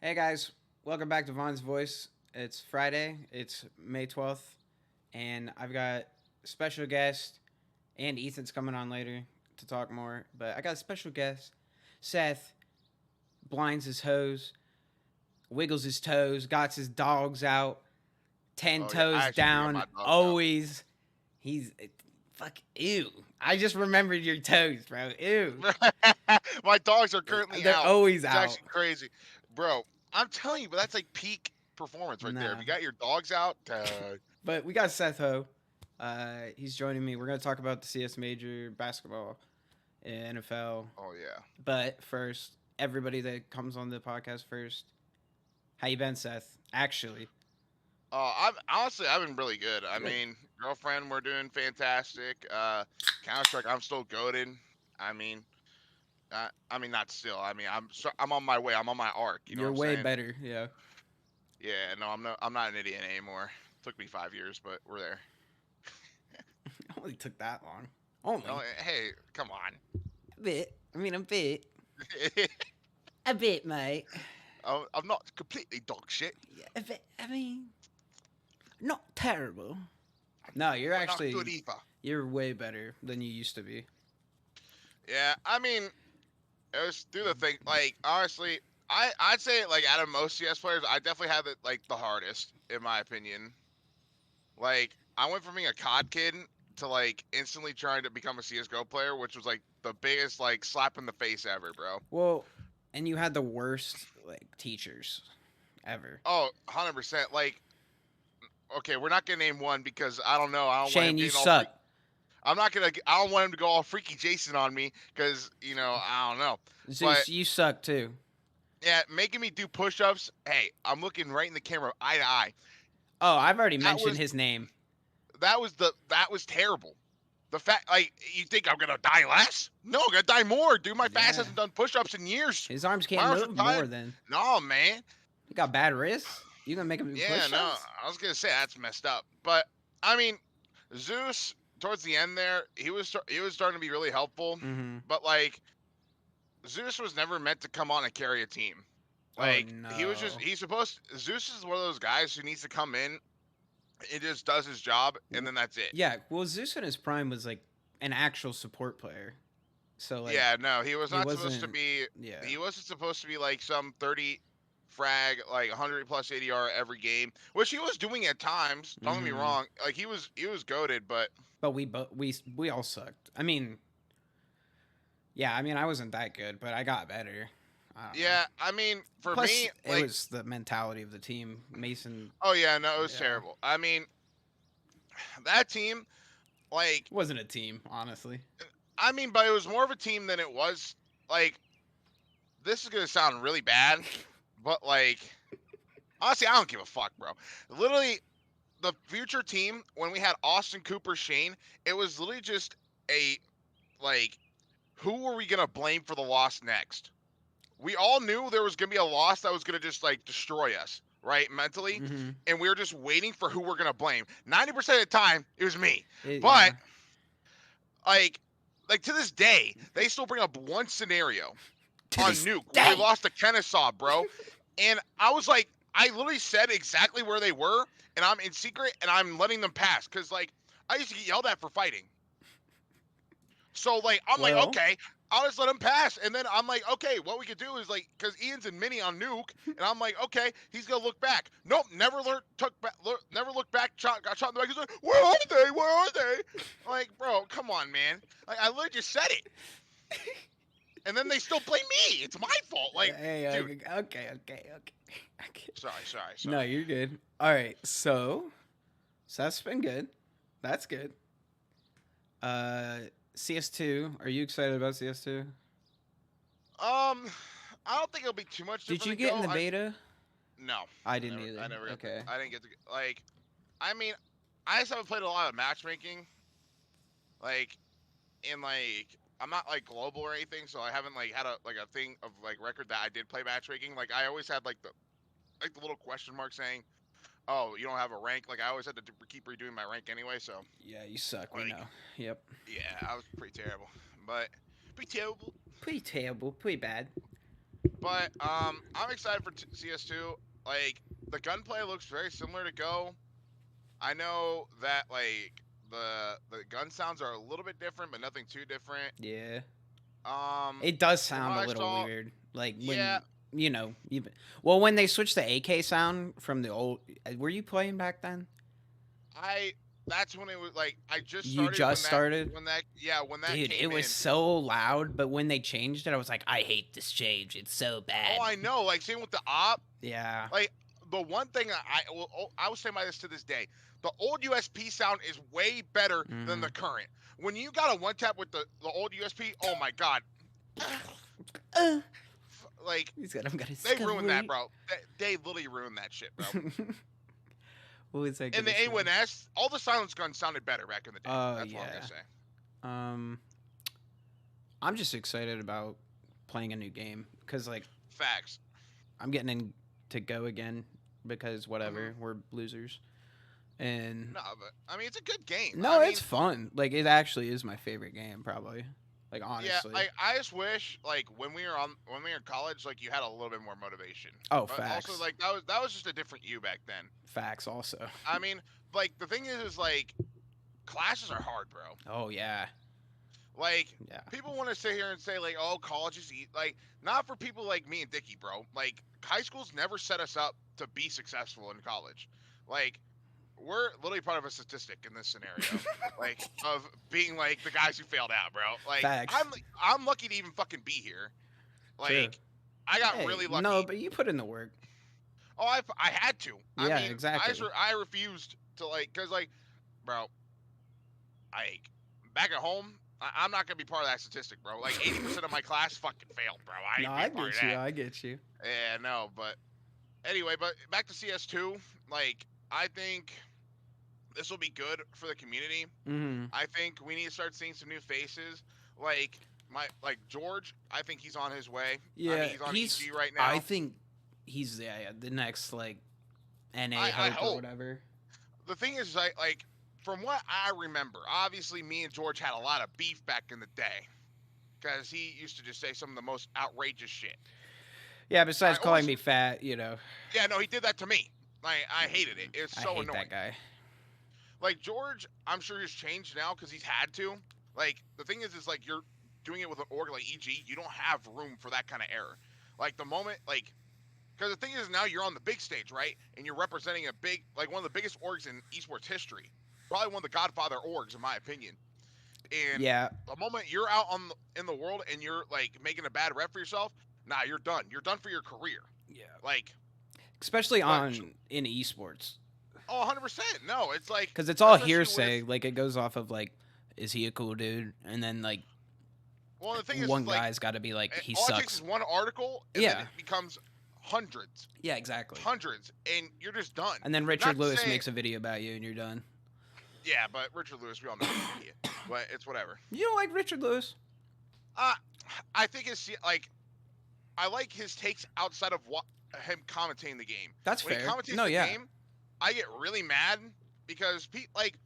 Hey guys, welcome back to Vaughn's Voice. It's Friday, it's May 12th, and I've got a special guest, and Ethan's coming on later to talk more. But I got a special guest. Seth blinds his hose, wiggles his toes, got his dogs out, 10 Oh yeah, I toes actually do got down, my dogs out. always. He's. Fuck, ew. I just remembered your toes, bro. Ew. My dogs are currently They're out. always It's out. actually crazy, bro. I'm telling you, but that's like peak performance right there. If Nah. you got your dogs out, But we got Seth Ho. He's joining me. We're going to talk about the CS Major basketball, NFL. oh yeah. But first, everybody that comes on the podcast first, how you been, Seth? Actually, I'm honestly, I've been really good. I good. mean, girlfriend, we're doing fantastic. Counter Strike, I'm still goaded. I mean, not still. I mean, I'm on my way. I'm on my arc. You know what You're I'm way saying? better. Yeah. Yeah. No, I'm not an idiot anymore. Took me 5 years, but we're there. Only took that long. Only Oh, hey, come on. a bit. I mean, a bit. A bit, mate. I'm not completely dog shit, Yeah, a bit. I mean, not terrible. No, but not good either. you're way better than you used to be. Yeah, I mean, it was through the thing. Like honestly, I'd say like out of most CS players, I definitely have it like the hardest in my opinion. Like I went from being a COD kid to like instantly trying to become a CS:GO player, which was like the biggest like slap in the face ever, bro. Well, and you had the worst like teachers ever. Oh, 100%. Like okay, we're not gonna name one because I don't know. I don't want him Shane, you getting all suck. freak. I'm not gonna. I don't want him to go all freaky Jason on me because I don't know. But Zeus, you suck too. yeah, making me do push-ups. Hey, I'm looking right in the camera, eye to eye. Oh, I've already That mentioned was his name. that was terrible. The fact, like, you think I'm gonna die less? No, I'm gonna die more, dude. My fast Yeah. hasn't done push-ups in years. His arms My can't arms are move more tired. than. No, man. He got bad wrists. You gonna make him do Yeah, push no. ups? I was gonna say that's messed up, but I mean, Zeus towards the end there, he was starting to be really helpful, Mm-hmm. but like Zeus was never meant to come on and carry a team. Oh Like he was just no. he's supposed Zeus is one of those guys who needs to come in, it just does his job, and then that's it. Yeah, well, Zeus in his prime was like an actual support player. So like Yeah, no, he was he not supposed to wasn't. be. Yeah. He wasn't supposed to be like some 30 frag, like 100 plus ADR every game, which he was doing at times. Don't get me Mm-hmm. wrong. Like he was goaded, but But we all sucked. I mean, yeah. I mean, I wasn't that good, but I got better. I don't know. yeah, I mean, for Plus, me, it like, was the mentality of the team. Mason, oh yeah, no, it was yeah, terrible. I mean, that team, like, wasn't a team, honestly. I mean, but it was more of a team than it was. Like, this is gonna sound really bad, but like, honestly, I don't give a fuck, bro. Literally, the future team when we had Austin Cooper, Shane, it was literally just a like, who were we gonna blame for the loss next? We all knew there was gonna be a loss that was gonna just like destroy us, right, mentally, Mm-hmm. and we were just waiting for who we're gonna blame. 90% of the time, it was me, but Yeah. like, to this day, they still bring up one scenario To on this Nuke where we day. lost to Kennesaw, bro, and I was like, I literally said exactly where they were, and I'm in secret, and I'm letting them pass because like I used to get yelled at for fighting. So like I'm like, Well, okay, I'll just let him pass, and then I'm like, okay, what we could do is like, because Ian's in mini on Nuke, and I'm like, okay, he's gonna look back. Nope, never learned, never looked back. Got shot in the back. He's like, where are they? Where are they? I'm like, bro, come on, man. Like I literally just said it, and then they still blame me. It's my fault. Like, hey, dude, okay. No, sorry. you're good. All right, so that's been good. That's good. Uh, CS2. Are you excited about CS2? I don't think it'll be too much Did different you than get in Go. the beta? No, I didn't either. I never got the, Okay. I didn't get the, like, I mean, I just haven't played a lot of matchmaking, like, in like, I'm not like global or anything, so I haven't like had a thing of like record that I did play matchmaking. Like, I always had like the little question mark saying, oh, you don't have a rank. Like, I always had to keep redoing my rank anyway, so Yeah, you suck. We like, know. Yep. yeah, I was pretty terrible, but pretty terrible. Pretty terrible. Pretty bad. But I'm excited for CS2. Like the gunplay looks very similar to Go. I know that like the gun sounds are a little bit different, but nothing too different. Yeah. Um, It does from sound what a I little saw, weird. Like yeah, when well, when they switched the AK sound from the old, were you playing back then? I that's when it was like I just You started just started? when that Dude, it came was in. so loud, but when they changed it, I was like, I hate this change. It's so Oh, bad. I know. Like same with the op. Yeah. Like the one thing I will say by this to this day, the old USP sound is way better than the Mm. current. When you got a one tap with the old USP, oh my god, Uh, like he said, I'm gonna they ruined that, discovery. bro. They literally ruined that shit, bro. What was I And gonna the say? A1S, all the silence guns sounded better back in the day. Oh That's what I'm gonna yeah. say. Um, I'm just excited about playing a new game because like Facts. I'm getting in to go again because Hmm. whatever we're losers and No, but I mean it's a good game. I no, it's mean, fun. Like it actually is my favorite game probably. Like yeah, honestly. I just wish like when we were in college, like you had a little bit more motivation. Oh, But also facts. like that was just a different you back then. Facts also. I mean, like the thing is like classes are hard, bro. Oh yeah. Like Yeah. people want to sit here and say like, oh, college is like not for people like me and Dickie, bro. Like high schools never set us up to be successful in college. Like we're literally part of a statistic in this scenario, like of being like the guys who failed out, bro. Like Facts. I'm lucky to even fucking be here. True. Like I got Hey, really no, lucky. but you put in the work. Oh, I had to. I Yeah, mean, exactly. I refused to like, cause like, bro, like back at home, I'm not gonna be part of that statistic, bro. Like 80% of my class fucking failed, bro. I No, ain't I being part of get you. that. I get you. Yeah, no, but anyway, but back to CS2. Like I think this will be good for the community. Mhm. I think we need to start seeing some new faces. Like George, I think he's on his way. I mean, Yeah, he's on he's. EG right I now. think he's yeah, the next like NA I hope or hope. whatever. The thing is, like from what I remember, obviously me and George had a lot of beef back in the day because he used to just say some of the most outrageous shit. Yeah, I besides calling always, me fat, you know, yeah, no, he did that to me. I hated it. It's I so hate that annoying. guy. Like George, I'm sure he's changed now because he's had to. Like the thing is like you're doing it with an org like EG, you don't have room for that kind of error. Like the moment, like because the thing is now you're on the big stage, right? And you're representing a big, like one of the biggest orgs in esports history, probably one of the Godfather orgs in my opinion. And Yeah, the moment you're out in the world and you're like making a bad rep for yourself, nah, you're done. You're done for your career. yeah. Like, Especially but on in esports, oh, 100%. No, it's like because it's all especially with hearsay. Like it goes off of like, is he a cool dude? And then like well, the thing one is like guy's got to be like, he all it takes is sucks. one article and then Yeah, it becomes hundreds, yeah, exactly. hundreds, and you're just done. And then Richard Not to Lewis say, makes a video about you, and you're done. yeah, but Richard Lewis, we all know he's an idiot, but it's whatever. You don't like Richard Lewis? Uh, I think it's like I like his takes outside of what him commentating the game. That's When he fair. commentates No, the yeah. game, I get really mad because like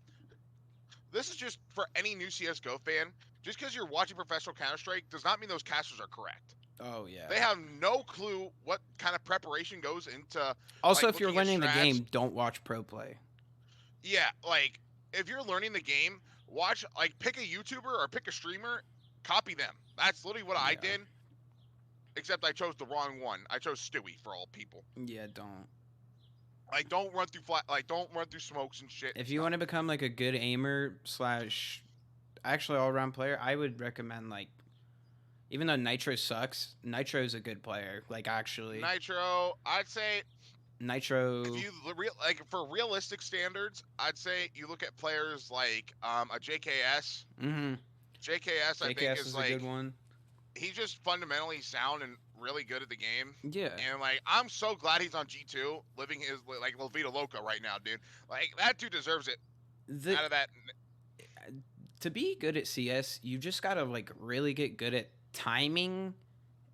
this is just for any new CS:GO fan. Just because you're watching professional Counter Strike does not mean those casters are correct. Oh yeah. They have no clue what kind of preparation goes into Also, like if you're looking at learning the strats. game, don't watch pro play. Yeah, like if you're learning the game, watch like pick a YouTuber or pick a streamer, copy them. That's literally what I Yeah. did. Except I chose the wrong one. I chose Stewie for all people. Yeah, don't. Like don't run through like don't run through smokes and shit. If you No. want to become like a good aimer slash actually all around player, I would recommend like even though Nitro sucks, Nitro's a good player. Like actually, Nitro, I'd say Nitro. if you like for realistic standards, I'd say you look at players like a JKS. Mm-hmm. JKS I think JKS is is a like good one. he's just fundamentally sound and really good at the game. Yeah. And like I'm so glad he's on G2 living his like La Vida Loca right now, dude. Like that dude deserves it The out of that. to be good at CS, you just gotta like really get good at timing,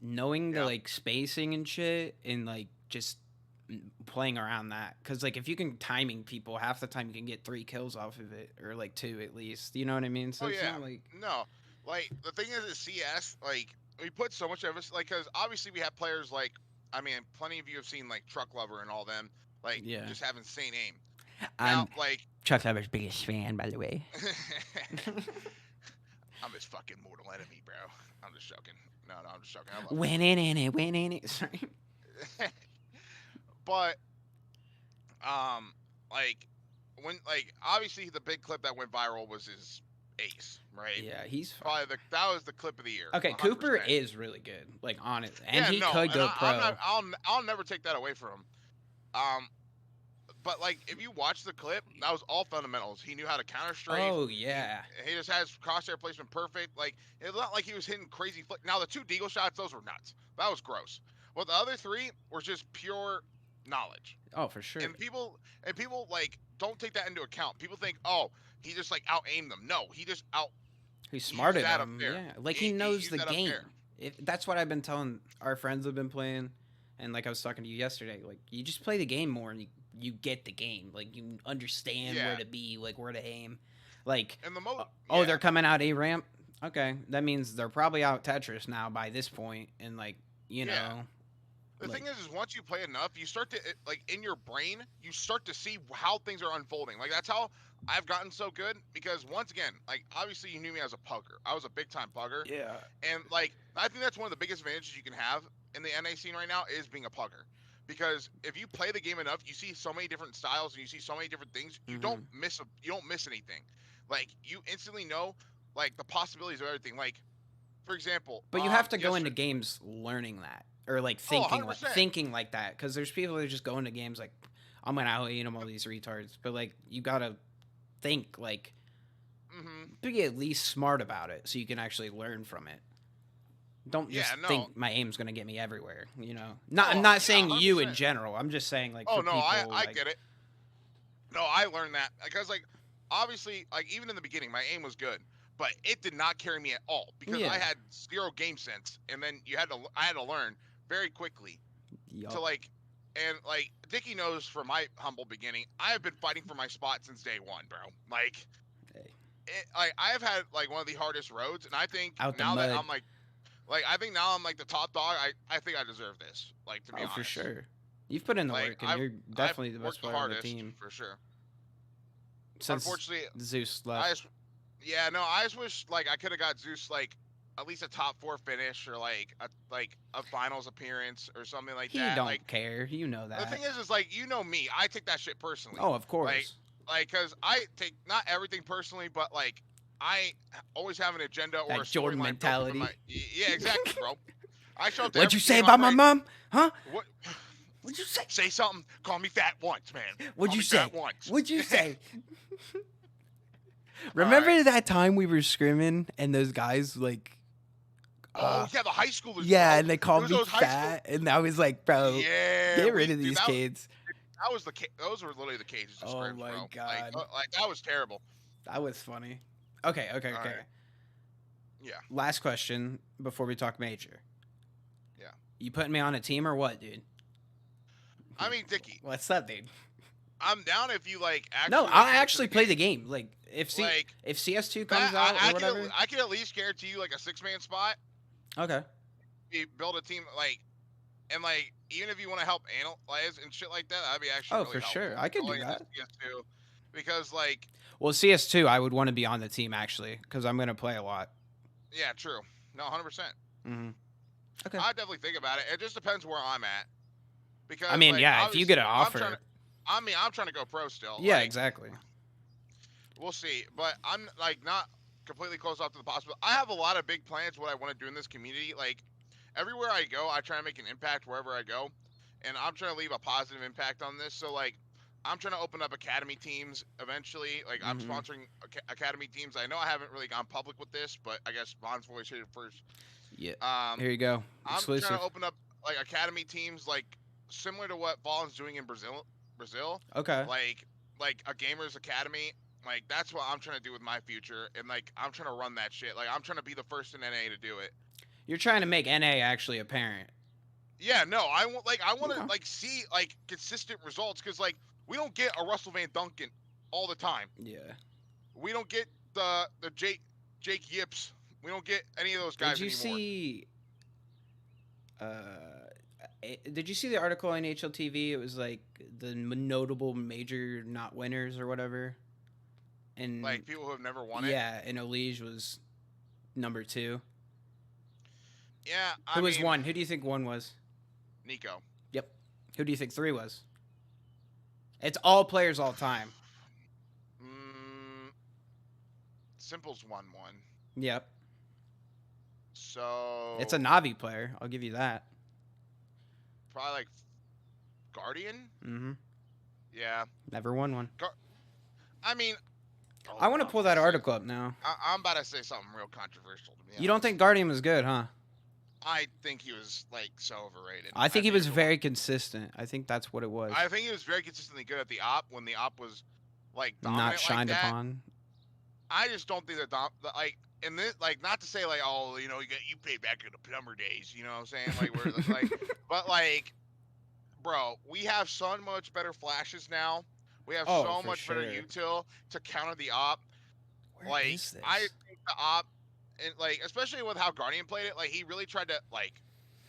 knowing the Yeah. like spacing and shit, and like just playing around that. Cause like if you can timing people, half the time you can get 3 kills off of it, or like 2 at least. You know what I mean? So Oh it's yeah. not like No. Like the thing is at CS, like we put so much emphasis, like, because obviously we have players like, I mean, plenty of you have seen like Truck Lover and all them, like Yeah. just have insane aim. I'm Now, like, Chuck Lover's biggest fan, by the way. I'm his fucking mortal enemy, bro. I'm just joking. No, I'm just joking. I love Winning in it, winning it. Sorry. But, like, when, like, obviously the big clip that went viral was his ace, right? Yeah, he's Probably that was the clip of the year. okay. 100%. Cooper is really good, like honest, and Yeah, he no, could and go pro. I'm not. I'll never take that away from him. But like, if you watch the clip, that was all fundamentals. He knew how to counter strafe. Oh yeah. He just has crosshair placement perfect. Like, it's not like he was hitting crazy flick. Now the 2 deagle shots, those were nuts. That was gross. But the other 3 were just pure knowledge. Oh, for sure. And people like don't take that into account. People think, oh, he just like out aimed them. No, he just out. He's smarter that than him. up there. Yeah, like he knows used the that up game. there. That's what I've been telling our friends have been playing, and like I was talking to you yesterday. Like you just play the game more, and you get the game. Like you understand Yeah. where to be, like where to aim. Like And the oh, they're coming out A ramp. Okay, that means they're probably out Tetris now by this point, and like you Yeah. know. The like, thing is once you play enough, you start to like in your brain, you start to see how things are unfolding. Like that's how I've gotten so good because once again, like obviously you knew me as a pugger. I was a big time pugger, yeah. and like I think that's one of the biggest advantages you can have in the NA scene right now is being a pugger. Because if you play the game enough, you see so many different styles and you see so many different things. You don't miss anything. Like you instantly know like the possibilities of everything. Like for example, But you have to go into games learning that, or like thinking like that, because there's people that just go into games like, I'm gonna out them all these retards. But like you gotta think like, be at least smart about it, so you can actually learn from it. Don't just think my aim's gonna get me everywhere. You know, I'm not saying you in general. I'm just saying like. Oh for no, people, I get it. No, I learned that because like obviously like even in the beginning my aim was good, but it did not carry me at all because I had 0 game sense, and then I had to learn very quickly to like, and like Dickie knows from my humble beginning, I have been fighting for my spot since day 1, bro. Like, I have had like one of the hardest roads, and I think now that I'm like I think now I'm like the top dog. I think I deserve this. Like to be honest. For sure. You've put in the work, and you're definitely the best player on the team for sure. Since unfortunately, Zeus left. I just wish like I could have got Zeus like at least a top 4 finish or like a finals appearance or something like that. He don't like, care. You know that. The thing is like you know me. I take that shit personally. Oh, of course. Like, cause I take not everything personally, but like I always have an agenda or that a Jordan mentality. Yeah, exactly, bro. I show up to What'd you say about my mom? Huh? What'd you say? Say something. Call me fat once, man. What'd you say? What'd you say? Remember Remember that time we were scrimming and those guys like. Oh yeah, the high schoolers. Yeah, bro. And they called me fat, and I was like, "Bro, get rid of these kids." That was those were literally the cages. Oh my god! Like that was terrible. That was funny. Okay. Right. Yeah. Last question before we talk major. Yeah. You putting me on a team or what, dude? I mean, Dickie. What's up, dude? I'm down if you like. No, I actually play the game. Like if CS2 comes out or whatever, I can at least guarantee you like a 6-man spot. Okay. You build a team like, and like even if you want to help analyze and shit like that, that'd be actually. Really helpful. Sure, I could do that. CS2, because like. Well, CS2, I would want to be on the team actually, because I'm gonna play a lot. Yeah, true. No, 100%. Okay. I definitely think about it. It just depends where I'm at. Because I mean, if you get an offer. I'm trying to go pro still. Yeah, exactly. We'll see, but I'm like not completely closed off to the possibility. I have a lot of big plans what I want to do in this community. Like everywhere I go, I try to make an impact wherever I go, and I'm trying to leave a positive impact on this. So like, I'm trying to open up academy teams eventually. Like I'm sponsoring academy teams. I know I haven't really gone public with this, but I guess Von's voice hit it first. Yeah. Here you go. Exclusive. I'm trying to open up like academy teams, like similar to what Von's doing in Brazil. Okay. Like a gamers academy. Like that's what I'm trying to do with my future, and like I'm trying to run that shit. Like I'm trying to be the first in NA to do it. You're trying to make NA actually apparent. Yeah, no, I want to like see like consistent results, because like we don't get a Russell Van Duncan all the time. Yeah. We don't get the Jake Yips. We don't get any of those guys anymore. Did you see Did you see the article on HLTV? It was like the notable major not winners or whatever. And Like people who have never won it. yeah, and Olige was number 2. Yeah, Who I was mean, 1? Who do you think 1 was? Nico. Yep. Who do you think 3 was? It's all players all time. Mm, Simple's won one. Yep. So It's a Navi player. I'll give you that. probably like Guardian. Mm-hmm. Yeah. Never won one. I mean, I want to pull that article up now. I'm about to say something real controversial to me. You don't think Guardian was good, huh? I think he was like so overrated. I think he was very consistent. I think that's what it was. I think he was very consistently good at the op when the op was like dominant Not shined like that. upon. I just don't think that like in this, like, not to say like, oh, you know, you pay back in the plumber days, you know what I'm saying? Like we're like, but like, bro, we have so much better flashes now. We have so much better util to counter the op. Where is this? I think the op, and like especially with how Guardian played it, like he really tried to like,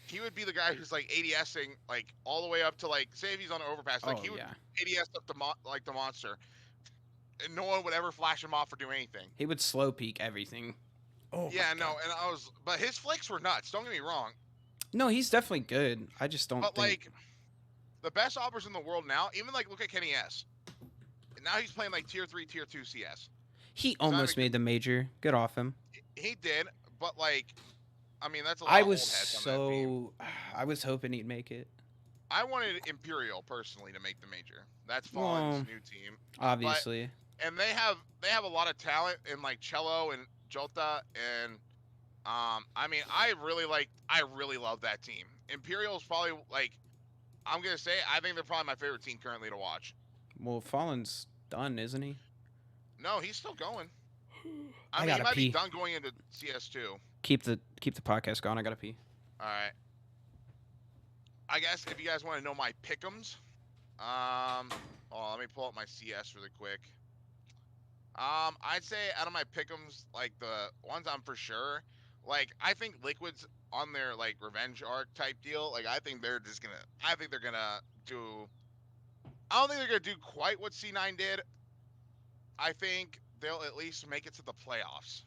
he would be the guy who's like ADSing like all the way up to like, say if he's on an overpass, like he would ADS up the monster, and no one would ever flash him off or do anything. He would slow peek everything. Oh yeah, no, and but his flicks were nuts. Don't get me wrong. No, he's definitely good. I just don't. But like, the best operators in the world now, even like look at Kenny S. And now he's playing like tier 3, tier 2 CS. He almost made the major. Good off him. He did, but like, I mean, that's a lot I of was old heads on that team. I was hoping he'd make it. I wanted Imperial personally to make the major. That's Fallen's new team, obviously. And they have a lot of talent in like Cello and Jota, and I mean, I really love that team. Imperial's probably like, I'm gonna say, I think they're probably my favorite team currently to watch. Well, Fallen's done, isn't he? No, he's still going. I mean, he might be done going into CS2. Keep the podcast going. I gotta pee. All right. I guess if you guys want to know my pick'ems, let me pull up my CS really quick. I'd say out of my pick'ems, like the ones I'm for sure, like I think Liquid's on their like revenge arc type deal. Like I think they're gonna do. I don't think they're gonna do quite what C9 did. I think they'll at least make it to the playoffs.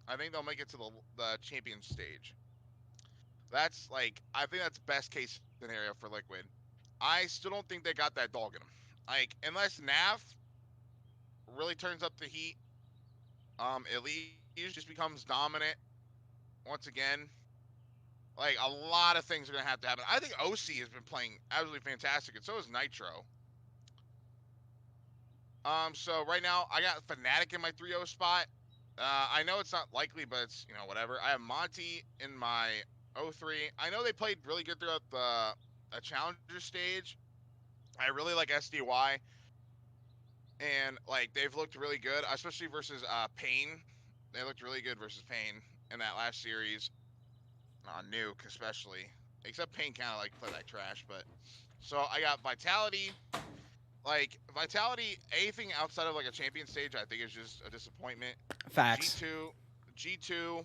I think they'll make it to the champion stage. That's like, I think that's best case scenario for Liquid. I still don't think they got that dog in them. Like, unless NAF really turns up the heat, Elite just becomes dominant once again. Like, a lot of things are going to happen. I think OC has been playing absolutely fantastic, and so is Nitro. So right now, I got Fnatic in my 3-0 spot. I know it's not likely, but it's, you know, whatever. I have Monty in my 0-3. I know they played really good throughout the challenger stage. I really like SDY. And, like, they've looked really good, especially versus Pain. They looked really good versus Pain in that last series. Nuke, especially. Except Pain kind of, like, played like trash, but... So, I got Vitality. Like, Vitality, anything outside of, like, a champion stage, I think is just a disappointment. Facts. G2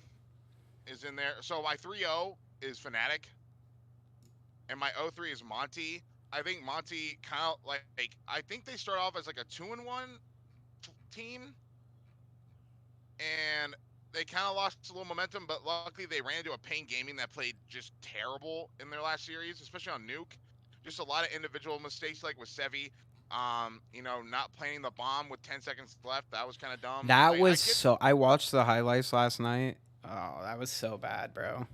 is in there. So, my 3-0 is Fnatic. And my 0-3 is Monty. I think Monty kind of, like, I think they start off as, like, a 2-1 team. And they kind of lost a little momentum, but luckily they ran into a Pain Gaming that played just terrible in their last series, especially on Nuke. Just a lot of individual mistakes, like with Sevi. You know, not planting the bomb with 10 seconds left. That was kind of dumb. I watched the highlights last night. Oh, that was so bad, bro.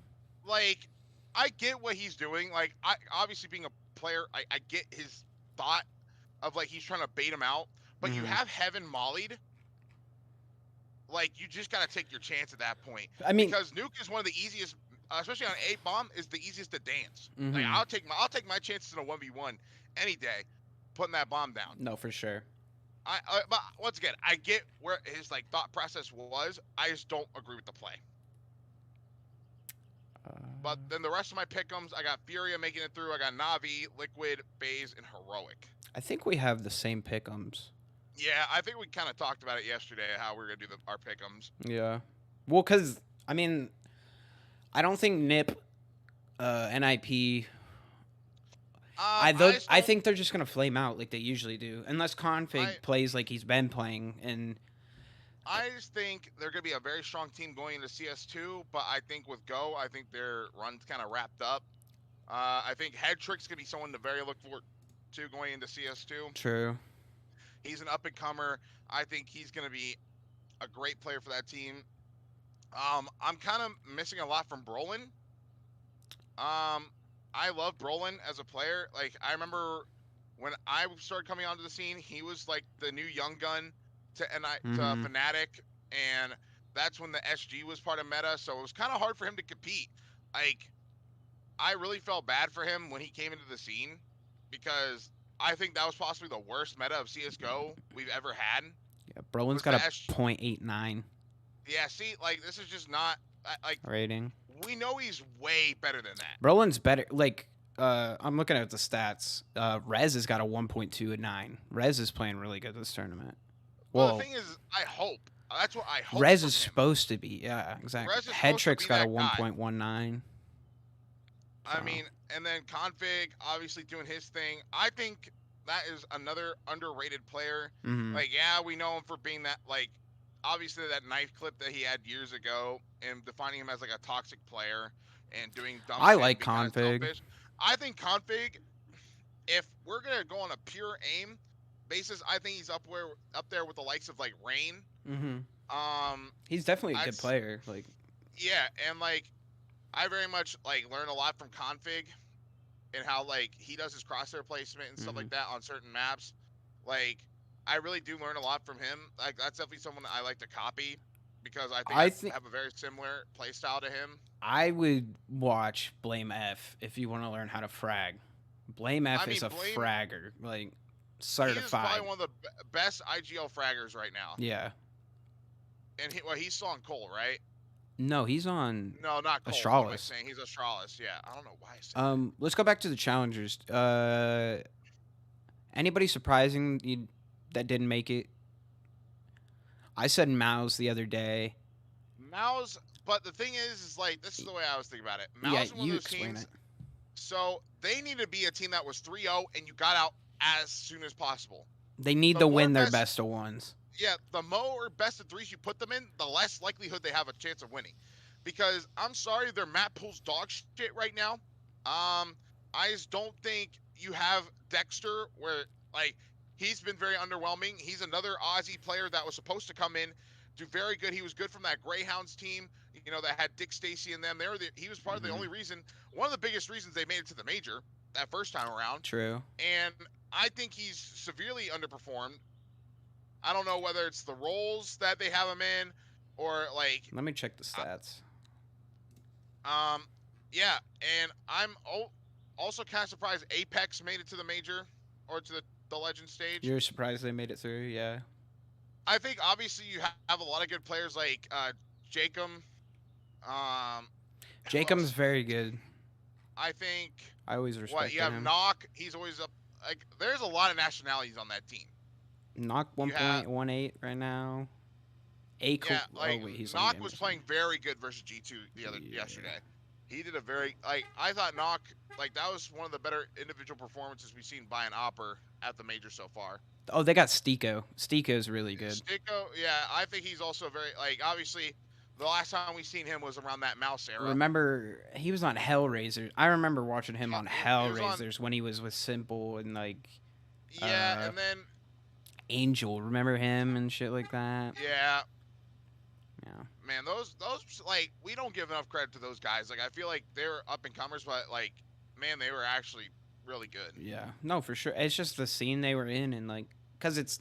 Like, I get what he's doing. Like, I obviously being a player, I get his thought of, like, he's trying to bait him out. But you have Heaven mollied. Like, you just got to take your chance at that point. I mean, because Nuke is one of the easiest, especially on 8-bomb, is the easiest to dance. Like, I'll take my chances in a 1v1 any day, putting that bomb down. No, for sure. But once again, I get where his, like, thought process was. I just don't agree with the play. But then the rest of my pick'ems, I got Furia making it through. I got Na'Vi, Liquid, FaZe, and Heroic. I think we have the same pick'ems. Yeah, I think we kind of talked about it yesterday, how we're going to do our pick'ems. Yeah. Well, because, I mean, I don't think Nip NIP. I just I don't. think they're just gonna flame out like they usually do, unless I Config plays like he's been playing. And I just think they're going to be a very strong team going into CS2, but I think with Go, I think their run's kind of wrapped up. I think Head Trick's going to be someone to very look forward to going into CS2. true. He's an up and comer. I think he's going to be a great player for that team. I'm kind of missing a lot from Brolin. I love Brolin as a player. Like, I remember when I started coming onto the scene, he was like the new young gun to Mm-hmm. Fnatic, and that's when the SG was part of meta. So it was kind of hard for him to compete. Like, I really felt bad for him when he came into the scene because I think that was possibly the worst meta of CS:GO we've ever had. Yeah, Brolin's Was got the a SG? .89 Yeah, see, like this is just not like rating. we know he's way better than that. Brolin's better. Like, I'm looking at the stats. Rez has got a 1.29. Rez is playing really good this tournament. Well, the Well, thing is, I hope that's what I hope. Rez from is him. supposed to be. Yeah, exactly. Rez is supposed to Headtrick's be got a that guy. 1.19. I So mean, and then Config obviously doing his thing. I think that is another underrated player. mhm. Like, yeah, we know him for being that, like, obviously that knife clip that he had years ago and defining him as like a toxic player and doing dumb I shit and like being kind of Config. selfish. I think Config, if we're gonna go on a pure aim basis, I think he's up there with the likes of like Rain. Mhm. Um, He's definitely a I good player. Like, yeah, and like I very much like learn a lot from Config and how like he does his crosshair placement and stuff like mhm. that on certain maps. Like I really do learn a lot from him. Like that's definitely someone that I like to copy because I think I I think have a very similar play style to him. I would watch Blame F if you want to learn how to frag. Blame I F is mean, a Blame, fragger, like he is probably certified. one of the best IGL fraggers right now. Yeah. And he's still on Cole, right? No, he's on No, not Cole. What am I Astralis. saying? He's Astralis. Yeah, I don't know why I said Let's go back to the challengers. Anybody surprising you that didn't make it? I said Mouse the other day. that. Mao's, but the thing is like this is the way I was thinking about it. Yeah, Mao's one of you those explain teams. it. So they need to be a team that was 3-0 and you got out as soon as possible. They need The to more win their best, best of ones. yeah, the more best of threes you put them in, the less likelihood they have a chance of winning. Because I'm sorry, their map pool's dog shit right now. I just don't think you have Dexter where like he's been very underwhelming. He's another Aussie player that was supposed to come in, do very good. He was good from that Greyhounds team, you know, that had Dick Stacy and them. He was part of the Mhm. only reason, one of the biggest reasons they made it to the major that first time around. True. And I think he's severely underperformed. I don't know whether it's the roles that they have him in or like Let me check the stats. um yeah, and I'm also kind of surprised Apex made it to the major or to the legend stage. You're surprised they made it through, yeah. I think obviously you have a lot of good players like Jacob. Who Jacob's else? very good. I think I always what you respected have him. Knock. He's always up. Like there's a lot of nationalities on that team. Knock You have 1.18 right now. A yeah, oh like wait, he's on Knock game. was playing very good versus G2 yesterday. He did a very like I thought Knock like that was one of the better individual performances we've seen by an Opper at the major so far. Oh, they got Stiko. Stiko's really good. Sticko, yeah, I think he's also very like obviously the last time we seen him was around that Mouse era. Remember, he was on Hellraisers. I remember watching him Yeah, on he was on Hellraisers when he was with Simple and like yeah, and then Angel. Remember him and shit like that. yeah, Yeah. man, those like we don't give enough credit to those guys. Like I feel like they're up and comers, but like man, they were actually really good. Yeah. No, for sure. It's just the scene they were in and like because it's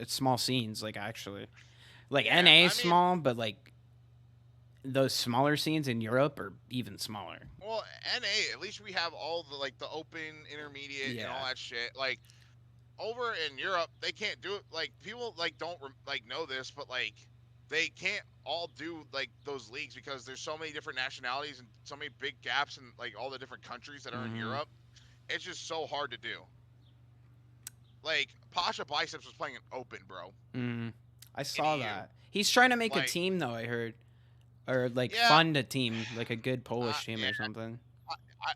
small scenes like actually like Yeah, NA I is mean, small, but like those smaller scenes in Europe are even smaller. well, NA at least we have all the like the open, intermediate, and Yeah. all that shit. Like over in Europe, they can't do it. Like people like don't like know this, but like they can't all do like those leagues because there's so many different nationalities and so many big gaps in like all the different countries that are in Mhm. Europe. It's just so hard to do. Like Pasha Biceps was playing an open, bro. I In saw EU. that. He's trying to make a Like, team though, I heard. Or like yeah, fund a team, like a good Polish team yeah. or something.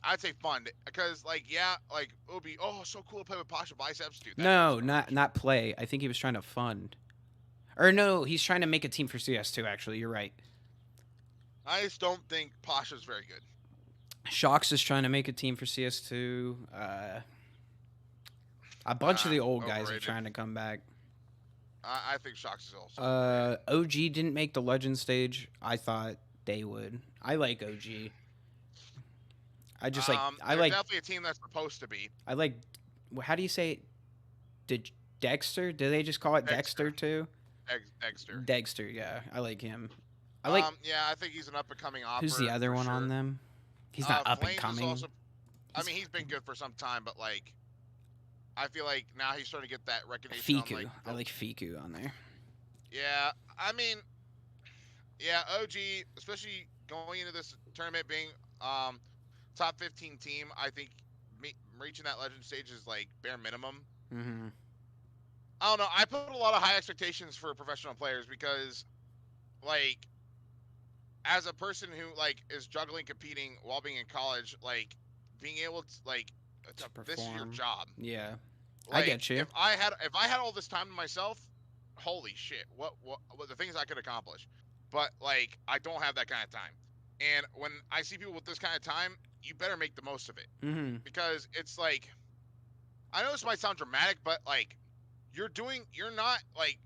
I'd say fun because like yeah, like it would be so cool to play with Pasha Biceps, dude. That'd be No, so much fun. not play. I think he was trying to fund. Or no, he's trying to make a team for CS2. Actually, you're right. I just don't think Pasha's very good. Shox is trying to make a team for CS2. A bunch of the old guys are Overrated. trying to come back. I think Shox is also overrated. OG didn't make the legend stage. I thought they would. I like OG. I just like. I they're like. definitely a team that's supposed to be. I like. How do you say it? Did Dexter? Did they just call it Dexter too? Dexter. Dexter, yeah. I like him. I like. Yeah, I think he's an up and coming offer. Who's the other for one sure. on them? He's not up and Flames coming. Is also, I mean, he's been good for some time, but like, I feel like now he's starting to get that recognition. Fiku. I like Fiku on there. Yeah, I mean, yeah, OG, especially going into this tournament being top 15 team, I think reaching that legend stage is like bare minimum. Mm-hmm. I don't know. I put a lot of high expectations for professional players because, like, as a person who like is juggling competing while being in college, like being able to like this is your job. Yeah, like, I get you. If I had all this time to myself, holy shit, what the things I could accomplish. But like I don't have that kind of time. And when I see people with this kind of time, you better make the most of it. Mm-hmm. Because it's like, I know this might sound dramatic, but like you're not like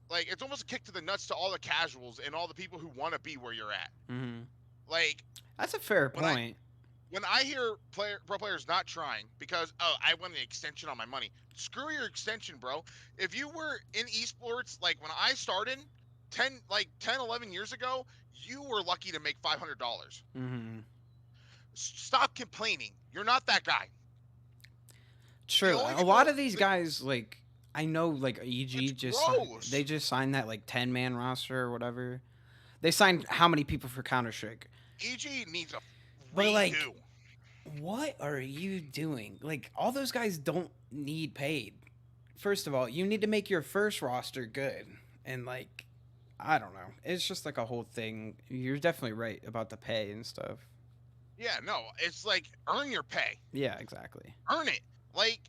it's almost a kick to the nuts to all the casuals and all the people who want to be where you're at. Mm-hmm. Like, that's a fair point. When I hear pro players not trying because I want an extension on my money, screw your extension, bro. If you were in esports like when I started 10 11 years ago, you were lucky to make $500. Mm-hmm. Stop complaining. You're not that guy. True. A lot of these guys, like, I know, like EG they just signed that like 10-man roster or whatever. They signed how many people for Counter-Strike? EG needs a but like, what are you doing? Like, all those guys don't need paid. First of all, you need to make your first roster good, and like, I don't know. It's just like a whole thing. You're definitely right about the pay and stuff. Yeah, no, it's like earn your pay. Yeah, exactly. Earn it. Like,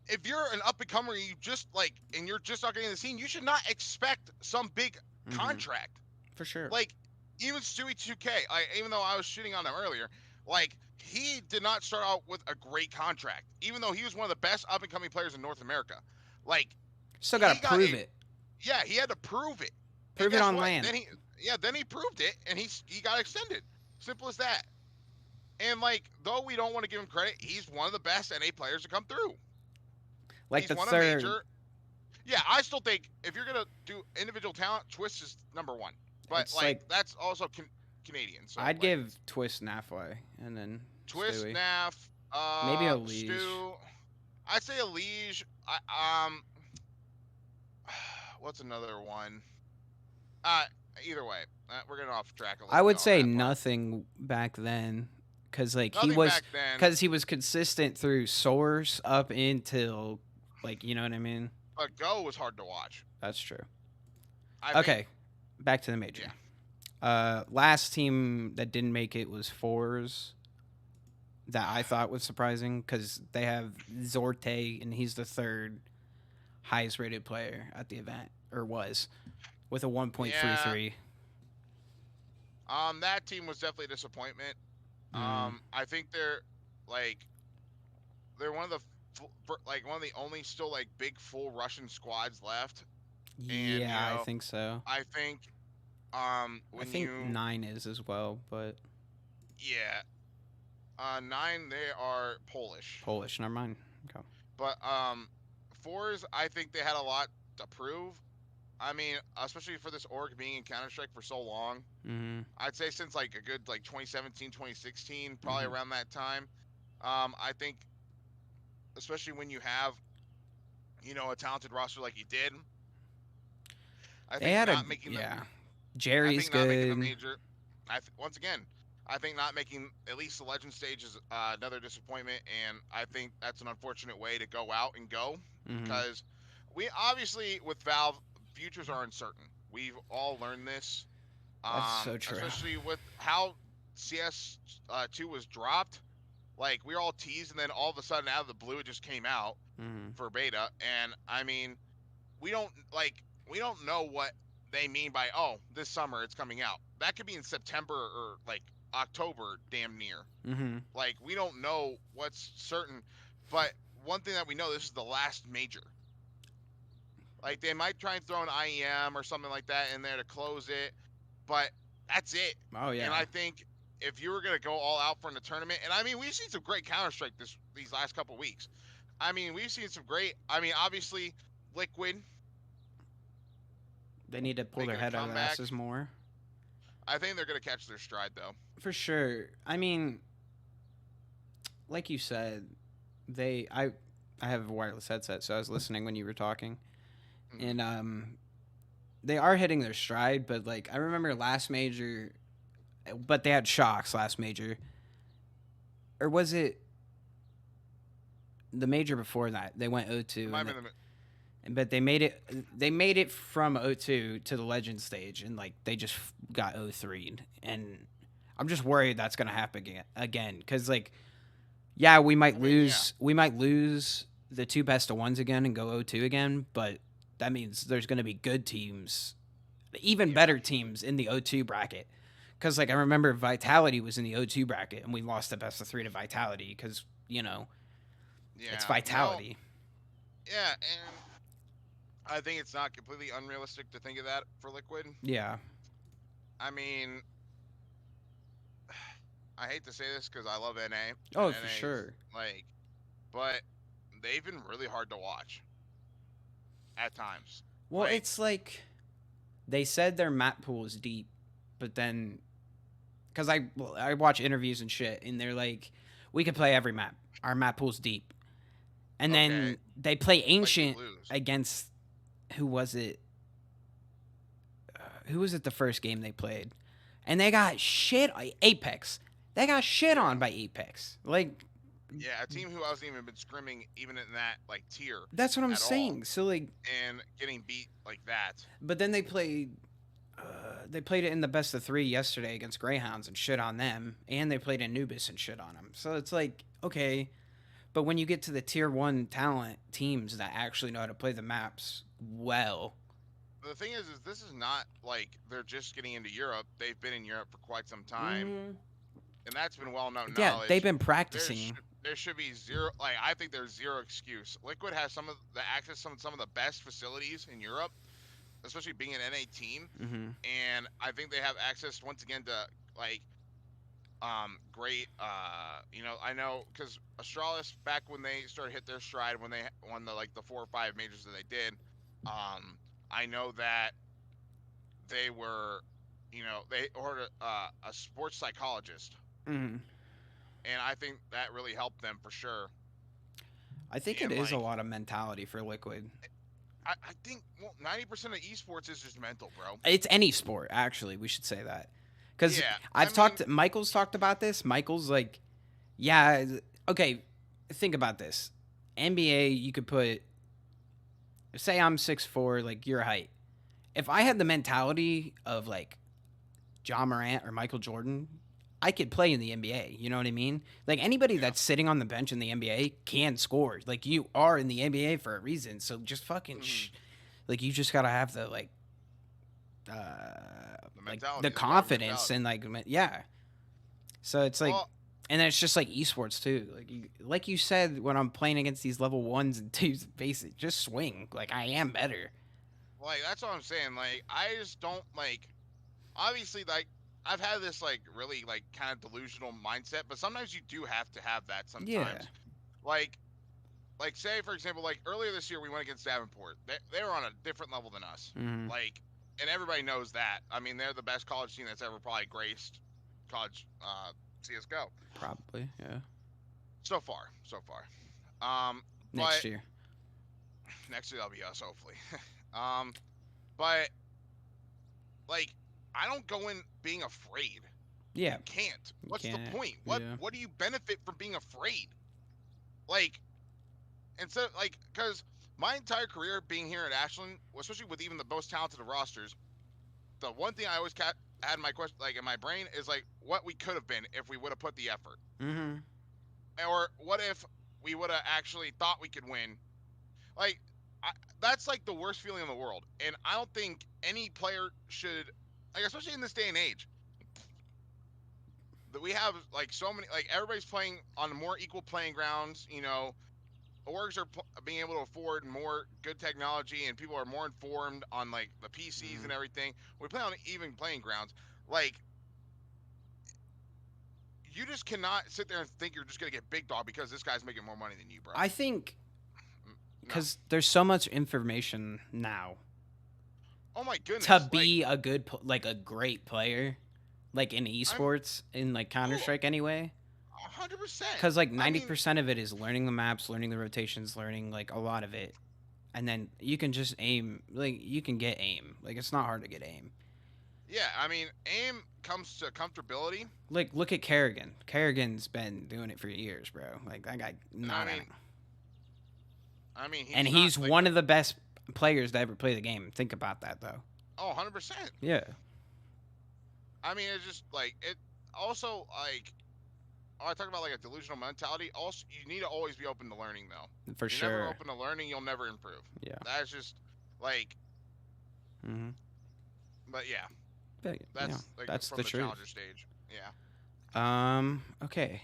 if you're an up and comer, you just like, and you're just not getting the scene, you should not expect some big contract. For sure. Like, even Stewie 2K, even though I was shooting on him earlier, like he did not start out with a great contract, even though he was one of the best up and coming players in North America. Like, still gotta prove it. Yeah, he had to prove it. Prove it on land. Then he proved it, and he got extended. Simple as that. And like, though we don't want to give him credit, he's one of the best NA players to come through. Like he's the third. Yeah, I still think if you're gonna do individual talent, Twist is number one. But like that's also Canadian. So I'd give Twist NAF-Fly and then Twist, Stewie. NAF, maybe a Liege. I'd say a Liege. What's another one? Either way, we're getting off track. I would say nothing back then, because like he was consistent through Source up until like, you know what I mean. But Go was hard to watch. That's true. Okay, back to the major. Yeah. Last team that didn't make it was Fours. That I thought was surprising because they have Zorte and he's the third highest rated player at the event, or was, with a 1.33. That team was definitely a disappointment. I think they're one of the one of the only still like big full Russian squads left. And, yeah, I think so. I think I think 9 is as well, but yeah. 9, they are Polish. Never mind. Okay. But Fours, I think they had a lot to prove. I mean, especially for this org being in Counter-Strike for so long. Mm-hmm. I'd say since like a good 2017, 2016, probably around that time. I think, especially when you have, a talented roster like you did. I think Jerry's good. Not making the major. Once again, I think not making at least the legend stage is another disappointment, and I think that's an unfortunate way to go out and go because we obviously with Valve futures are uncertain. We've all learned this. That's so true. Especially with how CS2 was dropped, like we were all teased, and then all of a sudden, out of the blue, it just came out for beta. And I mean, we don't we don't know what they mean by, oh, this summer it's coming out. That could be in September or like October, damn near. Mm-hmm. Like we don't know what's certain, but one thing that we know, this is the last major. Like they might try and throw an IEM or something like that in there to close it, but that's it. Oh yeah. And I think if you were gonna go all out for in the tournament, and I mean we've seen some great Counter Strike these last couple weeks. I mean we've seen some great. I mean obviously Liquid. They need to pull their head out of their asses more. I think they're gonna catch their stride though. For sure. I mean, like you said, I have a wireless headset, so I was listening when you were talking, and they are hitting their stride. But like I remember last major, but they had shocks last major, or was it the major before that? They went 0-2. But they made it from 0-2 to the legend stage, and like they just got 0-3'd. And I'm just worried that's gonna happen again, because like, yeah, we might lose the two best of ones again and go 0-2 again, but that means there's gonna be good teams, even better teams in the 0-2 bracket. Because like I remember Vitality was in the 0-2 bracket, and we lost the best of 3 to Vitality because it's Vitality. Yeah, and I think it's not completely unrealistic to think of that for Liquid. Yeah. I mean, I hate to say this because I love NA. Oh, for sure. But they've been really hard to watch at times. Well, it's like they said their map pool is deep, but then because I watch interviews and shit, and they're like, we could play every map. Our map pool's deep. And then they play Ancient against, who was it? Who was it the first game they played? And they got shit. Apex. They got shit on by Apex. Like, yeah, a team who hasn't even been scrimming even in that like tier. That's what I'm saying. So like, and getting beat like that. But then they played it in the best of 3 yesterday against Greyhounds and shit on them, and they played Anubis and shit on them. So it's like, okay, but when you get to the tier 1 talent teams that actually know how to play the maps well. The thing is this is not like they're just getting into Europe. They've been in Europe for quite some time. And that's been well-known knowledge. Yeah, they've been practicing. There should be zero, like, I think there's zero excuse. Liquid has some of the access to some of the best facilities in Europe, especially being an NA team. And I think they have access, once again, to, like, great, I know, because Astralis, back when they started hit their stride, when they won the 4 or 5 majors that they did, I know that they were, they ordered a sports psychologist. And I think that really helped them for sure. I think it is a lot of mentality for Liquid. I think 90% of esports is just mental, bro. It's any sport, actually. We should say that. Because Michael's talked about this. Michael's like, yeah, okay, think about this. NBA, you could put, say I'm 6'4", like your height. If I had the mentality of like Ja Morant or Michael Jordan, I could play in the NBA. You know what I mean? Like anybody that's sitting on the bench in the NBA can score. Like you are in the NBA for a reason. So just fucking like you just gotta have the the confidence and So it's like, and then it's just like esports too. Like you said, when I'm playing against these level 1s and 2s, basic, just swing. Like I am better. Like that's what I'm saying. Like I just don't obviously I've had this really kind of delusional mindset, but sometimes you do have to have that sometimes. Yeah. Like say for example, earlier this year we went against Davenport. They were on a different level than us. And everybody knows that. I mean, they're the best college team that's ever probably graced college CS:GO. Probably, yeah. So far. Next year that'll be us, hopefully. But I don't go in being afraid. Yeah. You can't. What's the point? What do you benefit from being afraid? Instead, because my entire career being here at Ashland, especially with even the most talented of rosters, the one thing I always had my question like in my brain is like what we could have been if we would have put the effort, Mm-hmm. or what if we would have actually thought we could win. Like I, that's like the worst feeling in the world, and I don't think any player should, like especially in this day and age, that we have like so many, like everybody's playing on more equal playing grounds. Orgs are being able to afford more good technology, and people are more informed on like the PCs Mm-hmm. and everything. We play on even playing grounds. Like you just cannot sit there and think you're just gonna get big dog because this guy's making more money than you, bro. I think No. because there's so much information now Oh my to goodness. Like be a good, like a great player, like in I'm esports, in like Counter oh, Strike anyway. 100%. Because like I mean, 90% of it is learning the maps, learning the rotations, learning like a lot of it, and then you can just aim. Like you can get aim. Like it's not hard to get aim. yeah. I mean, aim comes to comfortability. Like look at Kerrigan. Kerrigan's been doing it for years, bro. Like that guy, I not in it. mean, I mean, And he's not he's like one of the best players to ever play the game. Think about that though. 100%. Yeah, I mean, it's just like it. Also, like I talk about like a delusional mentality. Also, you need to always be open to learning, though. for If you're never sure. open to learning, you'll never improve. Yeah. That's just like, Mm-hmm. but yeah, But, yeah, that's like that's from the the truth. challenger stage. Yeah. Okay.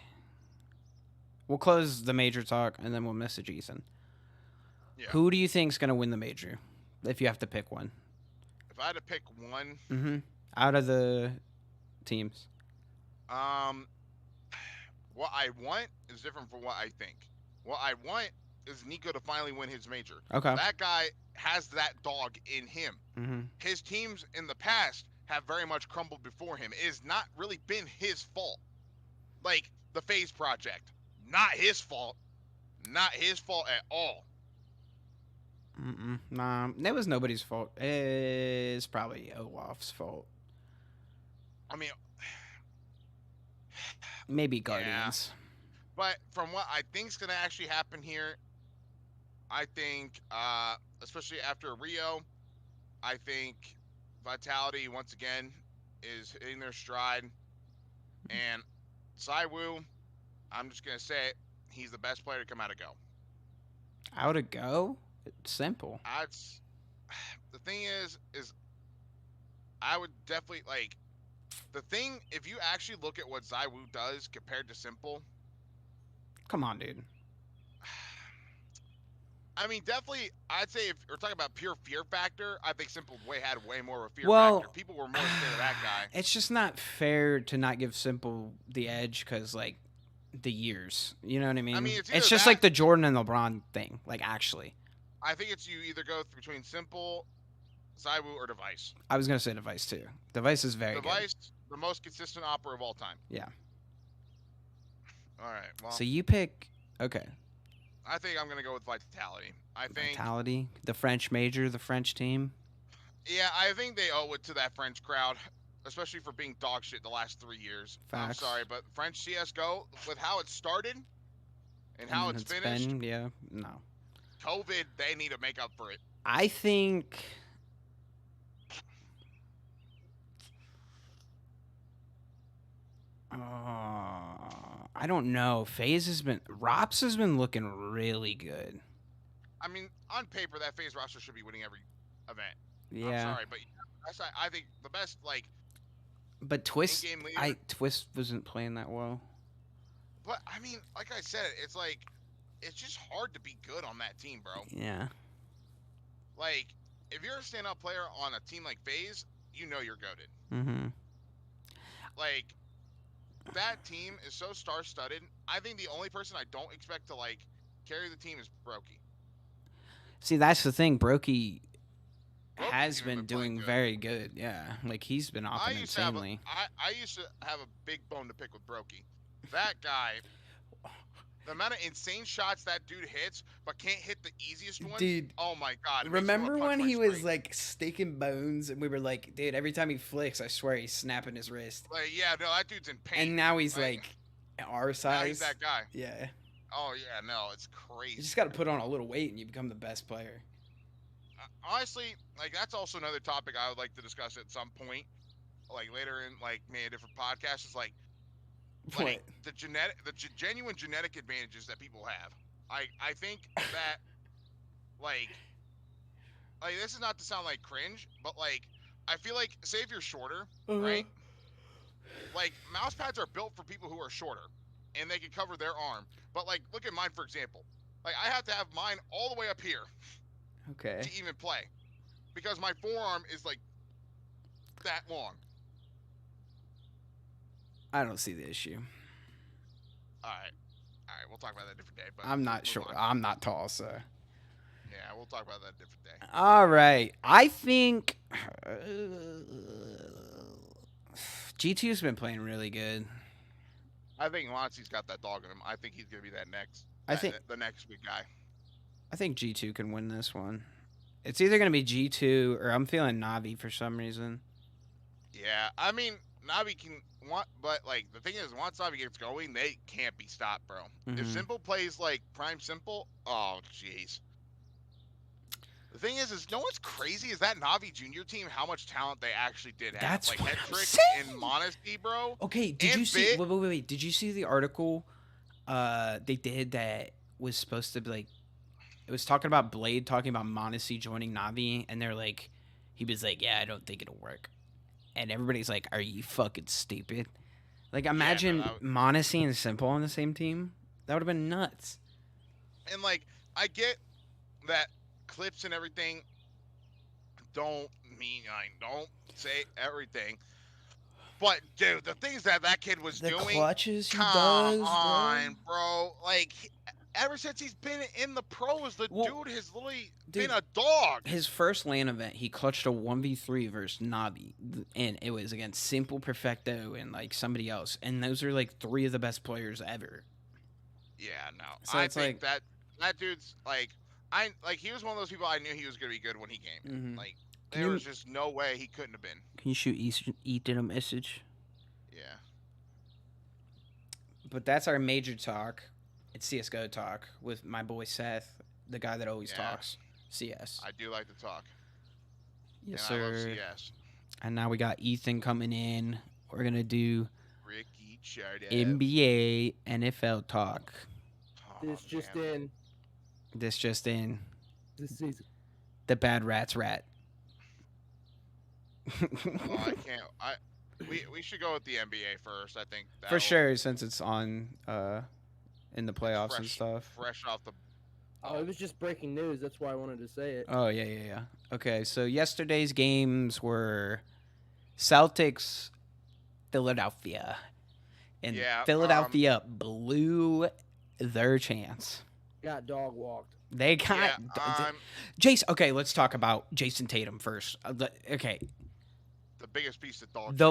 We'll close the major talk and then we'll message Ethan. Yeah. Who do you think's gonna win the major? If you have to pick one. If I had to pick one, Mm-hmm. Out of the teams. um, what I want is different from what I think. What I want is Nico to finally win his major. Okay. That guy has that dog in him. Mm-hmm. His teams in the past have very much crumbled before him. It has not really been his fault. Like the Phase Project, not his fault. Not his fault at all. Nah, that was nobody's fault. It's probably Olaf's fault. I mean, Maybe yeah. Guardians. But from what I think's gonna actually happen here, I think, especially after Rio, I think Vitality once again is hitting their stride, and Zywoo, I'm just gonna say it, he's the best player to come out of Go. Out of Go? It's simple. That's the thing is I would definitely like the thing if you actually look at what Zywoo does compared to Simple. Come on, dude. I mean, definitely, I'd say if we're talking about pure fear factor, I think Simple had way more of a fear Well, factor. People were more scared of that guy. it's just not fair to not give Simple the edge because, like, the years. You know what I mean? It's It's either just that- like the Jordan and LeBron thing. Like, actually. I think it's you either go between Simple, Zywoo, or Device. I was going to say Device, too. Device is very Device, good. the most consistent opera of all time. Yeah. All right, well, So you pick... Okay. I think I'm going to go with Vitality. I think, Vitality. The French major, the French team. yeah, I think they owe it to that French crowd, especially for being dog shit the last 3 years. I'm Facts. sorry, but French CSGO, with how it started and how And it's finished, been, yeah. No. COVID, they need to make up for it. I think... I don't know. FaZe has been... Rops has been looking really good. I mean, on paper, that phase roster should be winning every event. Yeah. I'm sorry, but I think the best, like, But Twist... in-game leader. Twist wasn't playing that well. But, I mean, like I said, it's like, it's just hard to be good on that team, bro. Yeah. Like, if you're a standout player on a team like FaZe, you know you're goated. Mm-hmm. Like, that team is so star-studded. I think the only person I don't expect to, like, carry the team is Brokey. See, that's the thing. Brokey Brokey's has even been playing doing good. very good. Yeah. Like, he's been off I it used to have insanely. I used to have a big bone to pick with Brokey. That guy, the amount of insane shots that dude hits, but can't hit the easiest one. Dude, oh my god! it makes me remember wanna punch when my he was screen. like staking bones and we were like, dude, every time he flicks, I swear he's snapping his wrist. Like, yeah, no, that dude's in pain. And now he's like our size. now he's that guy. Yeah. Oh yeah, no, it's crazy. You just got to put on a little weight and you become the best player. Honestly, like that's also another topic I would like to discuss at some point. like later in like maybe a different podcast is like What? the genuine genetic advantages that people have. I think that like this is not to sound like cringe, but like I feel like say if you're shorter, right? Like mouse pads are built for people who are shorter, and they can cover their arm. But like look at mine for example. Like I have to have mine all the way up here Okay. to even play because my forearm is like that long. I don't see the issue. All right, we'll talk about that a different day. But I'm not sure. I'm not tall, so. Yeah, we'll talk about that a different day. All right. I think G2's been playing really good. I think Lonzy's got that dog in him. I think he's gonna be that next. The next big guy. I think G2 can win this one. It's either gonna be G2 or I'm feeling Navi for some reason. Yeah, I mean Navi can want, but like the thing is, once Navi gets going, they can't be stopped, bro. If Simple plays like Prime Simple, oh jeez. The thing is no one's crazy is that Navi Junior team, how much talent they actually did have. That's like what Hetrick and Modesty, bro. Okay, did you see? Wait. Did you see the article? They did that was supposed to be like, it was talking about Blade talking about Modesty joining Navi, and they're like, he was like, yeah, I don't think it'll work, and everybody's like, are you fucking stupid? Like, imagine Modesty and Simple on the same team. That would have been nuts. And like, I get that clips and everything don't say everything, but dude, the things that kid was doing, clutches he come does, on, bro. Like ever since he's been in the pros, the dude has literally been a dog. His first LAN event, he clutched a 1v3 versus Navi, and it was against Simple, Perfecto, and like somebody else, and those are like 3 of the best players ever. Yeah, no, so I think that dude's like. He was one of those people I knew he was gonna be good when he came. Mm-hmm. Like there was just no way he couldn't have been. Can you shoot Ethan a message? Yeah. But that's our major talk. It's CS:GO talk with my boy Seth, the guy that always talks CS. I do like to talk. Yes, and sir. I love CS. And now we got Ethan coming in. We're gonna do Ricky Chardet. NBA, NFL talk. This just in. This season. The Bad Rats rat. I can't. We should go with the NBA first. I think for sure, since it's on in the playoffs and stuff. Fresh off the. Oh, it was just breaking news. That's why I wanted to say it. Oh yeah. Okay, so yesterday's games were Celtics, Philadelphia, and Philadelphia blew their chance. Got dog walked. They got Jason. Okay, let's talk about Jason Tatum first. Okay, the biggest piece of dog.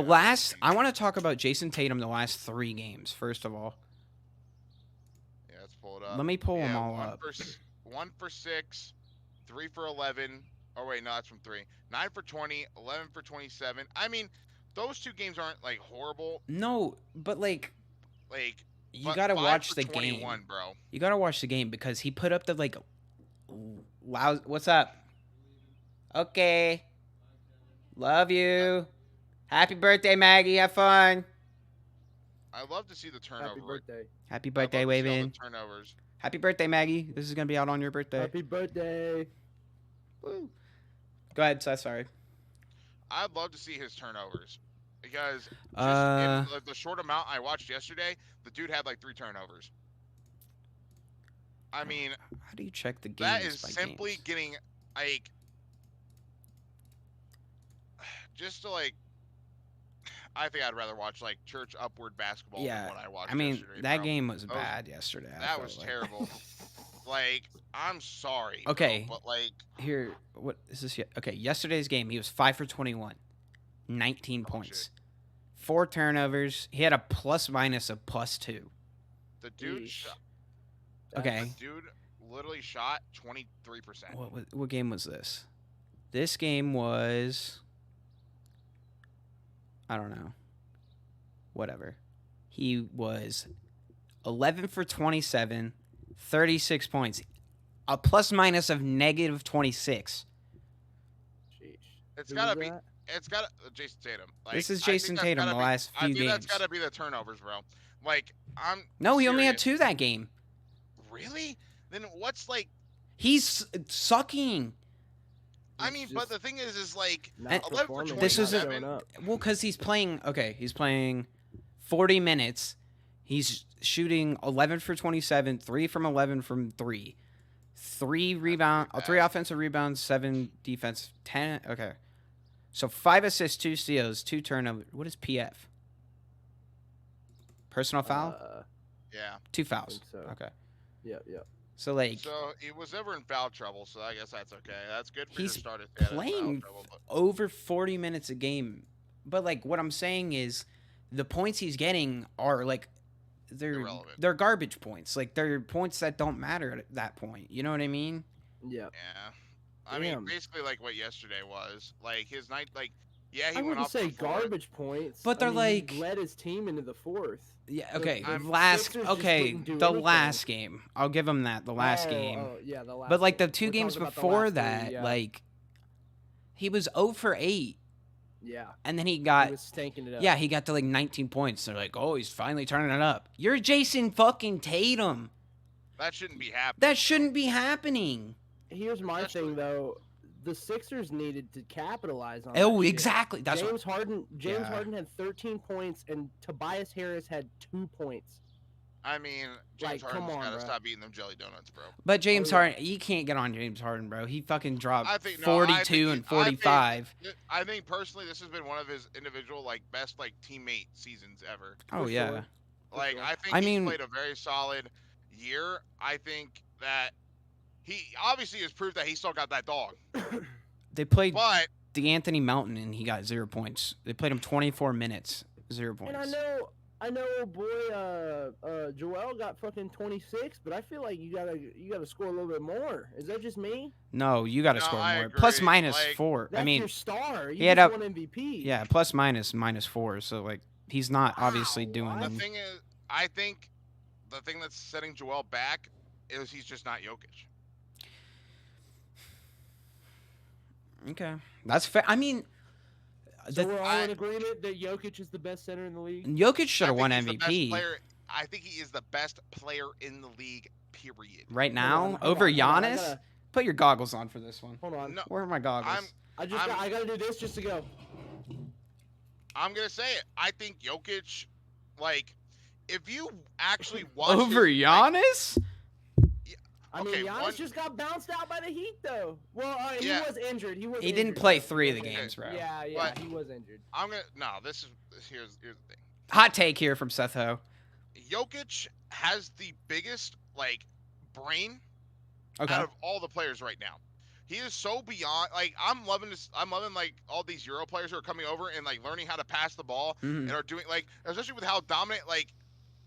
I want to talk about Jason Tatum the last 3 games. First of all, yeah, let's pull it up. Let me pull them all up. 1 for 6, 3 for 11. Oh wait, no, that's from 3. 9 for 20, 11 for 27. I mean, those 2 games aren't like horrible. No, but like. You gotta watch the game, bro. You gotta watch the game because he put up the like. Wow, what's up? Okay, love you. Happy birthday, Maggie. Have fun. I love to see the turnover. Happy birthday. Happy birthday, Wavin. Turnovers. Happy birthday, Maggie. This is gonna be out on your birthday. Happy birthday. Woo. Go ahead, so sorry. I'd love to see his turnovers. Because in the short amount I watched yesterday, the dude had like 3 turnovers. I mean, how do you check the games? That is simply getting like just to like. I think I'd rather watch like church upward basketball than what I watched. I mean, yesterday, that game was bad yesterday. That was terrible. Like, I'm sorry. Okay, bro, but like here, what is this? Okay, yesterday's game, he was 5 for 21. 19 points. Shit. 4 turnovers. He had a plus-minus of +2. The dude okay. The dude literally shot 23%. What game was this? This game was... I don't know. Whatever. He was 11 for 27, 36 points. A plus-minus of -26. Sheesh. It's gotta be... it's got Jason Tatum. Like, This is I think Jason that's Tatum gotta the be- last I few think that's games. got to be the turnovers, bro. Like, I'm No, he only had serious. 2 that game. Really? Then what's like? He's sucking. I It's mean, but just the thing is like not 11 for performing, This not is a- 27. showing up. Well, because he's playing. Okay, he's playing 40 minutes. He's shooting 11 for 27, 3 from 11 from 3. 3 offensive rebounds, 7 defense, 10. Okay. So 5 assists, 2 steals, 2 turnovers. What is PF? Personal foul? Yeah. 2 fouls. think so. Okay. Yeah. So like So he was never in foul trouble, so I guess that's okay. That's good for He's your starter. to have foul playing trouble, but- over 40 minutes a game. But like what I'm saying is the points he's getting are like Irrelevant. they're garbage points. Like they're points that don't matter at that point. You know what I mean? Yeah. Yeah. I mean, Damn. basically like what yesterday was. Like his night, like, yeah, he I went wouldn't off say for 4. garbage points, But they're I mean, like- he led his team into the 4th. Yeah, okay. The Last Sixers just okay, didn't do the anything. last game. I'll give him that. The last game. Oh, yeah, the last. But like the game. 2 We're games talking about the before last that, three, yeah. like he was 0 for 8 yeah, and then he he got was stanking it up. yeah, he got to like 19 points. They're like, "Oh, he's finally turning it up." You're Jason fucking Tatum. That shouldn't be happening. That shouldn't be happening. Here's my Especially- thing though. The Sixers needed to capitalize on. Oh, that shit. exactly. That's James Harden. James Yeah. Harden had 13 points, and Tobias Harris had 2 points. I mean, James Like, come Harden's on, got to bro. stop eating them jelly donuts, bro. But James Oh, yeah. Harden, you can't get on James Harden, bro. He fucking dropped I think- no, 42 I and think- I think- 45. I think personally, this has been one of his individual, like, best like teammate seasons ever. Oh For yeah. sure. Like, sure. I think I he's mean- played a very solid year. I think that he obviously has proved that he still got that dog. They played But DeAnthony Melton and he got 0 points. They played him 24 minutes, 0 And points. I know, old boy, Joel got fucking 26, but I feel like you gotta score a little bit more. Is that just me? No, you got to No, score I more. agree. Plus minus Like, 4. That's I mean, your star. You he had just up- won MVP. yeah, plus minus minus 4. So like he's not obviously Wow, doing the them. thing is, I think the thing that's setting Joel back is he's just not Jokic. Okay. That's fair. I mean, So the- we're all in agreement that Jokic is the best center in the league. Jokic should have I won think he's the best MVP player- I think he is the best player in the league. Period. right Hold now on, hold over on, hold on, Giannis. Put your goggles on for this one. Hold on. No, Where are my goggles? I gotta do this just to go. I'm gonna say it. I think Jokic, like, if you actually watch Over his, like, Giannis? I mean, Okay, Giannis one- just got bounced out by the Heat, though. Well, he Yeah. was injured. He He didn't injured. play 3 of the Okay. games, bro. Yeah, But- he was injured. I'm gonna here's the thing. Hot take here from Seth Ho. Jokic has the biggest like brain Okay. out of all the players right now. He is so beyond. Like, I'm loving this. I'm loving like all these Euro players who are coming over and like learning how to pass the ball Mhm. and are doing like, especially with how dominant. Like,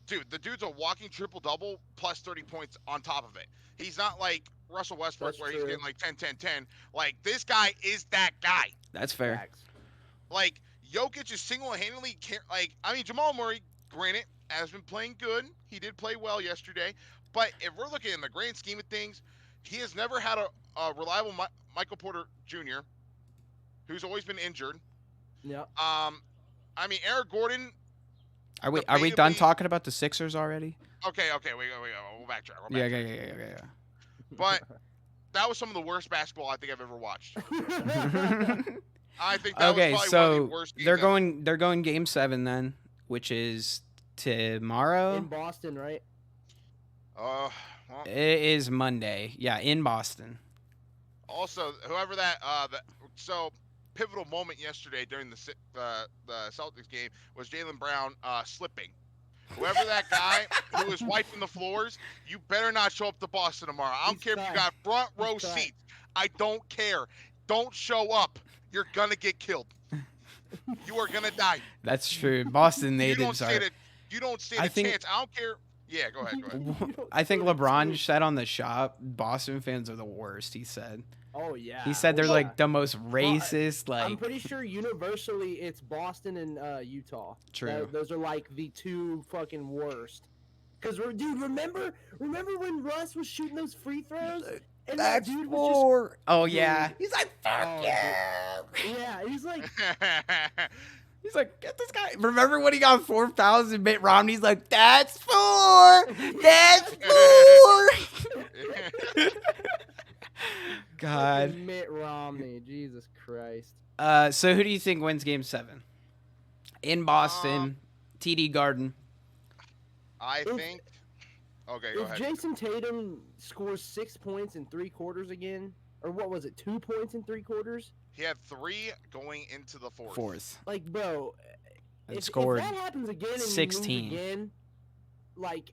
dude, the dude's a walking triple double plus 30 points on top of it. He's not like Russell Westbrook That's where he's true. getting like 10, 10, 10. Like, this guy is that guy. That's fair. Facts. Like, Jokic is single-handedly like, I mean, Jamal Murray, granted, has been playing good. He did play well yesterday. But if we're looking in the grand scheme of things, he has never had a reliable Michael Porter Jr., who's always been injured. Yeah. I mean, Eric Gordon. Are we done debatably- talking about the Sixers already? Okay, we go. We'll backtrack. Yeah. But that was some of the worst basketball I think I've ever watched. I think that Okay, was probably one of so the worst games they're ever. they're going game 7 then, which is tomorrow. In Boston, right? Well, It is Monday. Yeah, in Boston. also, whoever so pivotal moment yesterday during the Celtics game was Jaylen Brown slipping. Whoever that guy who was wiping the floors, you better not show up to Boston tomorrow. I don't He's care if you back. got front row He's back. seats. I don't care. Don't show up. You're gonna get killed. You are gonna die. That's true. Boston You native. don't Sorry. stand a, you don't stand I a think- chance. I don't care. Yeah, go ahead. I think LeBron said on the shop, Boston fans are the worst. He said. Oh yeah. He said they're Yeah. like the most racist. I'm Like pretty sure universally it's Boston and Utah. True. Those are like the two fucking worst. Because, dude, remember when Russ was shooting those free throws? And That's that dude was 4. Oh, Dude. yeah. He's like, fuck Oh, you. yeah, he's like, He's like, get this guy. Remember when he got 4 fouls and Mitt Romney's like, that's 4. That's 4. God. fucking Mitt Romney, Jesus Christ. So who do you think wins Game 7? In Boston, TD Garden. I think. Okay, go If ahead. Jason Tatum scores 6 points in 3 quarters again, or what was it, 2 points in 3 quarters? He had 3 going into the fourth. 4th. Like, bro, And if scored that happens again and 16. you lose again, like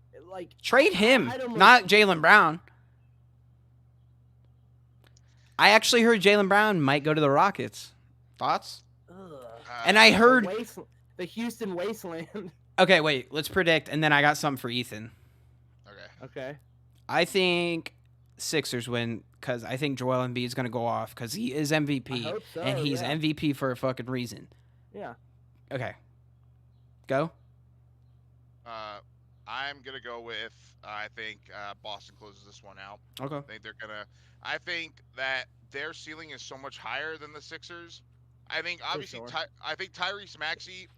Trade him, I'd almost- not Jaylen Brown. I actually heard Jaylen Brown might go to the Rockets. Thoughts? ugh, And I heard. the Houston wasteland. Okay, wait. Let's predict, and then I got something for Ethan. Okay. Okay. I think Sixers win because I think Joel Embiid is gonna go off because he is MVP, I hope so, and he's yeah. MVP for a fucking reason. Yeah. Okay. Go. I'm gonna go with. I think Boston closes this one out. Okay. I think they're gonna. I think that their ceiling is so much higher than the Sixers. I think obviously. sure. I think Tyrese Maxey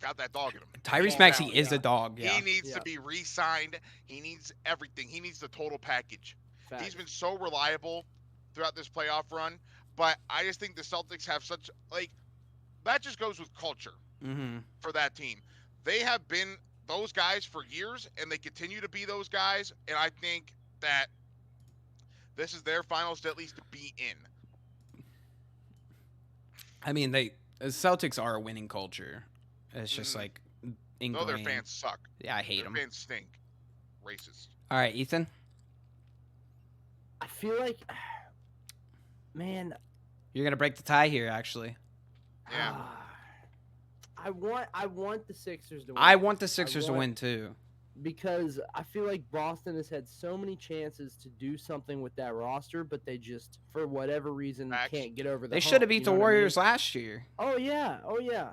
got that dog in him. Tyrese All Maxey out. is the dog. Yeah. He needs Yeah. to be re-signed. He needs everything. He needs the total package. Facts. He's been so reliable throughout this playoff run, but I just think the Celtics have such that just goes with culture Mm-hmm. for that team. They have been those guys for years, and they continue to be those guys. And I think that this is their finals to at least be in. I mean, the Celtics are a winning culture. It's just like No, ingrained. their fans suck. Yeah, I hate Their them. fans stink. Racist. All right, Ethan. I feel like, man, You're gonna break the tie here. Actually, Yeah. I want the Sixers to win. I want the Sixers to want- win too. because I feel like Boston has had so many chances to do something with that roster, but they just, for whatever reason, Facts. can't get over the They hump, should have beat you the know what I mean? Warriors last year. Oh yeah, oh yeah.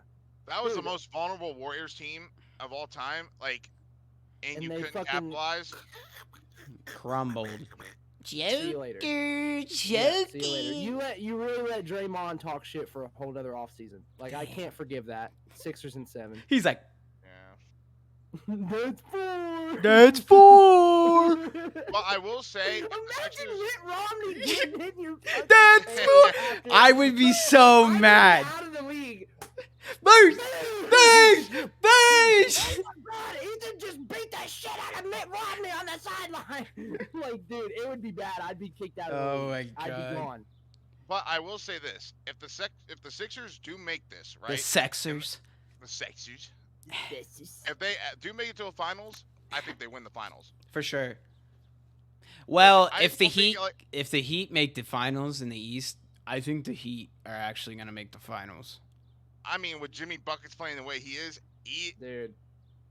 That was the Dude. most vulnerable Warriors team of all time. And And you they couldn't fucking- capitalize. Crumbled. See you later. Joker, Yeah, see you later. You really let Draymond talk shit for a whole other offseason. Like, I can't forgive that. Sixers and 7. He's like, Yeah. That's 4. that's 4. But I will say, if the Imagine Sixers- Mitt Romney getting in your fucking That's face 4. after- I would be so I'd be mad. Out of the league. Boosh! Boosh! Oh Boosh! my God, Ethan just beat the shit out of Mitt Romney on the sideline. Like, dude, it would be bad. I'd be kicked out of the Oh league. my I'd be God. gone. But I will say this: if the Sixers do make this, right? The Sexers. The Sixers. This is- If they do make it to the finals, I think they win the finals. For sure. Well, I if the still think, Heat if the Heat make the finals in the East, I think the Heat are actually gonna make the finals. I mean, with Jimmy Buckets playing the way he is, Dude.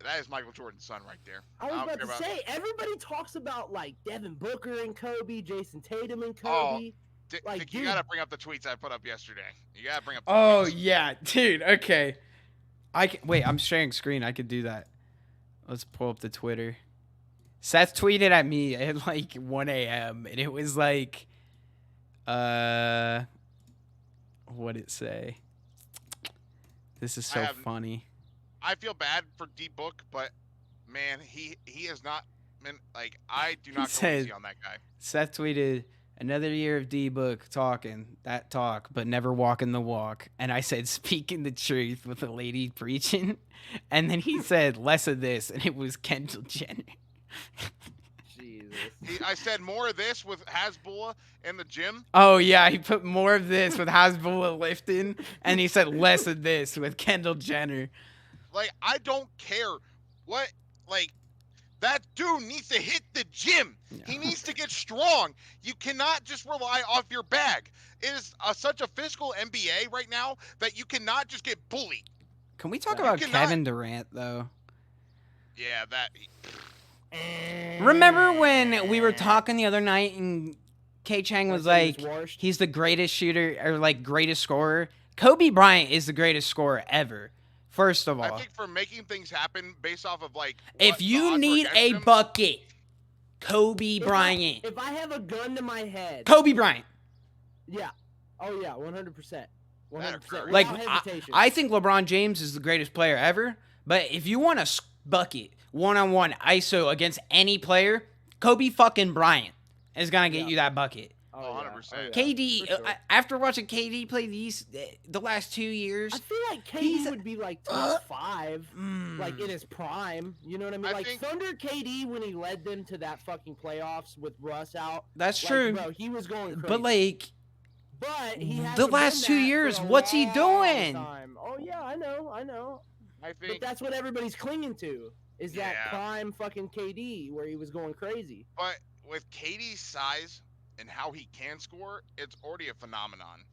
that is Michael Jordan's son right there. I was don't about care to say, everybody talks about, like, Devin Booker and Kobe, Jason Tatum and Oh, Kobe. Like, Dick, you dude. gotta bring up the tweets I put up yesterday. You gotta bring up. The Oh tweets. yeah, dude. Okay. Wait. I'm sharing screen. I could do that. Let's pull up the Twitter. Seth tweeted at me at like 1 a.m. and it was like, what'd it say? This is so have- funny. I feel bad for D Book, but man, he has not been I do not go said- easy on that guy. Seth tweeted, another year of D-Book talking that talk, but never walking the walk. And I said, speaking the truth with a lady preaching. And then he said, less of this. And it was Kendall Jenner. Jesus. I said more of this with Hasbulla in the gym. Oh, yeah. He put more of this with Hasbulla lifting. And he said, less of this with Kendall Jenner. I don't care what, that dude needs to hit the gym. He needs to get strong. You cannot just rely off your bag. It is such a physical NBA right now that you cannot just get bullied. Can we talk You about cannot- Kevin Durant, though? Yeah, that. Remember when we were talking the other night and K Chang was like, washed? he's the greatest shooter or like greatest scorer? Kobe Bryant is the greatest scorer ever. First of I all, think for making things happen based off of like if what the you odds were need against a him, bucket, Kobe Bryant. If I have a gun to my head, Kobe Bryant. yeah, oh yeah, 100%, 100%, Curry. Like, without hesitation. I think LeBron James is the greatest player ever. But if you want a bucket, one-on-one ISO against any player, Kobe fucking Bryant is gonna get you that bucket. Oh, 100%. KD, for sure. after watching KD play the last 2 years, I feel like he's KD a- would be like top 5, like in his prime. You know what I mean? I Like think- Thunder KD when he led them to that fucking playoffs with Russ out. that's Like, true. bro, he was going crazy. But like, But he the hasn't last been 2 that for years, a what's he long doing? time. Oh yeah, I know. I But think. that's what everybody's clinging to is that Yeah. prime fucking KD where he was going crazy. But with KD's size and how he can score, it's already a phenomenon.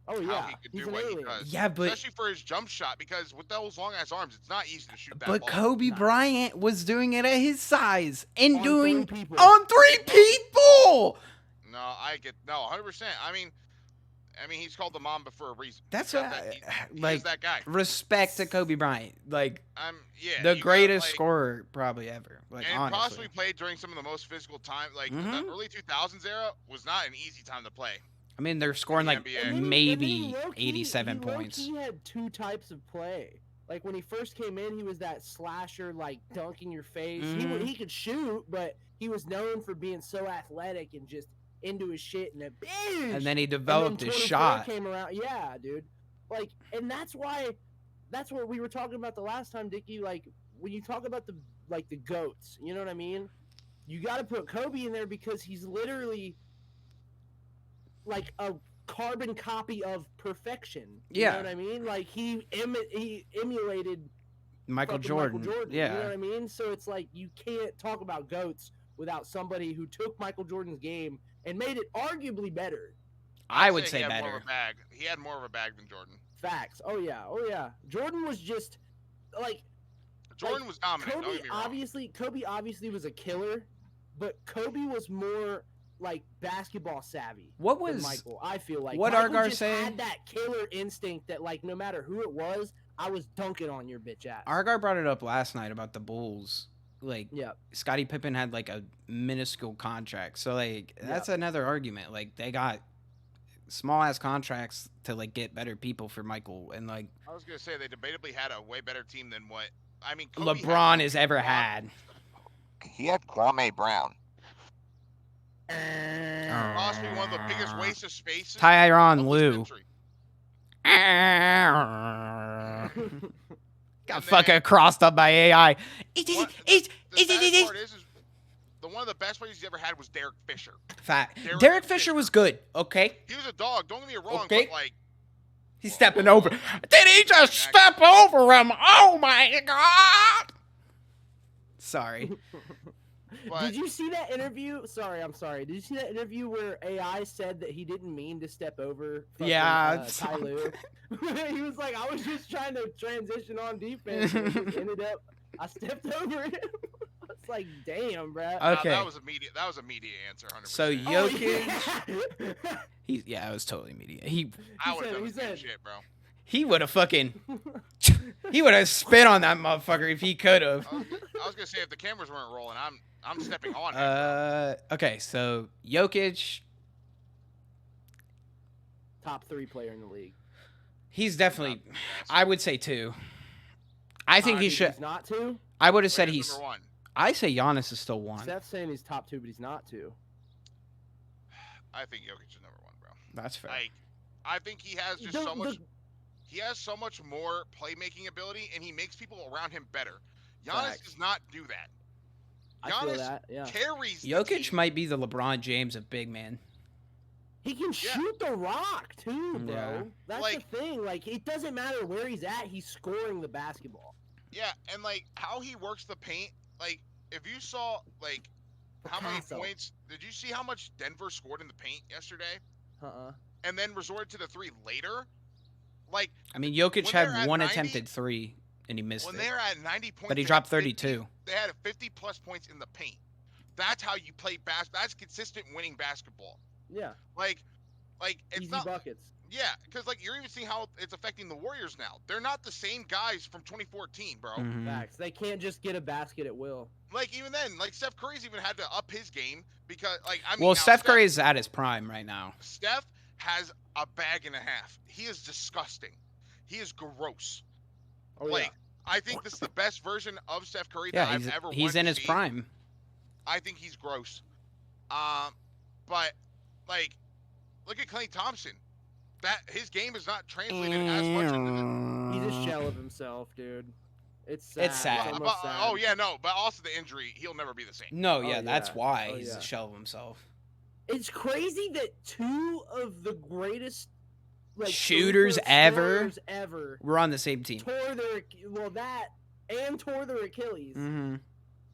Oh How yeah, he can he's do an what he alien. does. Yeah, but Especially for his jump shot, because with those long ass arms, it's not easy to shoot that but ball. Kobe Nah. Bryant was doing it at his size and On doing 3 people. on 3 people. No, I get 100%. I mean, he's called the Mamba for a reason. That's He's got what that- he like is that guy. respect to Kobe Bryant, like Yeah, the you greatest got, like, scorer probably ever. Like and honestly, possibly played during some of the most physical time. Like the Mhm. early 2000s era was not an easy time to play. I mean they're scoring the like NBA. And then he maybe low-key- 87 he points. He had 2 types of play. Like when he first came in, he was that slasher, like dunk in your face. Mhm. He could shoot, but he was known for being so athletic and just into his shit and a bitch. And then he And developed then his 24 shot. Came around, yeah, dude. Like, and that's what we were talking about the last time, Dickie. Like when you talk about the goats, you know what I mean? You got to put Kobe in there because he's literally like a carbon copy of perfection. You Yeah. know what I mean? Like he emulated Michael fucking Jordan. You know Yeah. what I mean? So it's like you can't talk about goats without somebody who took Michael Jordan's game and made it arguably better. I I'd would he say had More better. of a bag. He had more of a bag than Jordan. Facts. Oh yeah. Jordan was just like Jordan was dominant. Don't Kobe get me wrong. Kobe obviously was a killer, but Kobe was more like basketball savvy. What than was Michael? I feel like what Michael Argar just say? had that killer instinct that like no matter who it was, I was dunking on your bitch ass. Argar brought it up last night about the Bulls. Like Yeah. Scottie Pippen had like a minuscule contract. So like that's another argument. Like they got small ass contracts to like get better people for Michael and like I was gonna say they debatably had a way better team than what Kobe LeBron had, has ever LeBron- had. He had Kwame Brown. Possibly one of the biggest wastes of space. Tyronn of the Lue. century. Got And fucking then- crossed up by AI. What- the bad part is one of the best players he ever had was Derek Fisher. Fact. Derek Derek Fisher. Fisher was good. Okay. He was a dog. Don't get me wrong, Okay. but like He's stepping over. Did he just step over him? Oh my god. Sorry. but Did you see that interview? Sorry, I'm sorry. Did you see that interview where AI said that he didn't mean to step over? Fucking, Yeah, Ty Lue? He was like, I was just trying to transition on defense. And it just ended up, I stepped over him. It's like, damn, bro. Okay. that was immediate. That was a media answer. 100%. So Oh, Jokic, yeah. yeah, it was totally media. He I would have said- done he the same said- shit, bro. he would have fucking he would have spit on that motherfucker if he could have. I was gonna say if the cameras weren't rolling, I'm stepping on him. Bro. Okay, so Jokic, Top 3 player in the league. he's definitely, I would say 2. I think he should. He's not 2. I would have said Wait, he's. number 1. I say Giannis is still 1. Seth's saying he's top 2, but he's not 2. I think Jokic is number 1, bro. That's fair. Like, I think he has just so much. He has so much more playmaking ability, and he makes people around him better. Giannis Facts. does not do that. I feel Giannis that, yeah. carries. the Jokic team. might be the LeBron James of big man. He can shoot the rock too, bro. Yeah. That's Like- the thing. Like, it doesn't matter where he's at. He's scoring the basketball. Yeah, and like how he works the paint. Like, if you saw like how many Picasso. points, did you see how much Denver scored in the paint yesterday? Uh-uh. And then resorted to the 3 later. Like I mean, Jokic When they're had at one 90 attempted 3 and he missed when it. they're at 90 points, But he they dropped had 50 32. They had 50 plus points in the paint. That's how you play That's consistent winning basketball. Yeah. Like it's Easy not. buckets. Yeah, because like you're even seeing how it's affecting the Warriors now. They're not the same guys from 2014, bro. Mhm. Facts. They can't just get a basket at will. Like even then, like Steph Curry's even had to up his game because like I mean, Well, now, Steph Curry's at his prime right now. Steph has a bag and a half. He is disgusting. He is gross. Oh Like I think this is the best version of Steph Curry Yeah, that I've ever he's wanted in to his see. prime. I think he's gross. But like, look at Klay Thompson. That his game is not translated as much into the. He's a shell of himself, dude. It's sad. It's sad. almost sad. Oh yeah, no, but also the injury, he'll never be the same. No, Oh, yeah, that's yeah. why Oh, he's yeah. a shell of himself. It's crazy that two of the greatest like Shooters super ever scorers ever We're on the same team. tore their Achilles. Mm-hmm.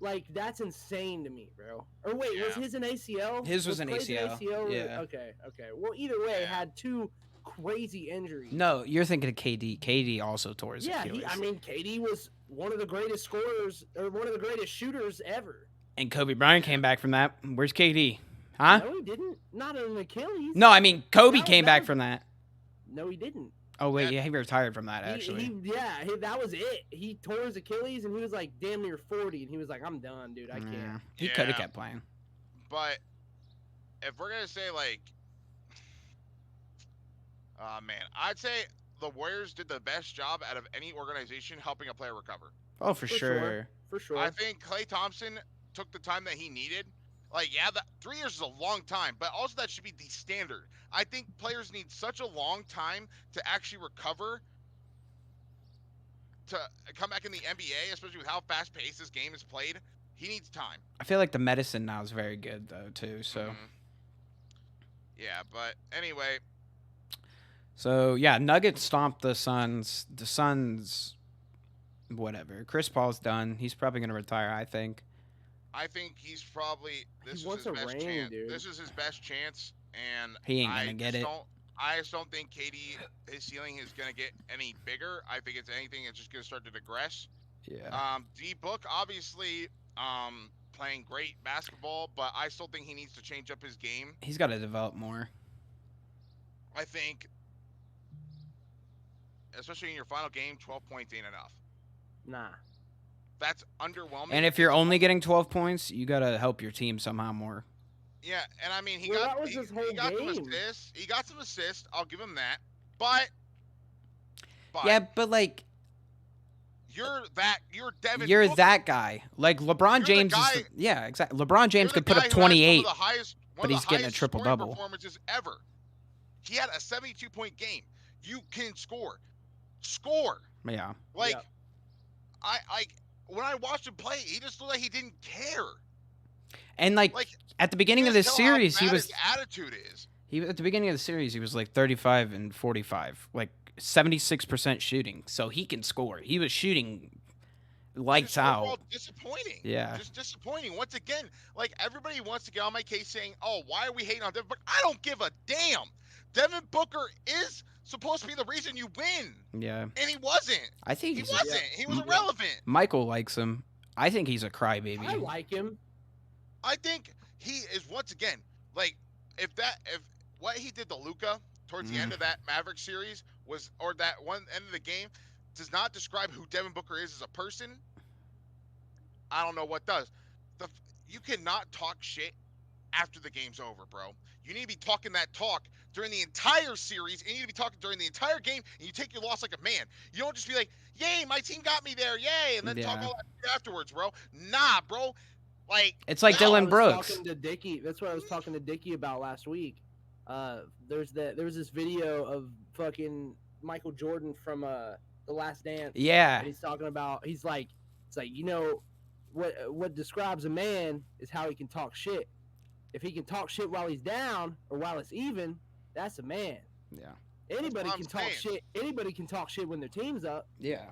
Like that's insane to me, bro. Or wait, was Yeah. his an ACL? His was an Clay's ACL, or- yeah. Okay. Well, either way, Yeah. had two crazy injuries. No, you're thinking of KD. KD also tore his Yeah, Achilles. KD was one of the greatest scorers or one of the greatest shooters ever. And Kobe Bryant came back from that. Where's KD? Huh? No, he didn't. Not an Achilles. No, I mean Kobe That was- came that back was- from that. No, he didn't. Oh wait, yeah, he retired from that He- actually. that was it. He tore his Achilles and he was like damn near 40, and he was like, "I'm done, dude. I can't." Yeah, he could have Yeah. kept playing. But if we're gonna say like, man, I'd say the Warriors did the best job out of any organization helping a player recover. Oh, for For sure. sure. For sure. I think Klay Thompson took the time that he needed. Like, yeah, 3 years is a long time, but also that should be the standard. I think players need such a long time to actually recover to come back in the NBA, especially with how fast-paced this game is played. He needs time. I feel like the medicine now is very good though too. So, Mhm. Yeah, but anyway, so yeah, Nuggets stomped the Suns. The Suns, whatever. Chris Paul's done. He's probably gonna retire. I think. I think he's probably this is wants his a best ring, chance. dude. This is his best chance, and He ain't gonna get it. I just don't think KD his ceiling is gonna get any bigger. I think it's anything. It's just gonna start to digress. Yeah. D Book obviously playing great basketball, but I still think he needs to change up his game. He's got to develop more. I think, especially in your final game, 12 points ain't enough. Nah. That's underwhelming. And if you're only getting 12 points, you got to help your team somehow more. Yeah, and I mean he Well, got that was he, his whole he got some game. assists. He got some assists. I'll give him that. But Yeah, but like you're Devin. you're Booker. that guy. Like LeBron You're the James guy- is yeah, exactly. LeBron James You're the could put guy up who has 28. one of the highest, but he's getting a triple scoring double. performances ever. He had a 72-point game. You can score. Score. Yeah. Like Yeah. I when I watched him play, he just looked like he didn't care. And like Like at the beginning of you this just tell how series, he bad was his attitude is. at the beginning of the series, he was like 35 and 45, like 76% shooting. So he can score. He was shooting lights Just overall out. disappointing. Yeah. Just disappointing. Once again, like everybody wants to get on my case saying, "Oh, why are we hating on Devin Booker?" I don't give a damn. Devin Booker is supposed to be the reason you win, Yeah. and he wasn't. I think He he's wasn't. He was Yeah. irrelevant. Michael likes him. I think he's a crybaby. I like him. I think he is once again like if what he did to Luka towards the end of that Maverick series was, or that one end of the game, does not describe who Devin Booker is as a person. I don't know what does. You cannot talk shit after the game's over, bro. You need to be talking that talk during the entire series, and you need to be talking during the entire game, and you take your loss like a man. You don't just be like, "Yay, my team got me there, yay," and then talk Yeah. all that shit afterwards, bro. Nah, bro. Like It's like No, Dylan I was Brooks. talking to Dickie. That's what I was talking to Dickie about last week. There was this video of fucking Michael Jordan from The Last Dance. Yeah. And he's talking about it's like what describes a man is how he can talk shit. If he can talk shit while he's down or while it's even, that's a man. Yeah. Anybody what can I'm talk saying. shit. Anybody can talk shit when their team's up. Yeah.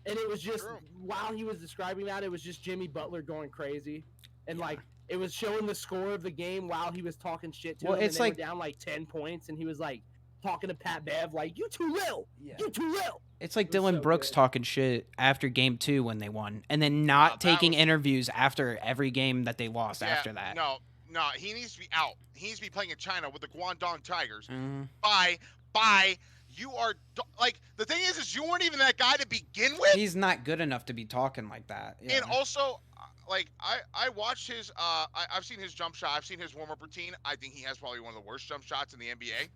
And it was just True. while he was describing that, it was just Jimmy Butler going crazy, and like it was showing the score of the game while he was talking shit to Well, him. it's and they like- were down like 10 points, and he was like talking to Pat Bev like, "You too little, Yeah. you too little." It's like It was Dylan so Brooks good. talking shit after game 2 when they won, and then Nah, not that taking was- interviews after every game that they lost after that. No, No, he needs to be out. He needs to be playing in China with the Guangdong Tigers. Mm. Bye. You are like the thing is you weren't even that guy to begin with. He's not good enough to be talking like that. Yeah. And also, like I watched his I've seen his jump shot. I've seen his warm up routine. I think he has probably one of the worst jump shots in the NBA.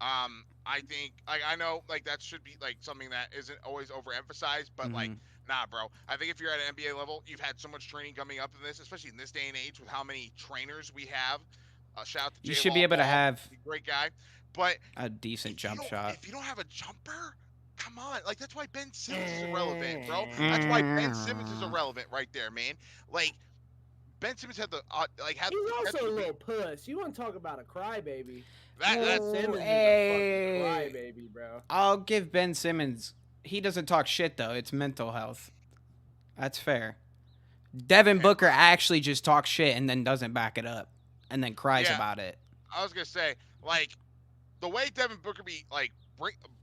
I think like I know like that should be like something that isn't always overemphasized, but like nah, bro. I think if you're at an NBA level, you've had so much training coming up in this, especially in this day and age with how many trainers we have. Shout out to Jay You should be able to Ball, have great guy, but a decent jump shot. if you don't have a jumper, come on, like that's why Ben Simmons is irrelevant, bro. That's why Ben Simmons is irrelevant right there, man. Like Ben Simmons had the He's also a little puss. You want to talk about a crybaby? That's Simmons is hey. a fucking crybaby, bro. I'll give Ben Simmons. He doesn't talk shit though. It's mental health. That's fair. Devin Booker actually just talks shit and then doesn't back it up, and then cries about it. I was gonna say, like, the way Devin Booker be like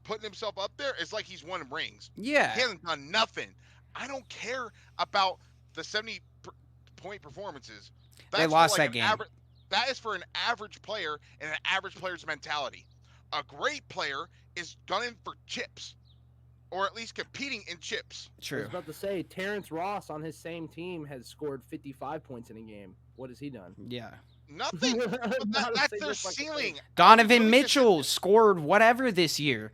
putting himself up there is like he's won rings. Yeah. He hasn't done nothing. I don't care about the 70-point performances. They lost that game. That is for an average player and an average player's mentality. A great player is gunning for chips, or at least competing in chips. I True. was about to say, Terrence Ross on his same team has scored 55 points in a game. What has he done? Yeah. Nothing. That's their ceiling. Donovan Mitchell scored whatever this year,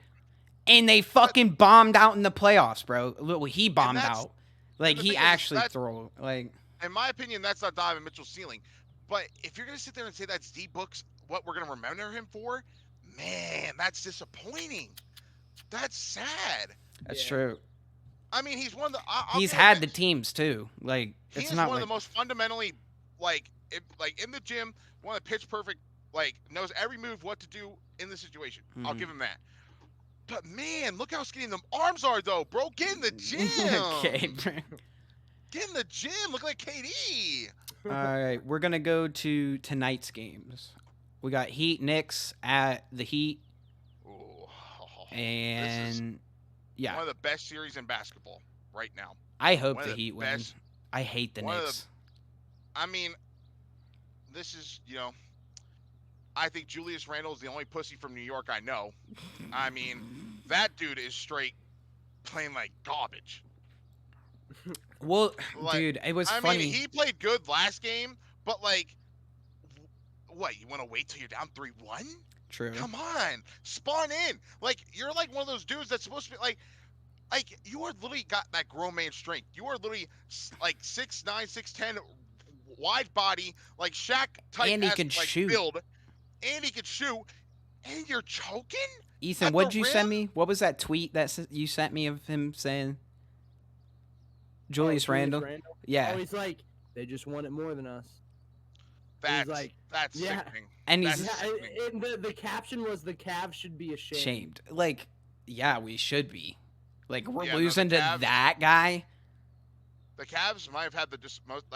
and they fucking bombed out in the playoffs, bro. Well, he bombed out. Like, he actually threw. Like, in my opinion, that's not Donovan Mitchell's ceiling. But if you're going to sit there and say that's D-Book's what we're going to remember him for, man, that's disappointing. That's sad. That's true. I mean, he's one of the... he's had the teams, too. Like, it's not one of the most fundamentally, like in the gym, one of the pitch perfect, like, knows every move, what to do in the situation. I'll give him that. But, man, look how skinny them arms are, though, bro. Get in the gym. Okay, bro. Get in the gym. Look like KD. All right, we're going to go to tonight's games. We got Heat Knicks at the Heat. Ooh. And, yeah. One of the best series in basketball right now. I hope the Heat win. I hate the Knicks. I mean, this is, I think Julius Randle is the only pussy from New York I know. I mean, that dude is straight playing like garbage. Well, like, dude, it was funny. I mean, he played good last game, but like, what? You want to wait till you're down 3-1? True. Come on, spawn in. Like, you're like one of those dudes that's supposed to be like you are literally got that grown man strength. You are literally like 6'9", 6'10", wide body, like Shaq type. And he can shoot. Build, and he can shoot. And you're choking. Ethan, what'd you send me? What was that tweet that you sent me of him saying? Julius Randle? Yeah. Oh, he's like, they just want it more than us. That's sickening. And he's the caption was the Cavs should be ashamed. Like, yeah, we should be. Like, we're losing to that guy. The Cavs might have had the most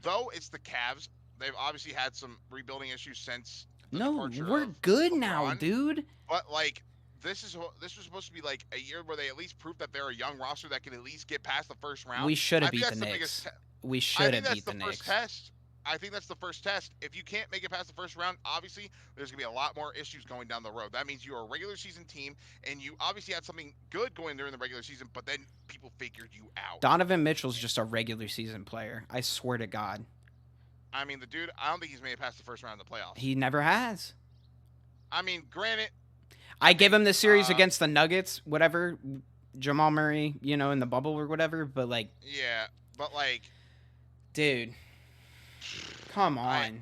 though it's the Cavs. They've obviously had some rebuilding issues since. We're good now, dude. But like, this was supposed to be like a year where they at least proved that they're a young roster that can at least get past the first round. We should have beat the Knicks. We should have beat the Knicks. I think that's the first test. If you can't make it past the first round, obviously there's gonna be a lot more issues going down the road. That means you're a regular season team, and you obviously had something good going during the regular season, but then people figured you out. Donovan Mitchell's just a regular season player. I swear to God. I mean, the dude, I don't think he's made it past the first round of the playoffs. He never has. I mean, granted. I give him the series against the Nuggets, whatever, Jamal Murray, in the bubble or whatever, but like. Yeah, but like. Dude. Come on.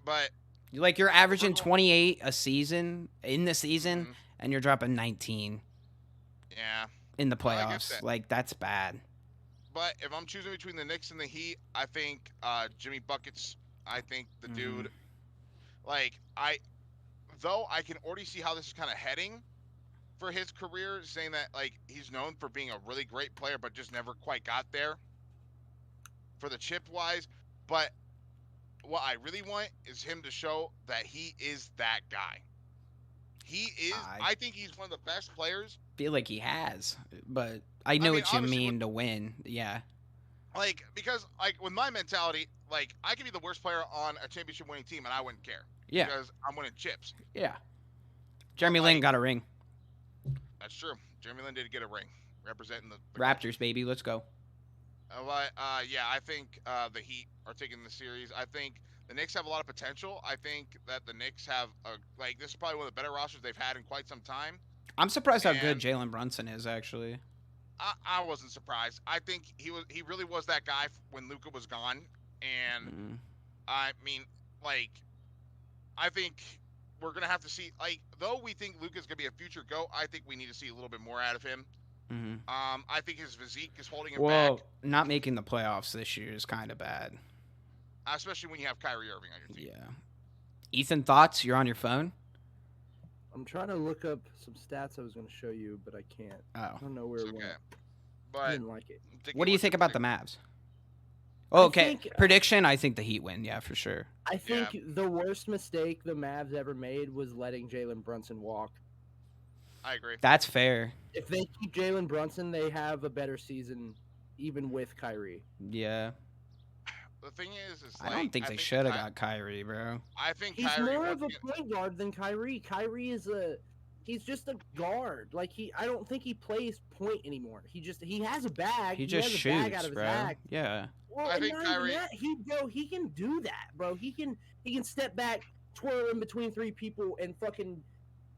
But. Like, you're averaging 28 a season, in the season, and you're dropping 19. Yeah. In the playoffs. Like, that's bad. But if I'm choosing between the Knicks and the Heat, I think Jimmy Buckets, I think the dude, though I can already see how this is kind of heading for his career, saying that, like, he's known for being a really great player, but just never quite got there for the chip-wise. But what I really want is him to show that he is that guy. He is. I think he's one of the best players. Feel like he has, but I know what you mean to win. Yeah. Like, because, like, with my mentality, like I could be the worst player on a championship winning team and I wouldn't care. Yeah. Because I'm winning chips. Yeah. Jeremy Lin got a ring. That's true. Jeremy Lin did get a ring representing the Raptors, baby. Let's go. Yeah, I think the Heat are taking the series. I think the Knicks have a lot of potential. I think that the Knicks have this is probably one of the better rosters they've had in quite some time. I'm surprised how good And- Jalen Brunson is, actually. I wasn't surprised. I think he really was that guy when Luka was gone, and Mm. I mean, like, I think we're gonna have to see, like, though we think Luka's gonna be a future GOAT, I think we need to see a little bit more out of him. Mhm. I think his physique is holding him Well, back, not making the playoffs this year is kind of bad. especially when you have Kyrie Irving on your team. Yeah. Ethan, thoughts? You're on your phone? I'm trying to look up some stats I was going to show you, but I can't. I Oh. don't know where It's it okay. went. I But didn't like it. Dickie, What do you what's think your about the prediction? Mavs? Oh, I okay. think- Prediction, I think the Heat win. Yeah, for sure. I think the worst mistake the Mavs ever made was letting Jalen Brunson walk. I agree. That's fair. If they keep Jalen Brunson, they have a better season, even with Kyrie. Yeah. The thing is I don't think they should have got Kyrie, bro. I think He's Kyrie more of a once again- point guard than Kyrie. Kyrie is he's just a guard. Like I don't think he plays point anymore. He has a bag. He just has a bag out shoots, of his bro. bag. Yeah. Well, I and think not even Kyrie- that, he can do that, bro. He can step back, twirl in between three people, and fucking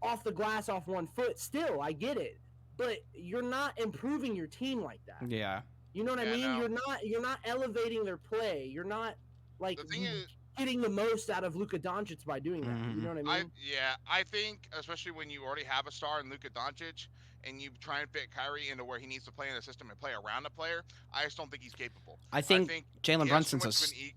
off the glass off 1 foot. Still, I get it, but you're not improving your team like that. Yeah. You know what I Yeah, mean? no. You're not elevating their play. You're not like The thing is, getting the most out of Luka Doncic by doing that. Mhm. You know what I mean? I think especially when you already have a star in Luka Doncic and you try and fit Kyrie into where he needs to play in the system and play around a player, I just don't think he's capable. I think Jalen he has too Brunson's a much of an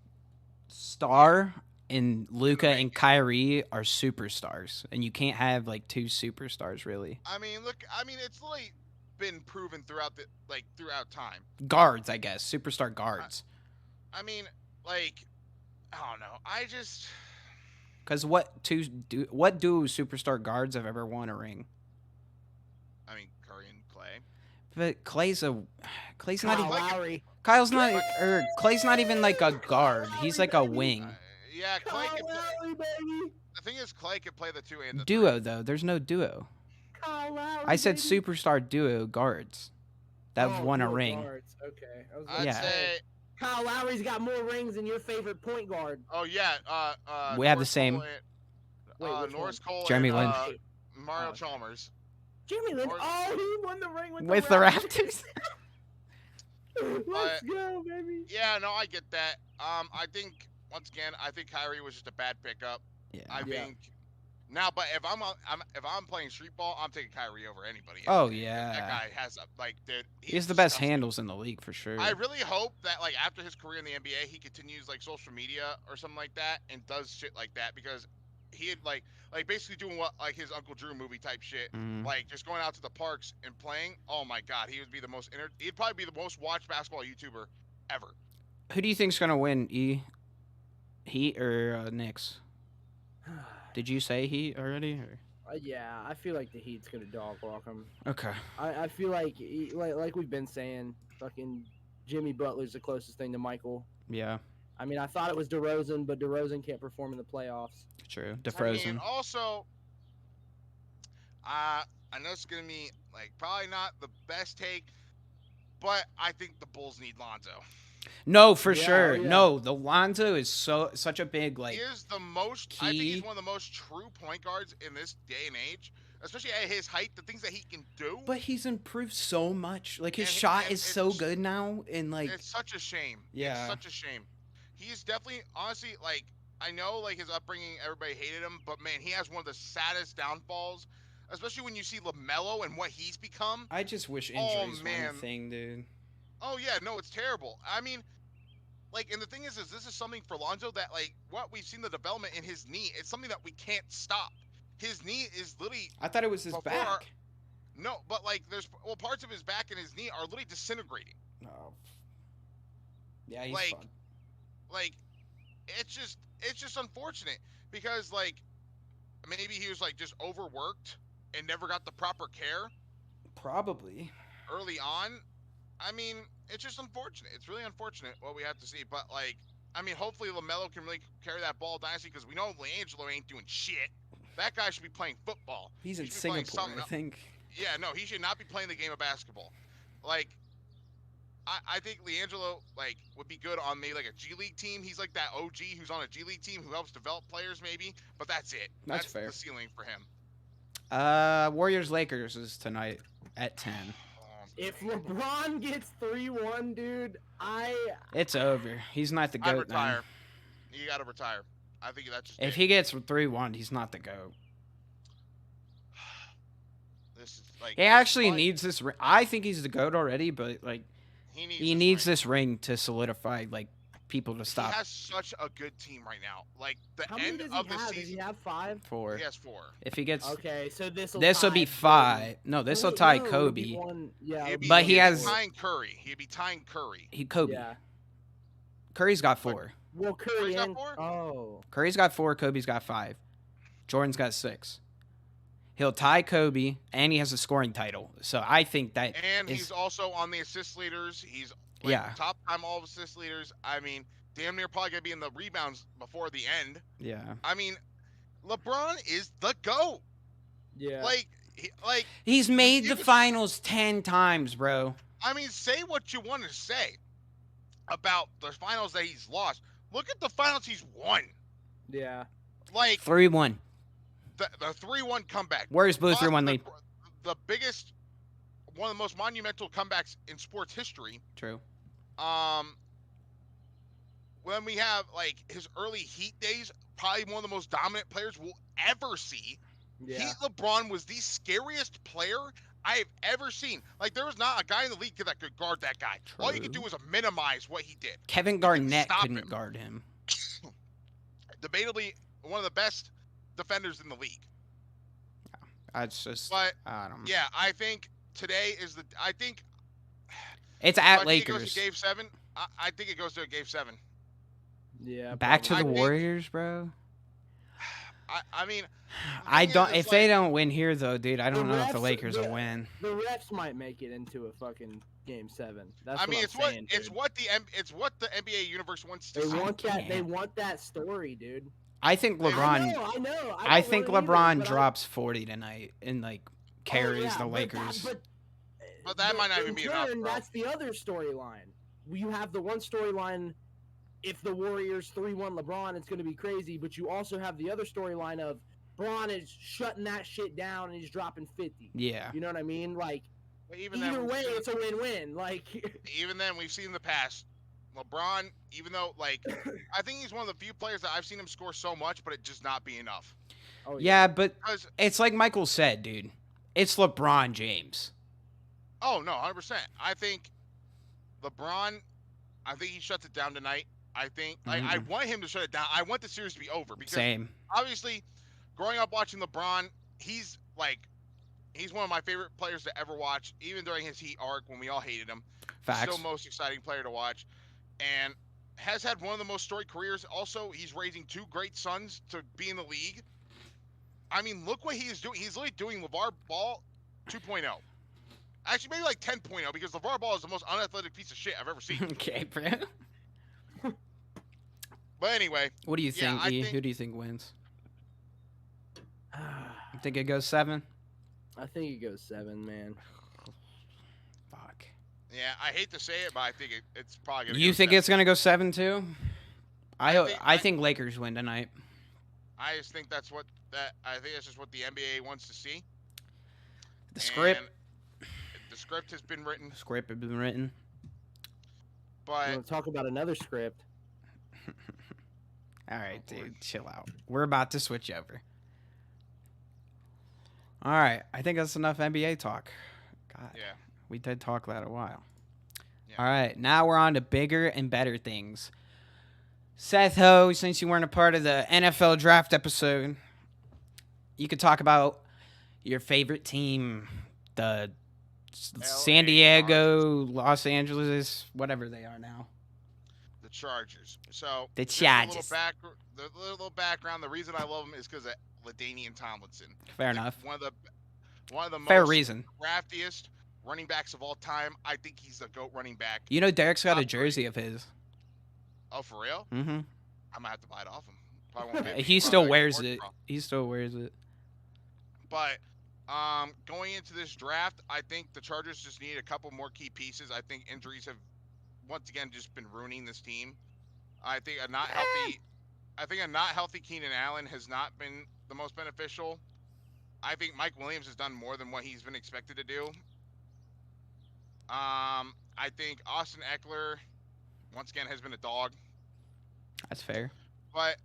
star, and Luka and making. Kyrie are superstars, and you can't have like two superstars really. I mean, look, it's literally been proven throughout time. Guards, I guess, superstar guards. I mean, like, I don't know. I just Because what duo superstar guards have ever won a ring? Curry and Clay. But Clay's not Kyle even Lowry. Clay's not even like a guard. He's like a wing. Yeah, Clay Kyle can play. Lowry, baby. The thing is, Clay can play the two and the Duo though, there's no duo. Kyle Lowry. I said baby. superstar duo guards that have won a dual ring. guards. Okay. I was I'd gonna Yeah. say. Kyle Lowry's got more rings than your favorite point guard. Oh yeah. We have the Norris same. Cole Wait, and, which Norris Cole. Jeremy and, Lin. Mario Oh. Chalmers. Jeremy Lin. Norris- Oh, he won the ring With the Raptors. Let's go, baby. Yeah, no, I get that. I think once again, I think Kyrie was just a bad pickup. Yeah. I Yeah. think now, but if I'm playing street ball, I'm taking Kyrie over anybody. Oh, That yeah. guy has dude. He has the best disgusting. handles in the league for sure. I really hope that after his career in the NBA, he continues social media or something like that and does shit like that because he had basically doing what his Uncle Drew movie type shit, Mhm. just going out to the parks and playing. Oh my God, he would be the most he'd probably be the most watched basketball YouTuber ever. Who do you think's gonna win? Heat or Knicks? Did you say Heat already? Or? Yeah, I feel like the Heat's gonna dog walk him. Okay. I feel like like we've been saying, fucking Jimmy Butler's the closest thing to Michael. Yeah. I mean, I thought it was DeRozan, but DeRozan can't perform in the playoffs. True. I mean, DeFrozen. also, I know it's gonna be probably not the best take, but I think the Bulls need Lonzo. No, for Yeah, sure. oh, yeah. No, the Lonzo is such a big He is the most. I think key. he's one of the most true point guards in this day and age, especially at his height. The things that he can do. But he's improved so much. Like his And- shot and is so it's- good now, and It's such a shame. Yeah. It's such a shame. He's definitely, honestly, I know his upbringing, everybody hated him, but man, he has one of the saddest downfalls, especially when you see LaMelo and what he's become. I just wish Oh, injuries weren't a man. thing, dude. Oh yeah, no, it's terrible. I mean, and the thing is this is something for Lonzo that what we've seen the development in his knee. It's something that we can't stop. His knee is literally I thought it was his Before- back. no, but there's parts of his back and his knee are literally disintegrating. Oh. Yeah, he's like- fun. It's just unfortunate because maybe he was just overworked and never got the proper care Probably. early on. I mean, it's just unfortunate. It's really unfortunate what we have to see. But I mean, hopefully LaMelo can really carry that ball dynasty because we know LiAngelo ain't doing shit. That guy should be playing football. He's He in should be playing Singapore, something I else. think. Yeah, no, he should not be playing the game of basketball. Like, I think LiAngelo would be good on maybe like a G League team. He's like that OG who's on a G League team who helps develop players maybe, but that's it. That's fair. The ceiling for him. Warriors Lakers is tonight at 10. If LeBron gets 3-1, dude, It's over. He's not the I'd GOAT retire. You gotta retire. I think that's just then. If he gets 3-1, he's not the GOAT. This is like He actually needs this ring. I think he's the GOAT already, but like he needs ring. this ring to solidify like people to stop. He has such a good team right now. Like the how many end does of he the have? season, Does he have 5? 4. he has 4. If he gets Okay, so this will be 5. No, this will tie Kobe. Yeah, He'd be, But he he'd be has- tying Curry. He'd be tying Curry. Kobe. Yeah. Curry's got 4. Well, Curry Curry's got and 4? oh, Curry's got 4. Kobe's got 5. Jordan's got 6. He'll tie Kobe, and he has a scoring title. So I think that And is- he's also on the assist leaders. He's top time all assist leaders. I mean, damn near probably gonna be in the rebounds before the end. yeah. I mean, LeBron is the GOAT. yeah. He's made you the could- finals 10 times, bro. I mean, say what you want to say about the finals that he's lost. Look at the finals he's won. Yeah. Like 3-1. the 3-1 comeback. Warriors blew Lost 3-1 lead. The biggest, one of the most monumental comebacks in sports history. True. When we have like his early Heat days, probably one of the most dominant players we'll ever see. Yeah. Heat LeBron was the scariest player I have ever seen. Like there was not a guy in the league that could guard that guy. All you could do True. was minimize what he did. Kevin Garnett stop couldn't him. guard him. Debatably one of the best defenders in the league. It's just, But I don't know. yeah, I think today is the. I think It's I at think it goes Lakers. to Game 7. I think it goes to a Game 7. Yeah. Back to probably. the I think- Warriors, bro. I mean, I thing don't. is, If they like- don't win here, though, dude, I don't know if the refs- Lakers the- will win. The refs might make it into a fucking Game 7. That's I mean, what it's I'm what saying, it's dude. what the NBA universe wants to They see. want that. They can't. want that story, dude. I think LeBron. I know. I don't think want it either, LeBron but drops 40 tonight and like carries yeah, the but Lakers. But that might not in even be enough, turn, bro. That's the other storyline. You have the one storyline. If the Warriors 3-1 LeBron, it's going to be crazy. But you also have the other storyline of Bron is shutting that shit down and he's dropping 50. Yeah. You know what I mean? Like But even either then, way, it's a win-win. Like even then, we've seen in the past, LeBron, even though like I think he's one of the few players that I've seen him score so much, but it just not be enough. oh Yeah, but Because it's like Michael said, dude. It's LeBron James. oh no, 100%. I think LeBron. I think he shuts it down tonight. I think I want him to shut it down. I want the series to be over because Same. obviously, growing up watching LeBron, he's one of my favorite players to ever watch. Even during his Heat arc when we all hated him, Facts. still most exciting player to watch, and has had one of the most storied careers. Also, he's raising 2 great sons to be in the league. I mean, look what he is doing. He's literally doing LeVar Ball 2.0. Actually, maybe like 10.0 because LeVar Ball is the most unathletic piece of shit I've ever seen. Okay, bro. But anyway, What do you Yeah, think, I E? think- Who do you think wins? You think it goes 7? I think it goes 7, man. Fuck. yeah, I hate to say it, but I think it's probably gonna. You go think 7. it's gonna go 7 too? I think- think Lakers win tonight. I just think that's just what the NBA wants to see. The script. And the script has been written, Script has been written. You but want to talk about another script? All right, Oh, boy. dude, chill out. We're about to switch over. All right, I think that's enough NBA talk. God, yeah, we did talk that a while. Yeah. All right, now we're on to bigger and better things. Seth Ho, since you weren't a part of the NFL draft episode, you could talk about your favorite team, the San Diego, Los Angeles, whatever they are now. the Chargers. So The just a little Chargers. The little background. The reason I love him is because of LaDainian Tomlinson. Fair Like, enough. One of the Fair most reason. craftiest running backs of all time. I think he's the GOAT running back. You know, Derek's got a Top three. jersey of his. Oh, for real? Mm-hmm. I might have to buy it off him. Probably won't pay me He for still it. wears it. He still wears it. But going into this draft, I think the Chargers just need a couple more key pieces. I think injuries have once again just been ruining this team. I think a not healthy Keenan Allen has not been the most beneficial. I think Mike Williams has done more than what he's been expected to do. I think Austin Eckler once again has been a dog. That's fair. But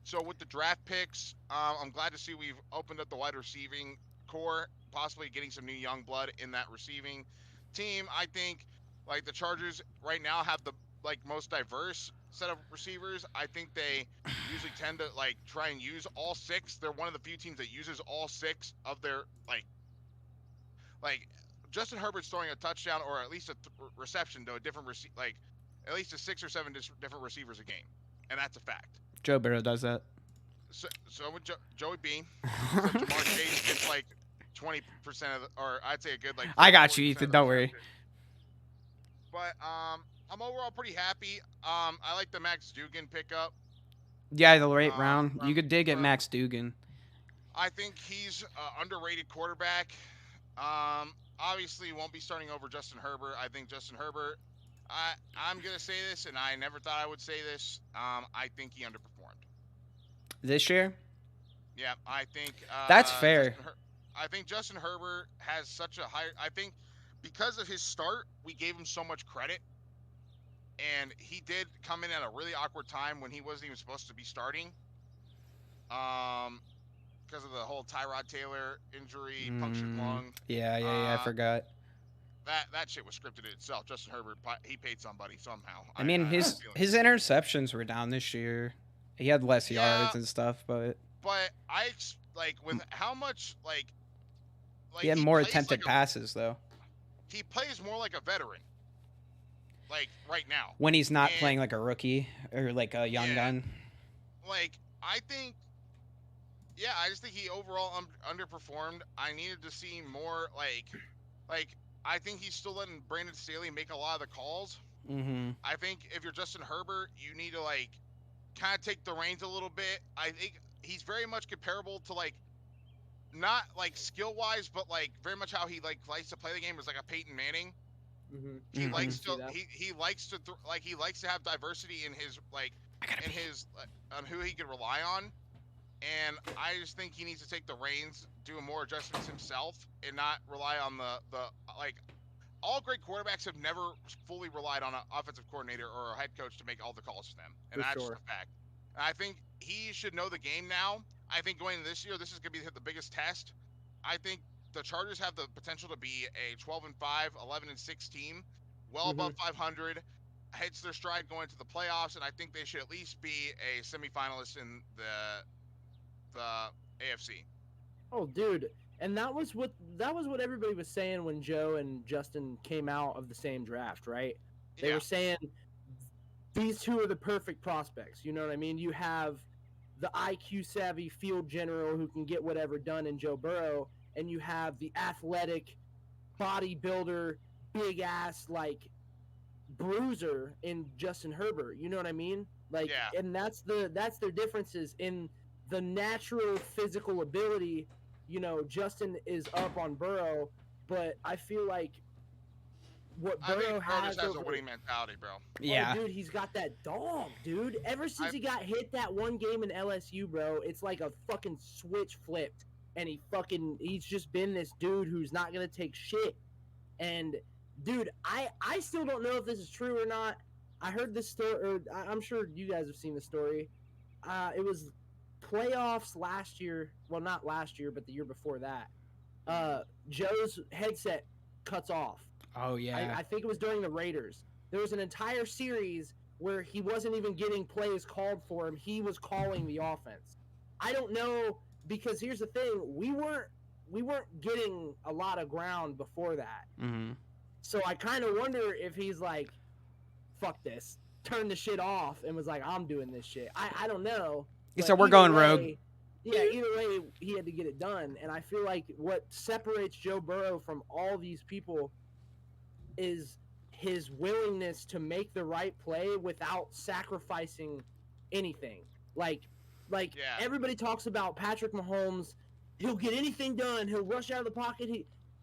so with the draft picks, I'm glad to see we've opened up the wide receiving core, possibly getting some new young blood in that receiving team. I think like the Chargers right now have the most diverse set of receivers. I think they usually tend to try and use all six. They're one of the few teams that uses all six of their like Justin Herbert's throwing a touchdown or at least a reception to a different at least a 6 or 7 different receivers a game, and that's a fact. Joe Burrow does that. So with Joey B, so Jamar Chase gets 20% of or I'd say a good I got you, Ethan. Don't worry. But I'm overall pretty happy. I like the Max Duggan pickup. Yeah, the late round. You could dig at Max Duggan. I think he's an underrated quarterback. Obviously won't be starting over Justin Herbert. I think Justin Herbert. I'm gonna say this, and I never thought I would say this. I think he underperformed this year. Yeah, I think that's fair. I think Justin Herbert has such a high. I think because of his start, we gave him so much credit, and he did come in at a really awkward time when he wasn't even supposed to be starting. Because of the whole Tyrod Taylor injury, punctured lung. Yeah, I forgot. That shit was scripted itself. Justin Herbert, he paid somebody somehow. I mean, his interceptions were down this year. He had less yards and stuff, but I with how much he had more attempted passes though. He plays more like a veteran. Right now. When he's not playing like a rookie or like a young gun. I think. Yeah, I just think he overall underperformed. I needed to see more I think he's still letting Brandon Staley make a lot of the calls. Mm-hmm. I think if you're Justin Herbert, you need to kind of take the reins a little bit. I think he's very much comparable to not skill wise, but very much how he likes to play the game is like a Peyton Manning. Mm-hmm. He likes to he likes to he likes to have diversity in his on who he can rely on. And I just think he needs to take the reins, do more adjustments himself, and not rely on the all great quarterbacks have never fully relied on an offensive coordinator or a head coach to make all the calls for them. And that's just a fact. And I think he should know the game now. I think going into this year, this is going to be the biggest test. I think the Chargers have the potential to be a 12-5, 11-6 team, well above 500, hits their stride going to the playoffs, and I think they should at least be a semifinalist in the AFC. Oh, dude, and that was what everybody was saying when Joe and Justin came out of the same draft, right? They were saying these two are the perfect prospects. You know what I mean? You have the IQ savvy field general who can get whatever done in Joe Burrow, and you have the athletic bodybuilder, big ass bruiser in Justin Herbert. You know what I mean? And that's their differences in the natural physical ability. You know, Justin is up on Burrow, but I feel like what Burrow has a winning mentality, bro. Yeah. Oh, dude, he's got that dog, dude. Ever since he got hit that one game in LSU, bro, it's like a fucking switch flipped. And he's just been this dude who's not going to take shit. And, dude, I still don't know if this is true or not. I heard this story, or I'm sure you guys have seen the story. It was playoffs last year. Well, not last year, but the year before that. Joe's headset cuts off. Oh, yeah. I think it was during the Raiders. There was an entire series where he wasn't even getting plays called for him. He was calling the offense. I don't know, because here's the thing. We weren't getting a lot of ground before that. Mm-hmm. So I kind of wonder if he's like, fuck this, turn the shit off, and was like, I'm doing this shit. I don't know. So we're going rogue. Yeah, either way, he had to get it done. And I feel like what separates Joe Burrow from all these people is his willingness to make the right play without sacrificing anything. Like Yeah. everybody talks about Patrick Mahomes. He'll get anything done. He'll rush out of the pocket.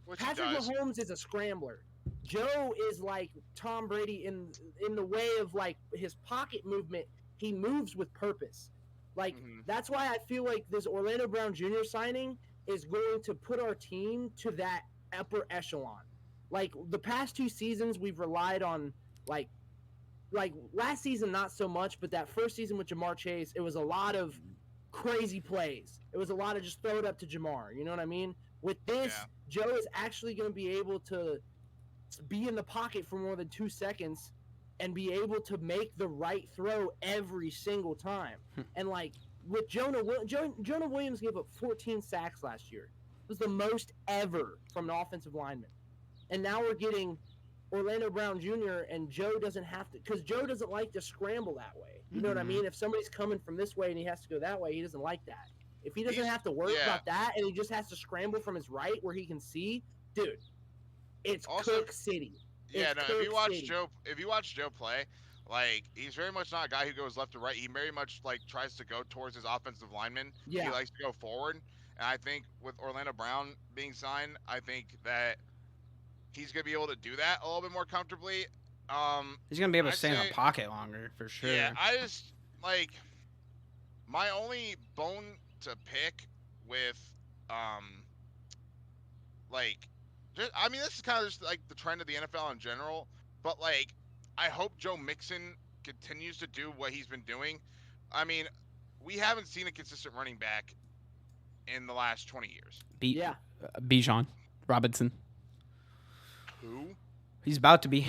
Which he Patrick does. Mahomes is a scrambler. Joe is like Tom Brady in the way of like his pocket movement. He moves with purpose. Like that's why I feel like this Orlando Brown Jr. signing is going to put our team to that upper echelon. Like the past 2 seasons, we've relied on like last season not so much, but that first season with Jamar Chase, it was a lot of crazy plays. It was a lot of just throw it up to Jamar. You know what I mean? With this, Joe is actually going to be able to be in the pocket for more than 2 seconds and be able to make the right throw every single time. And like with Jonah Williams gave up 14 sacks last year. It was the most ever from an offensive lineman. And now we're getting Orlando Brown Jr. and Joe doesn't have to, because Joe doesn't like to scramble that way. You know what I mean? If somebody's coming from this way and he has to go that way, he doesn't like that. If he doesn't have to worry about that and he just has to scramble from his right where he can see, dude, it's also, Cook City. Yeah, no. If you watch Joe play, like he's very much not a guy who goes left to right. He very much like tries to go towards his offensive lineman. Yeah. He likes to go forward. And I think with Orlando Brown being signed, I think that he's gonna be able to do that a little bit more comfortably. He's gonna be able to stay in the pocket longer for sure. Yeah, I just like my only bone to pick with like I mean, this is kind of just like the trend of the NFL in general, but like I hope Joe Mixon continues to do what he's been doing. I mean, we haven't seen a consistent running back in the last 20 years. Bijan Robinson. Who? He's about to be.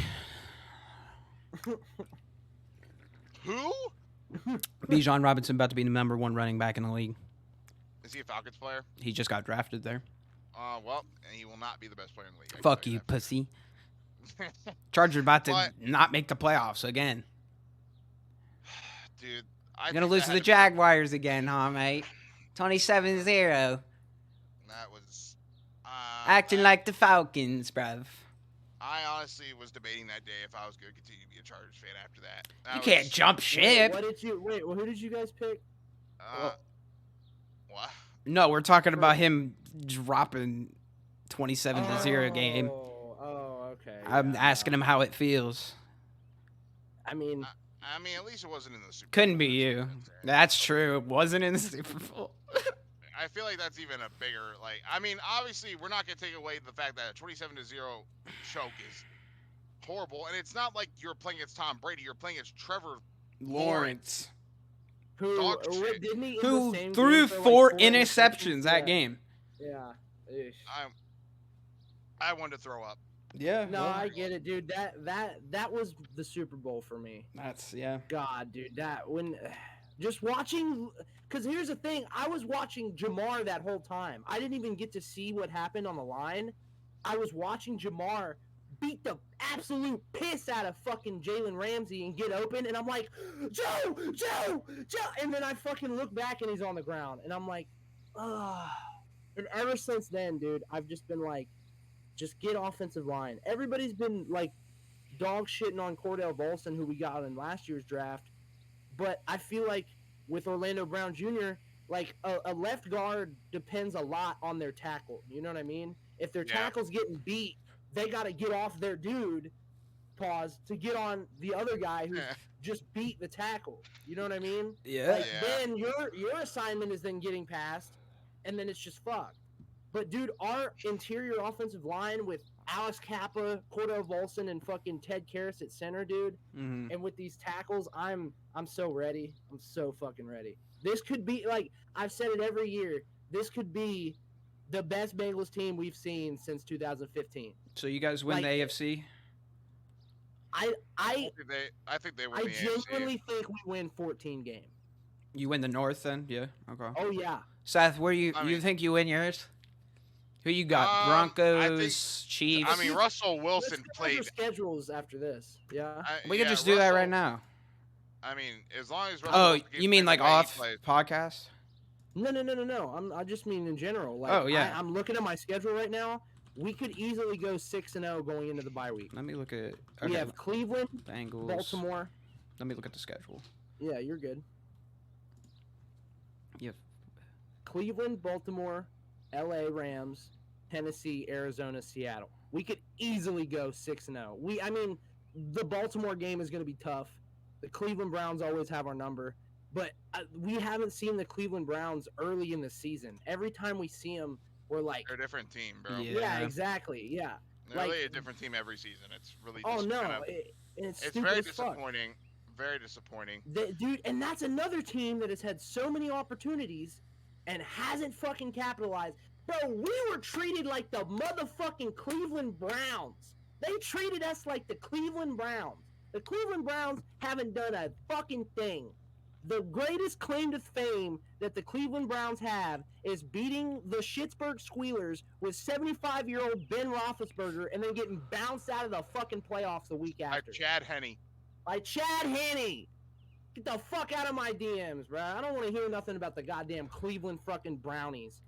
Who? Bijan Robinson about to be the number 1 running back in the league. Is he a Falcons player? He just got drafted there. Well, he will not be the best player in the league. Fuck you, pussy. Chargers about to not make the playoffs again. Dude, you're going to lose to the Jaguars again, huh, mate? 27-0. That was... acting like the Falcons, bruv. I honestly was debating that day if I was going to continue to be a Chargers fan after that. You can't jump ship. Who did you guys pick? What? No, we're talking about him dropping 27-0 game. Oh, okay. I'm asking him how it feels. I mean, at least it wasn't in the Super Bowl. Couldn't be you. That's true. It wasn't in the Super Bowl. I feel like that's even a bigger, like, I mean, obviously, we're not going to take away the fact that a 27-0 choke is horrible. And it's not like you're playing against Tom Brady. You're playing against Trevor Lawrence. Who threw 4 interceptions that game. Yeah. I wanted to throw up. Yeah. No, I get it, dude. That was the Super Bowl for me. God, dude. Just watching, because here's the thing. I was watching Jamar that whole time. I didn't even get to see what happened on the line. I was watching Jamar beat the absolute piss out of fucking Jalen Ramsey and get open, and I'm like, Joe! And then I fucking look back and he's on the ground, and I'm like, ugh. And ever since then, dude, I've just been like, just get offensive line. Everybody's been like dog shitting on Cordell Volson, who we got in last year's draft. But I feel like with Orlando Brown Jr., like a left guard depends a lot on their tackle. You know what I mean? If their tackle's getting beat, they got to get off their dude, to get on the other guy who just beat the tackle. You know what I mean? Yeah. Then your assignment is then getting passed, and then it's just fucked. But, dude, our interior offensive line with Alex Kappa, Cordell Volson, and fucking Ted Karras at center, dude, and with these tackles, I'm so ready. I'm so fucking ready. This could be, like, I've said it every year, this could be the best Bengals team we've seen since 2015. So you guys win the AFC? I think they win the AFC. I genuinely think we win 14 games. You win the North then? Yeah. Okay. Oh yeah. Seth, you think you win yours? Who you got? Broncos, Chiefs. I mean, Russell Wilson played. Schedules after this. Yeah. We can just do that right now. I mean, as long as Russell. You mean like off podcast? No. I just mean in general. Like, oh yeah. I'm looking at my schedule right now. We could easily go 6-0 going into the bye week. Let me look at. We Okay, have Cleveland, Bengals. Baltimore. Let me look at the schedule. Yeah, you're good. Yep. Cleveland, Baltimore, LA Rams, Tennessee, Arizona, Seattle. We could easily go 6-0. I mean, the Baltimore game is going to be tough. The Cleveland Browns always have our number, but we haven't seen the Cleveland Browns early in the season. Every time we see them, we're like, They're a different team, bro. yeah, exactly, yeah. They're really a different team every season. It's really just Oh no, kind of, it's it's stupid very as fuck. disappointing. Very disappointing. Dude, and that's another team that has had so many opportunities and hasn't fucking capitalized. Bro, we were treated like the motherfucking Cleveland Browns. They treated us like the Cleveland Browns. The Cleveland Browns haven't done a fucking thing. The greatest claim to fame that the Cleveland Browns have is beating the Schittsburg Squealers with 75-year-old Ben Roethlisberger and then getting bounced out of the fucking playoffs the week after. Like Chad Henne. Like Chad Henne. Get the fuck out of my DMs, bro. I don't want to hear nothing about the goddamn Cleveland fucking Brownies.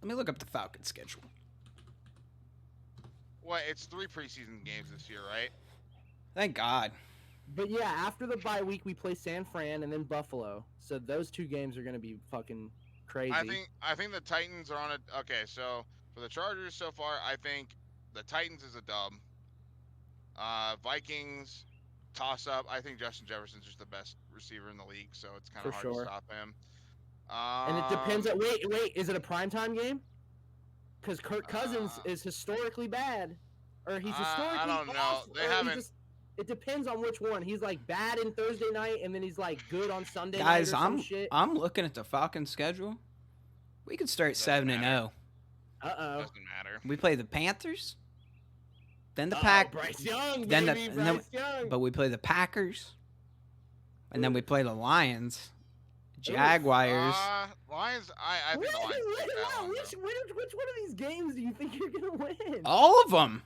Let me look up the Falcons schedule. What? It's 3 preseason games this year, right? Thank God. But yeah, after the bye week, we play San Fran and then Buffalo. So those 2 games are going to be fucking crazy. I think the Titans are on a... Okay, so for the Chargers so far, I think the Titans is a dub. Vikings, toss-up. I think Justin Jefferson's just the best receiver in the league, so it's kind of hard to stop him. And it depends on... Wait, is it a primetime game? Because Kirk Cousins is historically bad. Or he's historically I don't know. off, They haven't... It depends on which one. He's like bad in Thursday night, and then he's like good on Sunday night. Guys, or some shit. I'm looking at the Falcons schedule. We could start 7-0. Uh-oh. Doesn't matter. We play the Panthers, then the Bryce Young, then baby, Bryce Young. but we play the Packers, and then we play the Lions, Jaguars. Lions. I think the Lions. Which one of these games do you think you're gonna win? All of them.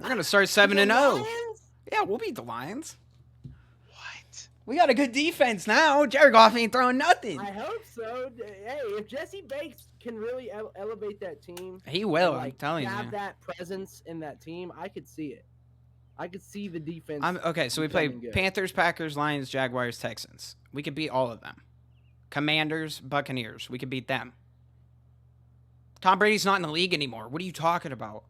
We're gonna start 7-0. Yeah, we'll beat the Lions. What? We got a good defense now. Jared Goff ain't throwing nothing. I hope so. Hey, if Jesse Bates can really elevate that team, He will. like, I'm telling you. have that presence in that team, I could see it. I could see the defense. Okay, so we play becoming good. Panthers, Packers, Lions, Jaguars, Texans. We could beat all of them. Commanders, Buccaneers. We could beat them. Tom Brady's not in the league anymore. What are you talking about?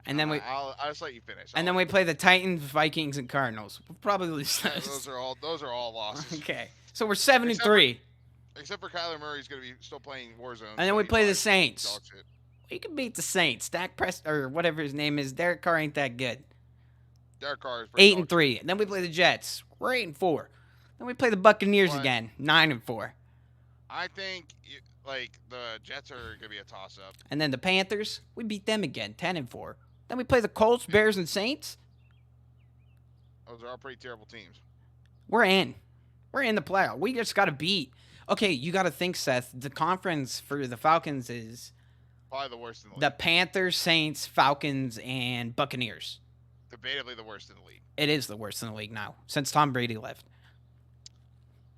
And then I'll just let you finish. And then we play the Titans, Vikings, and Cardinals. We'll probably lose Yeah, those. those are all losses. Okay, so we're 7-3. Except for Kyler Murray's gonna be still playing Warzone. And then we play the Saints. Dog shit. We can beat the Saints. Dak Prescott or whatever his name is. Derek Carr ain't that good. Derek Carr is pretty 8-3. And then we play the Jets. We're 8-4. Then we play the Buccaneers again. 9-4. I think the Jets are gonna be a toss-up. And then the Panthers, we beat them again. 10-4. Then we play the Colts, Bears, and Saints. Those are all pretty terrible teams. We're in. We're in the playoff. We just got to beat. Okay, you got to think, Seth. The conference for the Falcons is Probably the worst in the league. the Panthers, Saints, Falcons, and Buccaneers. Debatably the worst in the league. It is the worst in the league now since Tom Brady left.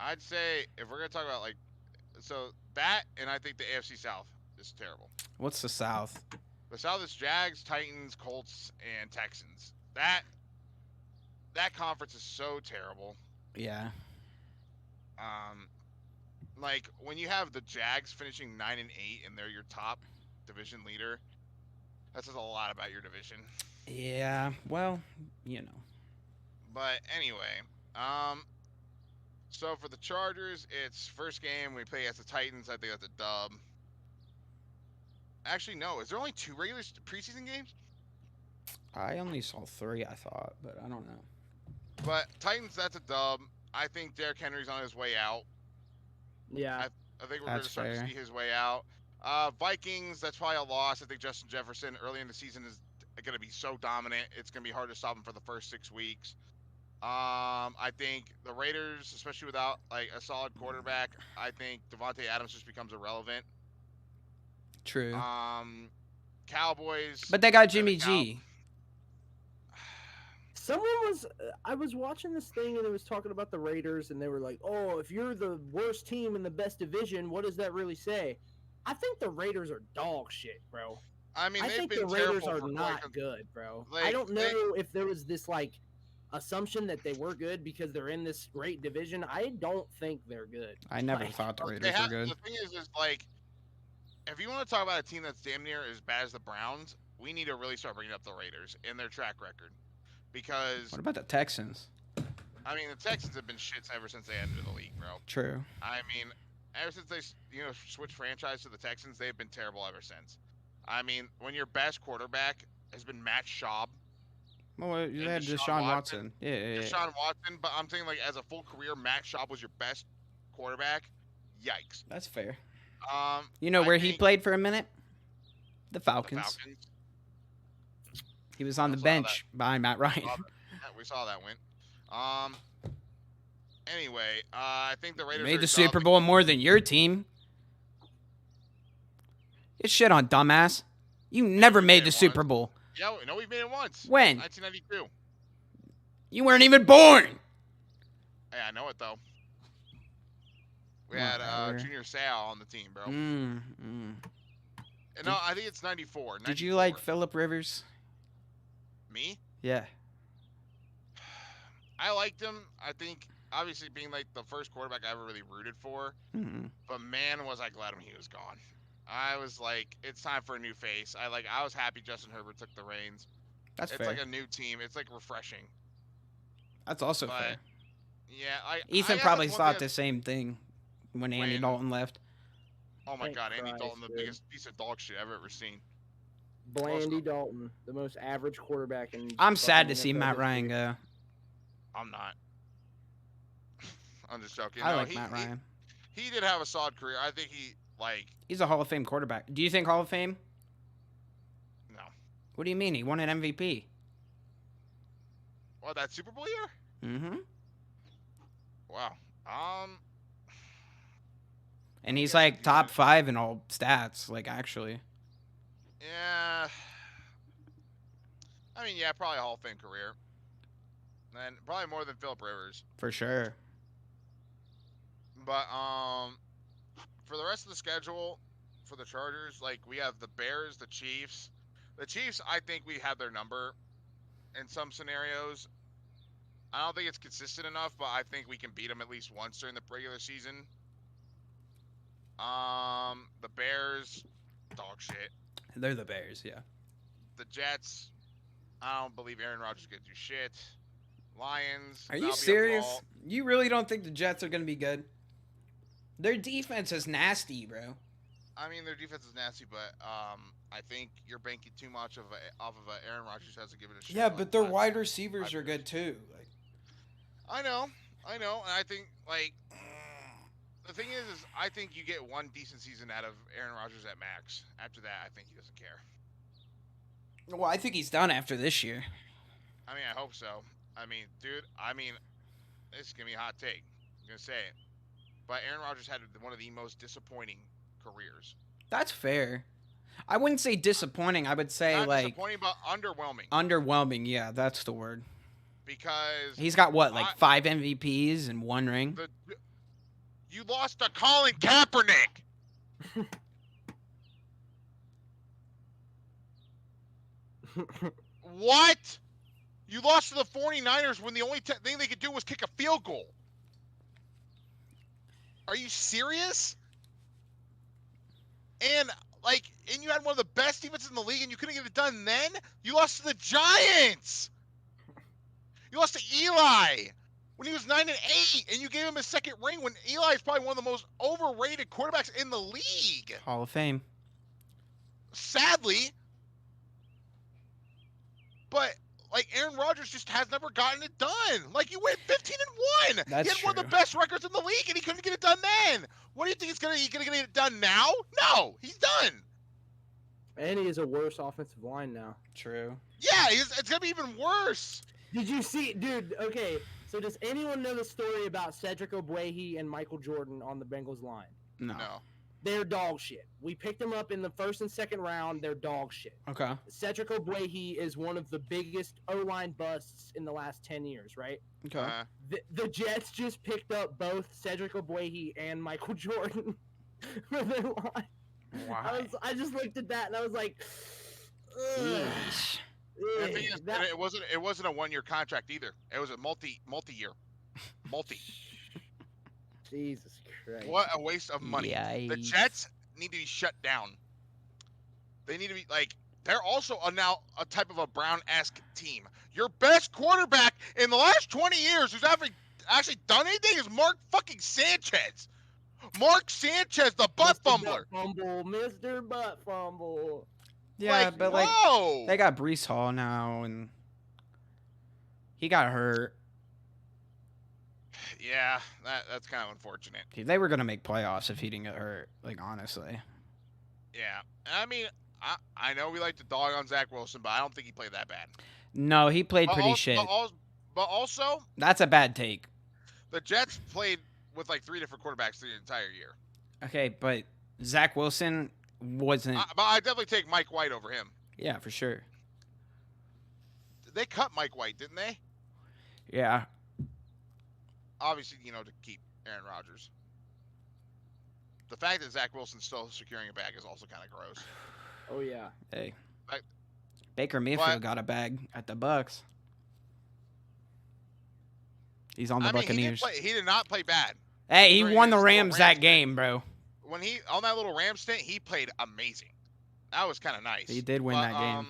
I'd say if we're gonna talk about that, and I think the AFC South is terrible. What's the South? The South is Jags, Titans, Colts, and Texans. That conference is so terrible. Yeah. When you have the Jags finishing 9-8 and they're your top division leader, that says a lot about your division. Yeah. Well, you know. But anyway, so for the Chargers, it's first game we play against the Titans. I think that's a dub. Actually, no. Is there only 2 regular preseason games? I only saw 3, I thought, but I don't know. But Titans, that's a dub. I think Derrick Henry's on his way out. Yeah. I think we're going to start to see his way out. Vikings, that's probably a loss. I think Justin Jefferson early in the season is going to be so dominant. It's going to be hard to stop him for the first 6 weeks. I think the Raiders, especially without a solid quarterback, I think Devontae Adams just becomes irrelevant. True. Cowboys. But they got Jimmy G. Someone was, I was watching this thing and it was talking about the Raiders, and they were like, "Oh, if you're the worst team in the best division, what does that really say?" I think the Raiders are dog shit, bro. I mean, I they've think been the Raiders terrible are for not quite. good, bro. I Like, don't know if there was this like assumption that they were good because they're in this great division. I don't think they're good. I never Like, thought the They Raiders were have, good. the thing is like, if you want to talk about a team that's damn near as bad as the Browns, we need to really start bringing up the Raiders and their track record. Because, What about the Texans? I mean, the Texans have been shit ever since they entered the league, bro. True. I mean, ever since they, switched franchise to the Texans, they've been terrible ever since. I mean, when your best quarterback has been Matt Schaub, Well, you and had Deshaun Watson. Yeah. Deshaun Watson, but I'm saying, like, as a full career, Matt Schaub was your best quarterback. Yikes. That's fair. I Where he think played for a minute? The the Falcons. Falcons. He was on I the saw bench behind Matt Ryan. Yeah, we saw that win. Anyway, I think the Raiders Made the are Super solid. Bowl more than your team. It's shit on, dumbass. You never we made made the it Super once. Bowl. Yeah, no, we've made it once. When? 1992. You weren't even born. Hey, I know it though. We had Whatever. Junior Seau on the team, bro. Did- No, I think it's 94. Did you 94. like Phillip Rivers? Me? Yeah. I liked him. I think obviously being like the first quarterback I ever really rooted for, but man, was I glad when he was gone. I was like, it's time for a new face. I was happy Justin Herbert took the reins. That's It's fair. like a new team. It's like refreshing. That's also But fair. yeah, Ethan guess probably that's one thought thing the same thing when Andy When- Dalton left. Oh my Thank God, Andy Christ, Dalton, the dude. biggest piece of dog shit I've ever seen. Blandy Dalton, the most average quarterback in. I'm sad to fucking see NFL Matt Ryan history. go. I'm not. I'm just joking. I No, like Matt Ryan. He did have a solid career. I think he He's a Hall of Fame quarterback. Do you think Hall of Fame? no. What do you mean? He won an MVP. What, that Super Bowl year? Mm-hmm. Wow. And he's Yes, like he top did. 5 in all stats, like actually. Yeah. I mean, yeah, probably a Hall of Fame career. And probably more than Phillip Rivers. For sure. But for the rest of the schedule, for the Chargers, like we have the Bears, the Chiefs. The Chiefs, I think we have their number in some scenarios. I don't think it's consistent enough, but I think we can beat them at least once during the regular season. The Bears, dog shit. They're the Bears, yeah. The Jets, I don't believe Aaron Rodgers is gonna do shit. Lions. Are you that'll be a serious? fault. You really don't think the Jets are going to be good? Their defense is nasty, bro. I mean, their defense is nasty, but I think you're banking too much off of Aaron Rodgers has to give it a shot. Yeah, but their last wide receivers 5 are years. good too. Like, I know, and I think the thing is I think you get one decent season out of Aaron Rodgers at max. After that, I think he doesn't care. well, I think he's done after this year. I mean, I hope so. I mean, dude, this is gonna be a hot take. I'm gonna say it, but Aaron Rodgers had one of the most disappointing careers. That's fair. I wouldn't say disappointing. I would say Not like disappointing, but underwhelming. underwhelming. Yeah, that's the word. Because He's got what, like I- 5 MVPs and 1 ring? you lost to Colin Kaepernick. What? You lost to the 49ers when the only thing they could do was kick a field goal. Are you serious? And you had one of the best defenses in the league and you couldn't get it done then? You lost to the Giants. You lost to Eli when he was 9-8 and you gave him his second ring when Eli is probably one of the most overrated quarterbacks in the league. Hall of Fame. Sadly. But Aaron Rodgers just has never gotten it done. You went 15-1. That's He had one of the true. best records in the league, and he couldn't get it done then. What do you think he's gonna get it done now? No, he's done. And he is a worse offensive line now. True. Yeah, it's gonna be even worse. Did you see, dude? Okay, so does anyone know the story about Cedric Ogbuehi and Michael Jordan on the Bengals line? No. No. They're dog shit. We picked them up in the first and second round. They're dog shit. Okay. Cedric Ogbuehi is one of the biggest O-line busts in the last 10 years, right? Okay. The Jets just picked up both Cedric Ogbuehi and Michael Jordan for their line. Why? I just looked at that and I was like, Yeesh. The thing is, it wasn't a 1-year contract either. It was a multi-year. Jesus Christ. What a waste of money. Yikes. The Jets need to be shut down. They need to be like, they're also now a type of a Brown-esque team. Your best quarterback in the last 20 years who's actually done anything is Mark fucking Sanchez. Mark Sanchez, the butt fumbler. Mr. Butt Fumble. Yeah, Like, but like whoa. they got Brees Hall now, and he got hurt. Yeah, that's kind of unfortunate. They were gonna make playoffs if he didn't get hurt. Like honestly. Yeah, and I mean, I know we like to dog on Zach Wilson, but I don't think he played that bad. No, he played pretty shit. But also, That's a bad take. the Jets played with like 3 different quarterbacks the entire year. Okay, but Zach Wilson wasn't. But I definitely take Mike White over him. Yeah, for sure. They cut Mike White, didn't they? Yeah. Obviously, to keep Aaron Rodgers. The fact that Zach Wilson's still securing a bag is also kind of gross. Oh, yeah. Hey. Like- Baker Mayfield got a bag at the Bucks. He's on the Buccaneers. He did not play bad. Hey, he during won the his little Rams that stint. game, bro. When he on that little Ram stint, he played amazing. That was kind of nice. He did win that game.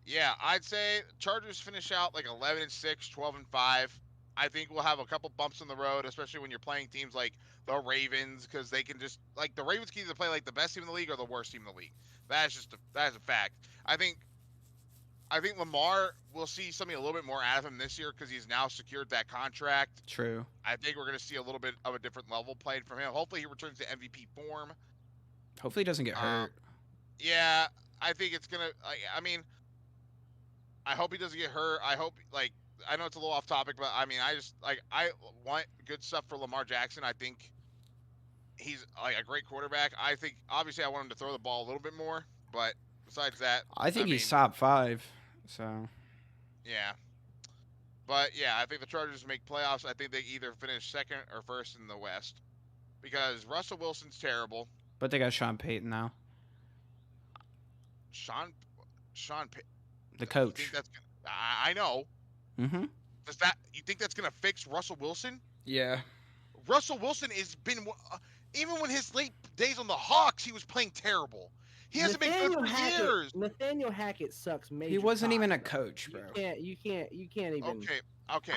Yeah, I'd say Chargers finish out like 11-6, 12-5. I think we'll have a couple bumps in the road, especially when you're playing teams like the Ravens, because they can just like the Ravens can either play like the best team in the league or the worst team in the league. That is a fact. I think Lamar will see something a little bit more out of him this year because he's now secured that contract. True. I think we're going to see a little bit of a different level played from him. Hopefully he returns to MVP form. Hopefully he doesn't get hurt. Yeah, I think it's going to I mean, I hope he doesn't get hurt. I hope I know it's a little off topic, but I mean, I want good stuff for Lamar Jackson. I think he's like a great quarterback. I think obviously I want him to throw the ball a little bit more, but besides that, I think he's top 5. So. Yeah. But yeah, I think the Chargers make playoffs. I think they either finish second or first in the West because Russell Wilson's terrible. But they got Sean Payton now. Sean The coach. You think that's I know. Mm-hmm. You think that's gonna fix Russell Wilson? Yeah. Russell Wilson has been even when his late days on the Hawks, he was playing terrible. He hasn't been good for years. Nathaniel Hackett sucks major. He wasn't even a bro. coach, bro. You can't even. Okay.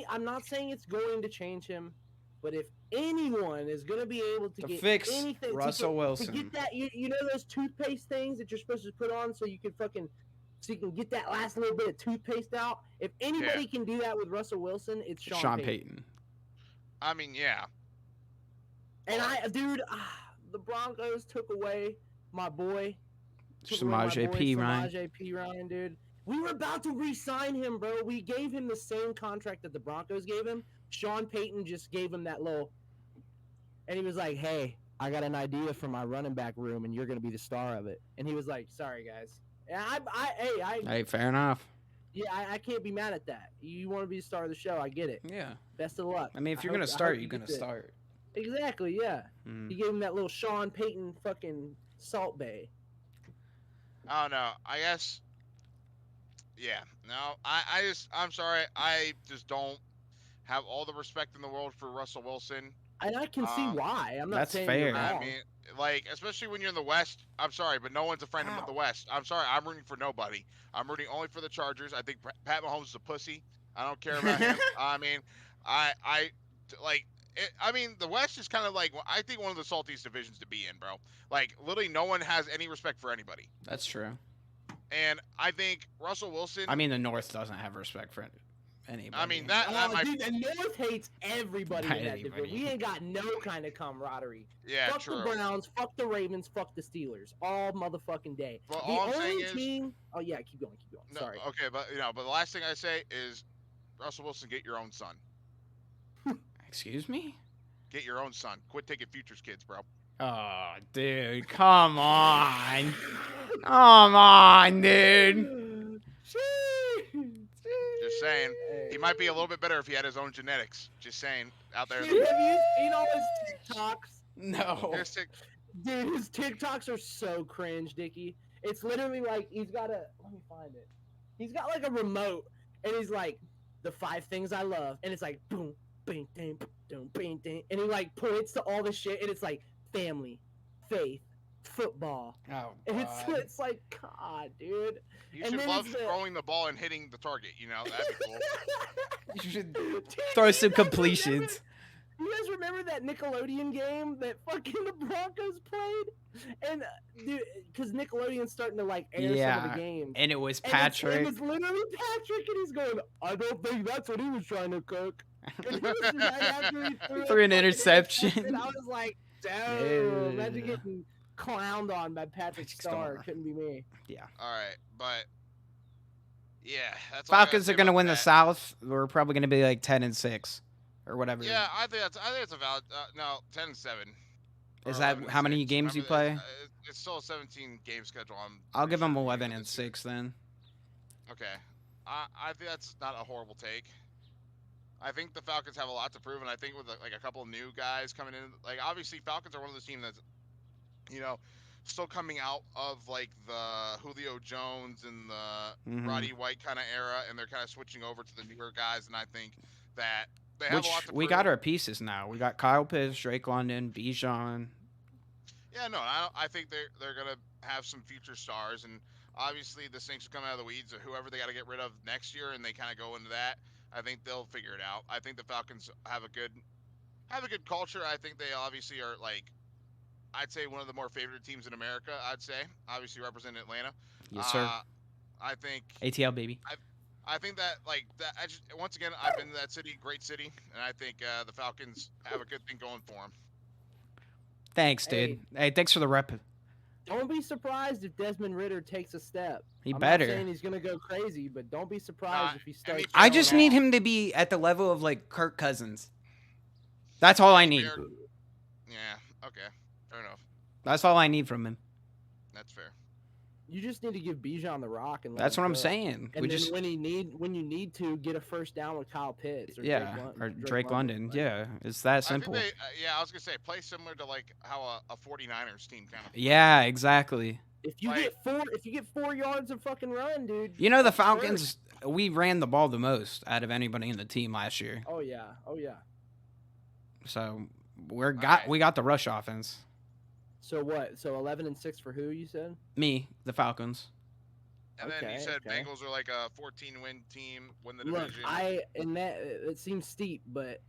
I'm not saying it's going to change him, but if anyone is going to be able to get fix anything, Russell Wilson, to get that, you know those toothpaste things that you're supposed to put on so you can get that last little bit of toothpaste out. If anybody can do that with Russell Wilson, it's Sean Payton. I mean, yeah. And the Broncos took away my boy. Samaje P. Ryan. Samaje P. Ryan, dude. We were about to re-sign him, bro. We gave him the same contract that the Broncos gave him. Sean Payton just gave him that little, and he was like, "Hey, I got an idea for my running back room, and you're gonna be the star of it." And he was like, "Sorry, guys." And Hey, fair enough. Yeah, I can't be mad at that. You want to be the star of the show, I get it. Yeah. Best of luck. I mean, if you're gonna start, you're gonna start. Exactly, yeah. He gave him that little Sean Payton fucking Salt Bay. I don't know. I guess. Yeah. No. I'm sorry. I just don't have all the respect in the world for Russell Wilson. And I can see why. I'm not that's saying fair. you're wrong. I mean, especially when you're in the West. I'm sorry, but no one's a friend of the West. I'm sorry. I'm rooting for nobody. I'm rooting only for the Chargers. I think Pat Mahomes is a pussy. I don't care about him. I mean, I mean, the West is kind of like, I think one of the saltiest divisions to be in, bro. Like, literally no one has any respect for anybody. That's true. And I think Russell Wilson. I mean, the North doesn't have respect for anybody. I mean, dude, the North hates everybody in that division. We ain't got no kind of camaraderie. Yeah, fuck true. the Browns, fuck the Ravens, fuck the Steelers, all motherfucking day. Well, the all I'm only saying team. Oh yeah, keep going. No, Sorry. Okay, but but the last thing I say is, Russell Wilson, get your own son. Excuse me? Get your own son. Quit taking Future's kids, bro. Oh, dude, come on. Come on, dude. Just saying. Hey. He might be a little bit better if he had his own genetics. Just saying. Out there. Dude, have you seen all his TikToks? No. Here's Tik- Dude, his TikToks are so cringe, Dickie. It's literally like he's got a. Let me find it. He's got like a remote, and he's like, the 5 things I love, and it's like boom, bing, ding, boom, bing, ding, and he like points to all the shit, and it's like family, faith, football. Oh, And God. it's like, God, dude. You And should then love it's the- throwing the ball and hitting the target. You know, that'd be cool. You should Dude, throw you some guys completions. You guys remember that Nickelodeon game that fucking the Broncos played? And dude, because Nickelodeon's starting to like air some of Yeah, the games. and it was And Patrick. it's literally Patrick, and he's going, I don't think that's what he was trying to cook. And it was right after he threw Threw an fucking interception. I was like, damn, imagine Yeah. getting clowned on by Patrick Starr. Starr. Couldn't be me. All right, but yeah, that's all I gotta Falcons say are gonna about win the that. South. We're probably gonna be like 10-6 or whatever. Yeah, I think it's a valid. No, 10-7. Is or that how many 11-6. games you Remember, play? It's still a 17 game schedule. I'll pretty give them sure, 11 this and year. 6 then. Okay, I think that's not a horrible take. I think the Falcons have a lot to prove, and I think with like a couple of new guys coming in, like obviously Falcons are one of those teams that's, you know, still coming out of like the Julio Jones and the Mhm. Roddy White kind of era, and they're kind of switching over to the newer guys, and I think that they have a lot Which to we prove. got our pieces now. We got Kyle Pitts, Drake London, Bijan. Yeah, no, I think they're gonna have some future stars, and obviously the Saints are coming out of the weeds of whoever they got to get rid of next year, and they kind of go into that. I think they'll figure it out. I think the Falcons have a good culture. I think they obviously are like, I'd say one of the more favored teams in America. I'd say obviously represent Atlanta. Yes, sir. I think ATL baby. I think that like that. Once again, I've been to that city, great city, and I think the Falcons have a good thing going for them. Thanks, dude. Hey, thanks for the rep. Don't be surprised if Desmond Ritter takes a step. He I'm better. not saying he's gonna go crazy, but don't be surprised if he starts. he I fell just off. need him to be at the level of like Kirk Cousins. That's all I need. Yeah. Okay. Fair enough. That's all I need from him. That's fair. You just need to give Bijan the rock and let That's him what I'm cook. saying. And We then just when you need to get a first down with Kyle Pitts or Drake London. Like, Yeah, it's that simple. I think I was gonna say play similar to like how a 49ers team kind of. Yeah, exactly. If you get 4 yards of fucking run, dude. You know the that's Falcons. We ran the ball the most out of anybody in the team last year. Oh yeah. So right. we got the rush offense. So what? So 11-6 for who you said? Me, the Falcons. And then you Okay, said okay. Bengals are like a 14-win team, win the Look, division. it seems steep, but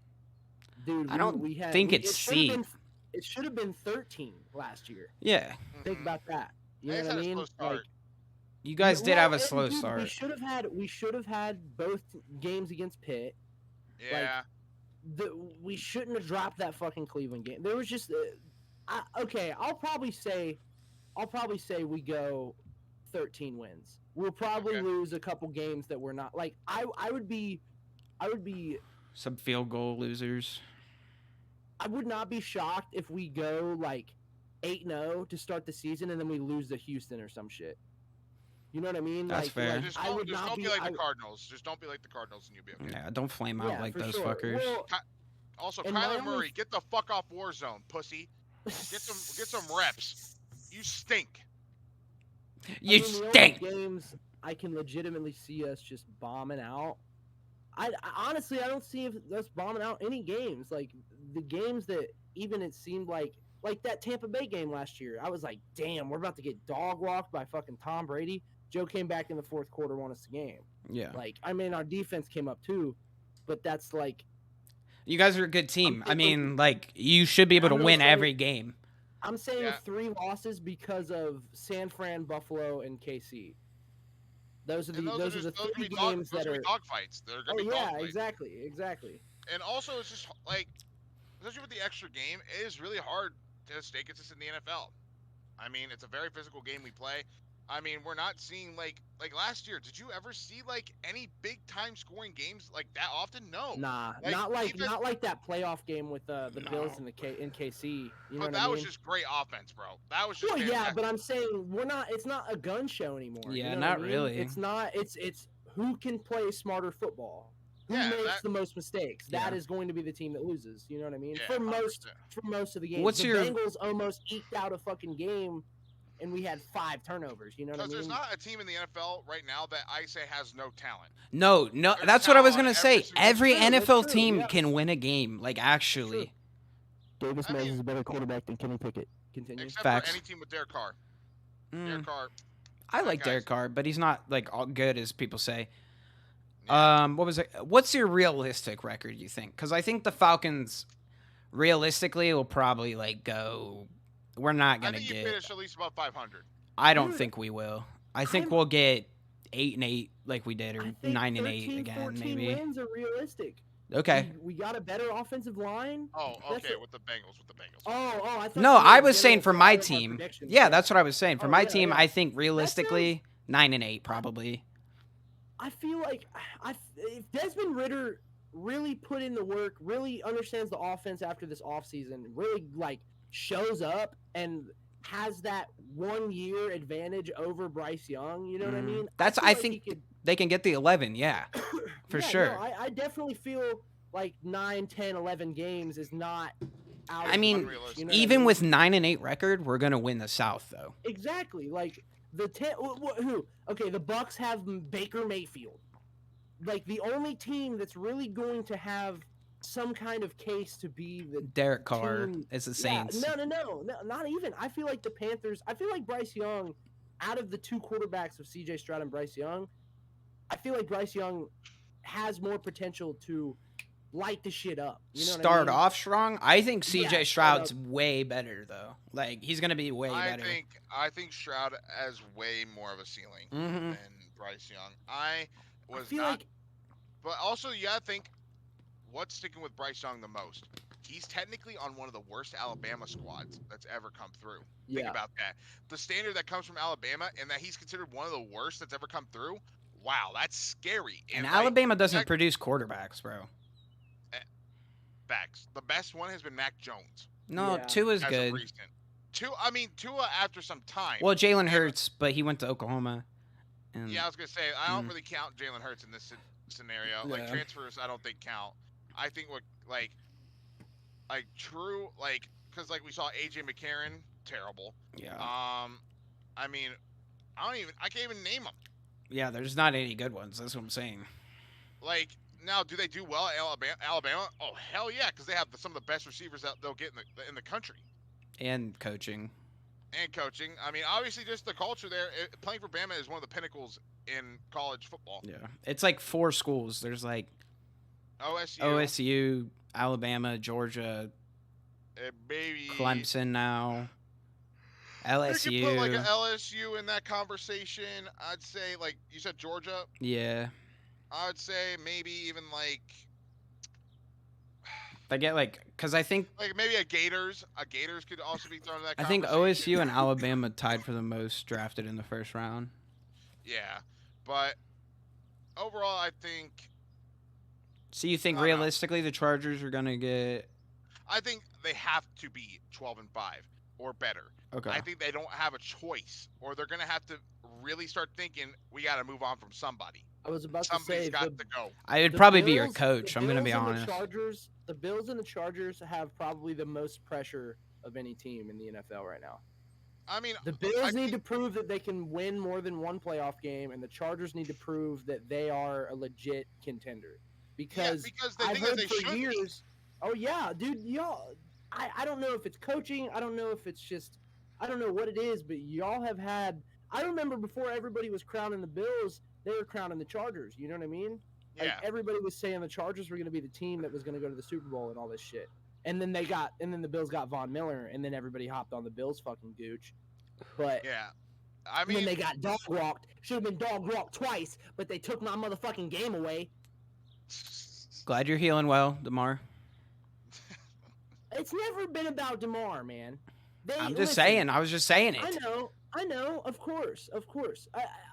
dude, I don't think it's steep. It should have been 13 last year. Yeah, Think about that. You They know just what I had a mean? slow start. Like, you guys did have a and slow dude, start. We should have had both games against Pitt. Yeah. We shouldn't have dropped that fucking Cleveland game. There was just okay. I'll probably say we go 13 wins. We'll probably Okay. lose a couple games that we're not like. I would be. Some field goal losers. I would not be shocked if we go like 8-0 to start the season and then we lose to Houston or some shit. You know what I mean? That's fair. Just I don't, would just not don't be like I- the Cardinals. Just don't be like the Cardinals, and you'll be okay. Yeah, don't flame out Yeah, like for those sure. fuckers. Well, Also, And my Kyler only- Murray, get the fuck off Warzone, pussy. Get some reps. You stink. You the only stink. games I can legitimately see us just bombing out. I honestly I don't see us bombing out any games. Like the games that even it seemed like that Tampa Bay game last year. I was like, damn, we're about to get dog walked by fucking Tom Brady. Joe came back in the fourth quarter, won us the game. Yeah, Like, I mean, our defense came up too, but that's like, you guys are a good team. I thinking- mean, like you should be able to I'm gonna win say- every game. I'm saying Yeah. 3 losses because of San Fran, Buffalo, and KC. Those are the And those are the gonna 3 be games those that are are. dog fights. They're Oh gonna be yeah, dog fights. exactly. And also, it's just like, especially with the extra game, it is really hard to stay consistent in the NFL. I mean, it's a very physical game we play. I mean, we're not seeing like last year. Did you ever see like any big time scoring games like that often? No. Nah, Like, not like that playoff game with the Bills No. in KC. You know But what I that mean? was just great offense, bro. That was just Well, yeah, fantastic. but I'm saying it's not a gun show anymore. Yeah, you know not what I mean? really. It's not. It's who can play smarter football. Who Yeah, makes the most mistakes? That Yeah. is going to be the team that loses. You know what I mean? Yeah, For most 100%. of the games, What's the your- Bengals almost eked out a fucking game, and we had 5 turnovers. You know what I Because mean? there's not a team in the NFL right now that I say has no talent. No, There's that's what I was talent gonna on say. Every True, that's NFL true, team yes. can win a game, like actually. Davis I Mills mean- is a better quarterback than Kenny Pickett. Continue. Except Facts. for any team with Derek Carr. Mm, Derek Carr. I like guys. Derek Carr, but he's not like all good as people say. Yeah. What was it? What's your realistic record, you think? Because I think the Falcons, realistically, will probably like go. We're not I gonna think you get. finish at least above 500. I don't Dude, think we will. I think I'm- we'll get 8-8 like we did, or I think 9-8 13, again, 14 maybe. wins are realistic. Okay. We got a better offensive line. Oh, That's okay, it. with the Bengals. Oh, I thought No, you I meant was saying general for my all of our team. predictions. Yeah, that's what I was saying. For Oh, my yeah, team, yeah. I think realistically 9-8 probably. I feel like if Desmond Ritter really put in the work, really understands the offense after this offseason, really like shows up and has that 1 year advantage over Bryce Young, you know what I mean? That's- feel I like think he could, They can get the 11, yeah, for yeah, sure. No, I definitely feel like 9, 10, 11 games is not out I of mean, reach, you know what I Even mean? with 9-8 record, we're gonna win the South though. Exactly. Like the who? Okay, the Bucks have Baker Mayfield. Like the only team that's really going to have some kind of case to be the Derek Carr team. is the Yeah, Saints. no, not even. I feel like the Panthers. I feel like Bryce Young, out of the 2 quarterbacks of C.J. Stroud and Bryce Young, I feel like Bryce Young has more potential to light the shit up. You know Start what I mean? off strong. I think Yeah, CJ start Stroud's up. way better though. Like he's gonna be way I better. think Stroud has way more of a ceiling Mhm. than Bryce Young. I I was feel not, like but also you gotta think what's sticking with Bryce Young the most. He's technically on one of the worst Alabama squads that's ever come through. Think yeah. about that. The standard that comes from Alabama and that he's considered one of the worst that's ever come through. Wow, that's scary. And like, Alabama doesn't that- produce quarterbacks, bro. Facts. The best one has been Mac Jones. No, Yeah. Tua's As good. of recent. Tua after some time. Well, Jalen Hurts, but he went to Oklahoma. And Yeah, I was gonna say I don't Mm. really count Jalen Hurts in this scenario. Like Yeah. transfers, I don't think count. I think what like true because we saw AJ McCarron, terrible. yeah, I mean, I can't even name them. yeah. There's not any good ones. That's what I'm saying. Like now, do they do well at Alabama? Oh hell yeah, because they have some of the best receivers that they'll get in the country. And coaching. And coaching. I mean, obviously, just the culture there. Playing for Bama is one of the pinnacles in college football. Yeah, it's like 4 schools. There's like OSU, OSU, Alabama, Georgia, baby. Clemson now, You LSU. could put like an LSU in that conversation. I'd say like you said Georgia. Yeah, I would say maybe even like they get because I think maybe a Gators. A Gators could also be thrown in that. I think conversation. OSU and Alabama tied for the most drafted in the first round. Yeah, but overall, I think So you think I don't know. realistically the Chargers are gonna get they have to be 12-5 or better. okay? I think they don't have a choice, or they're gonna have to really start thinking we got to move on from somebody. I was about to Somebody's say got the, to go. I'd the probably be your Bills- coach. the I'm gonna be Bills and honest. The Bills and the Chargers have probably the most pressure of any team in the NFL right now. I mean, The Bills need to prove that they can win more than one playoff game, and the Chargers need to prove that they are a legit contender. Because because the I've thing is heard they for should be. years. Oh yeah, dude, y'all. I don't know if it's coaching. I don't know if it's just. I don't know what it is, but y'all have had. I remember before everybody was crowning the Bills, they were crowning the Chargers. You know what I mean? Like, Yeah. everybody was saying the Chargers were going to be the team that was going to go to the Super Bowl and all this shit. And then the Bills got Von Miller, and then everybody hopped on the Bills fucking gooch. But Yeah. I and then mean, they got dog walked. Should have been dog walked twice, but they took my motherfucking game away. Glad you're healing well, Demar. It's never been about DeMar, man. I'm just listen, saying. I was just saying I it. know, I know, of course.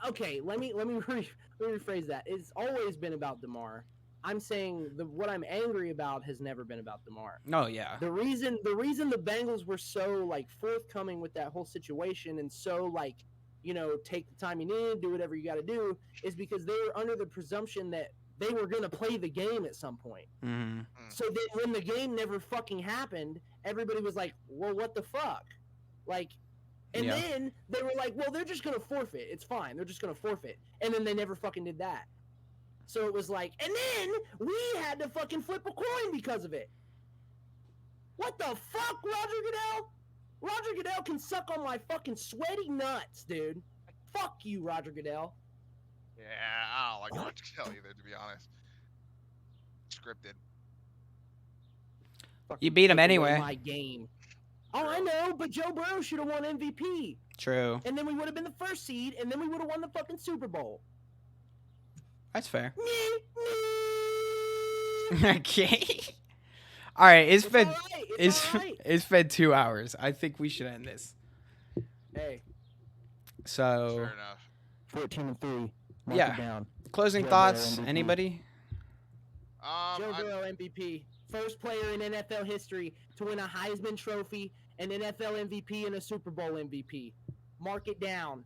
Okay, let me rephrase that. It's always been about DeMar. I'm saying what I'm angry about has never been about DeMar. Oh yeah. The reason the Bengals were so like forthcoming with that whole situation and so like, take the time you need, do whatever you got to do, is because they were under the presumption that they were going to play the game at some point. Mm-hmm. So then when the game never fucking happened, everybody was like, well, what the fuck? Like, and then they were like, well, they're just going to forfeit. It's fine. They're just going to forfeit. And then they never fucking did that. So it was like, and then we had to fucking flip a coin because of it. What the fuck, Roger Goodell? Roger Goodell can suck on my fucking sweaty nuts, dude. Fuck you, Roger Goodell. Yeah, I don't like Roger Goodell either, to be honest. Scripted. You beat him Fucking anyway. my game. Oh, I know, but Joe Burrow should have won MVP. True. And then we would have been the first seed, and then we would have won the fucking Super Bowl. That's fair. Okay. All right. It's been all right. it's been 2 hours. I think we should end this. Hey, So Fair enough. 14-3. Yeah. It down. closing Joe thoughts. Burrow MVP. Anybody? Joe I, Burrow MVP, first player in NFL history to win a Heisman Trophy, an NFL MVP, and a Super Bowl MVP. Mark it down.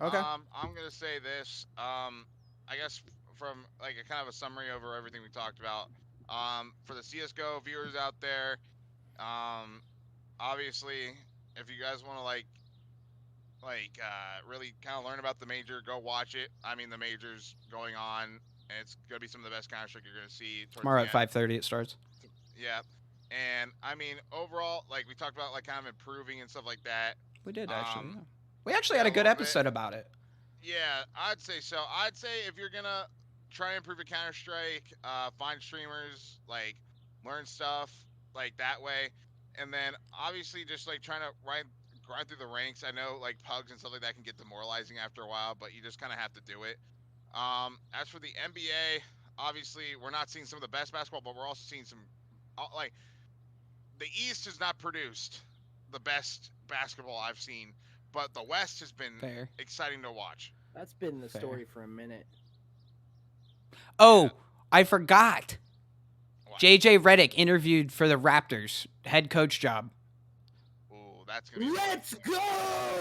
Okay. I'm gonna say this. I guess from like a kind of a summary over everything we talked about. For the CS:GO viewers out there, obviously, if you guys want to really kind of learn about the major, go watch it. I mean, the major's going on, and it's gonna be some of the best Counter-Strike you're gonna see. Tomorrow at 5:30 it starts. Yeah, and I mean, overall, like we talked about, like kind of improving and stuff like that. We did actually. Yeah. We actually yeah, had a a good little bit. episode about it. Yeah, I'd say so. I'd say if you're gonna try and improve your Counter Strike, find streamers, like learn stuff like that way, and then obviously just like trying to grind through the ranks. I know like pugs and stuff like that can get demoralizing after a while, but you just kind of have to do it. As for the NBA, obviously we're not seeing some of the best basketball, but we're also seeing some like the East has not produced the best basketball I've seen. But the West has been Fair. exciting to watch. That's been the Fair. story for a minute. Oh, Yeah. I forgot. What? JJ Redick interviewed for the Raptors head coach job. Ooh, that's gonna be. Let's go!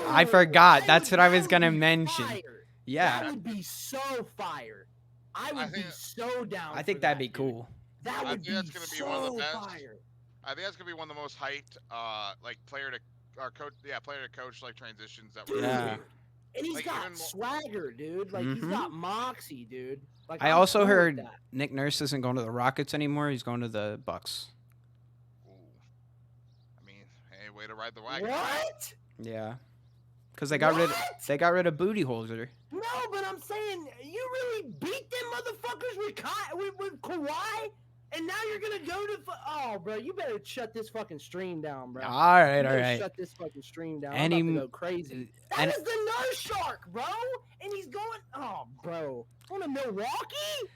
I forgot. That's what I was That gonna would be mention. fire. Yeah. That would be so fire. I would be think- so down. I think for that'd that, be dude. cool. That I would think that's be gonna be so one of the best. fire. I think that's gonna be one of the most hyped, like player to coach like transitions that Dude. we're Yeah. gonna see. And he's Like, got even more- swagger, dude. Like he's Mhm. got moxie, dude. Like I I'm also cool with heard that. Nick Nurse isn't going to the Rockets anymore. He's going to the Bucks. Ooh. I mean, hey, way to ride the wagon. What? Yeah. Because they got rid of Booty Holder. No, but I'm saying you really beat them motherfuckers with Kawhi, and now you're gonna go to oh, bro, you better shut this fucking stream down, bro. All right, You all better right. Shut this fucking stream down. Any- I'm about to go crazy. That and- was the Nurse Shark, bro, and he's going. Oh, bro, on to Milwaukee.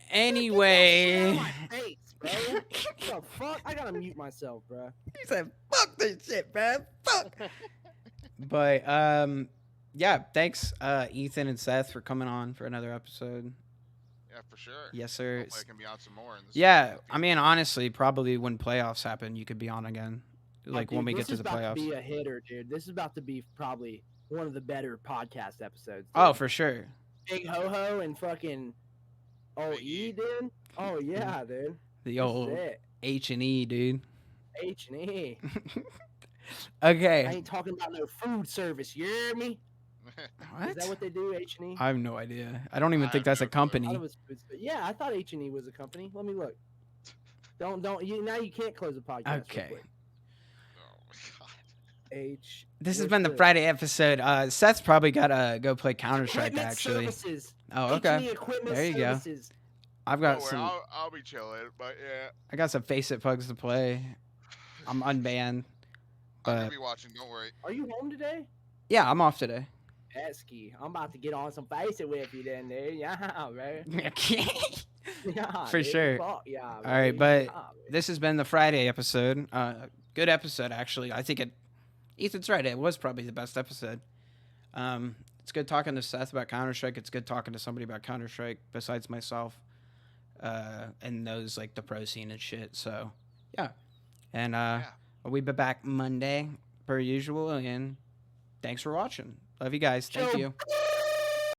Anyway. Get that shit out of my face, bro. What the fuck? I gotta mute myself, bro. He said, "Fuck this shit, man. Fuck." But yeah. Thanks, Ethan and Seth, for coming on for another episode. Yeah, for sure. Yes, sir. Hopefully I can be on some more. In this Yeah, I mean, honestly, probably when playoffs happen, you could be on again. Like Dude, when we get this to is the about to playoffs. be a hitter, dude. This is about to be probably one of the better podcast episodes. Oh, dude. for sure. Big HoHo and fucking Big E. E, dude. Oh yeah, dude. The This old is it. H&E, dude. H&E. Okay. I ain't talking about no food service. You hear me? What? Is that what they do? H&E? I have no idea. I don't even I think have that's no a clue. I company. thought it was, yeah, I thought H&E was a company. Let me look. Don't you now you can't close the podcast. real Okay. quick. Oh my god. H. This has where's been the Friday episode. Seth's probably got to go play Counter-Strike, Equipment actually. Services. Oh, H&E okay. Equipment There you go. Services. I've Don't got worry, some. I'll be chilling, but yeah. I got some Face It Pugs to play. I'm unbanned. I'm gonna But be watching. Don't worry. Are you home today? yeah, I'm off today. Pesky. I'm about to get on some Face It with you then, dude. Yeah, bro. Okay. Yeah, For dude. sure. Fuck yeah. All right, bro. but Yeah, bro. this has been the Friday episode. Good episode, actually. I think it Ethan's right. It was probably the best episode. It's good talking to Seth about Counter-Strike. It's good talking to somebody about Counter-Strike besides myself, and knows like the pro scene and shit. So, yeah. And we'll be back Monday per usual. And thanks for watching. Love you guys. Thank Joe. you.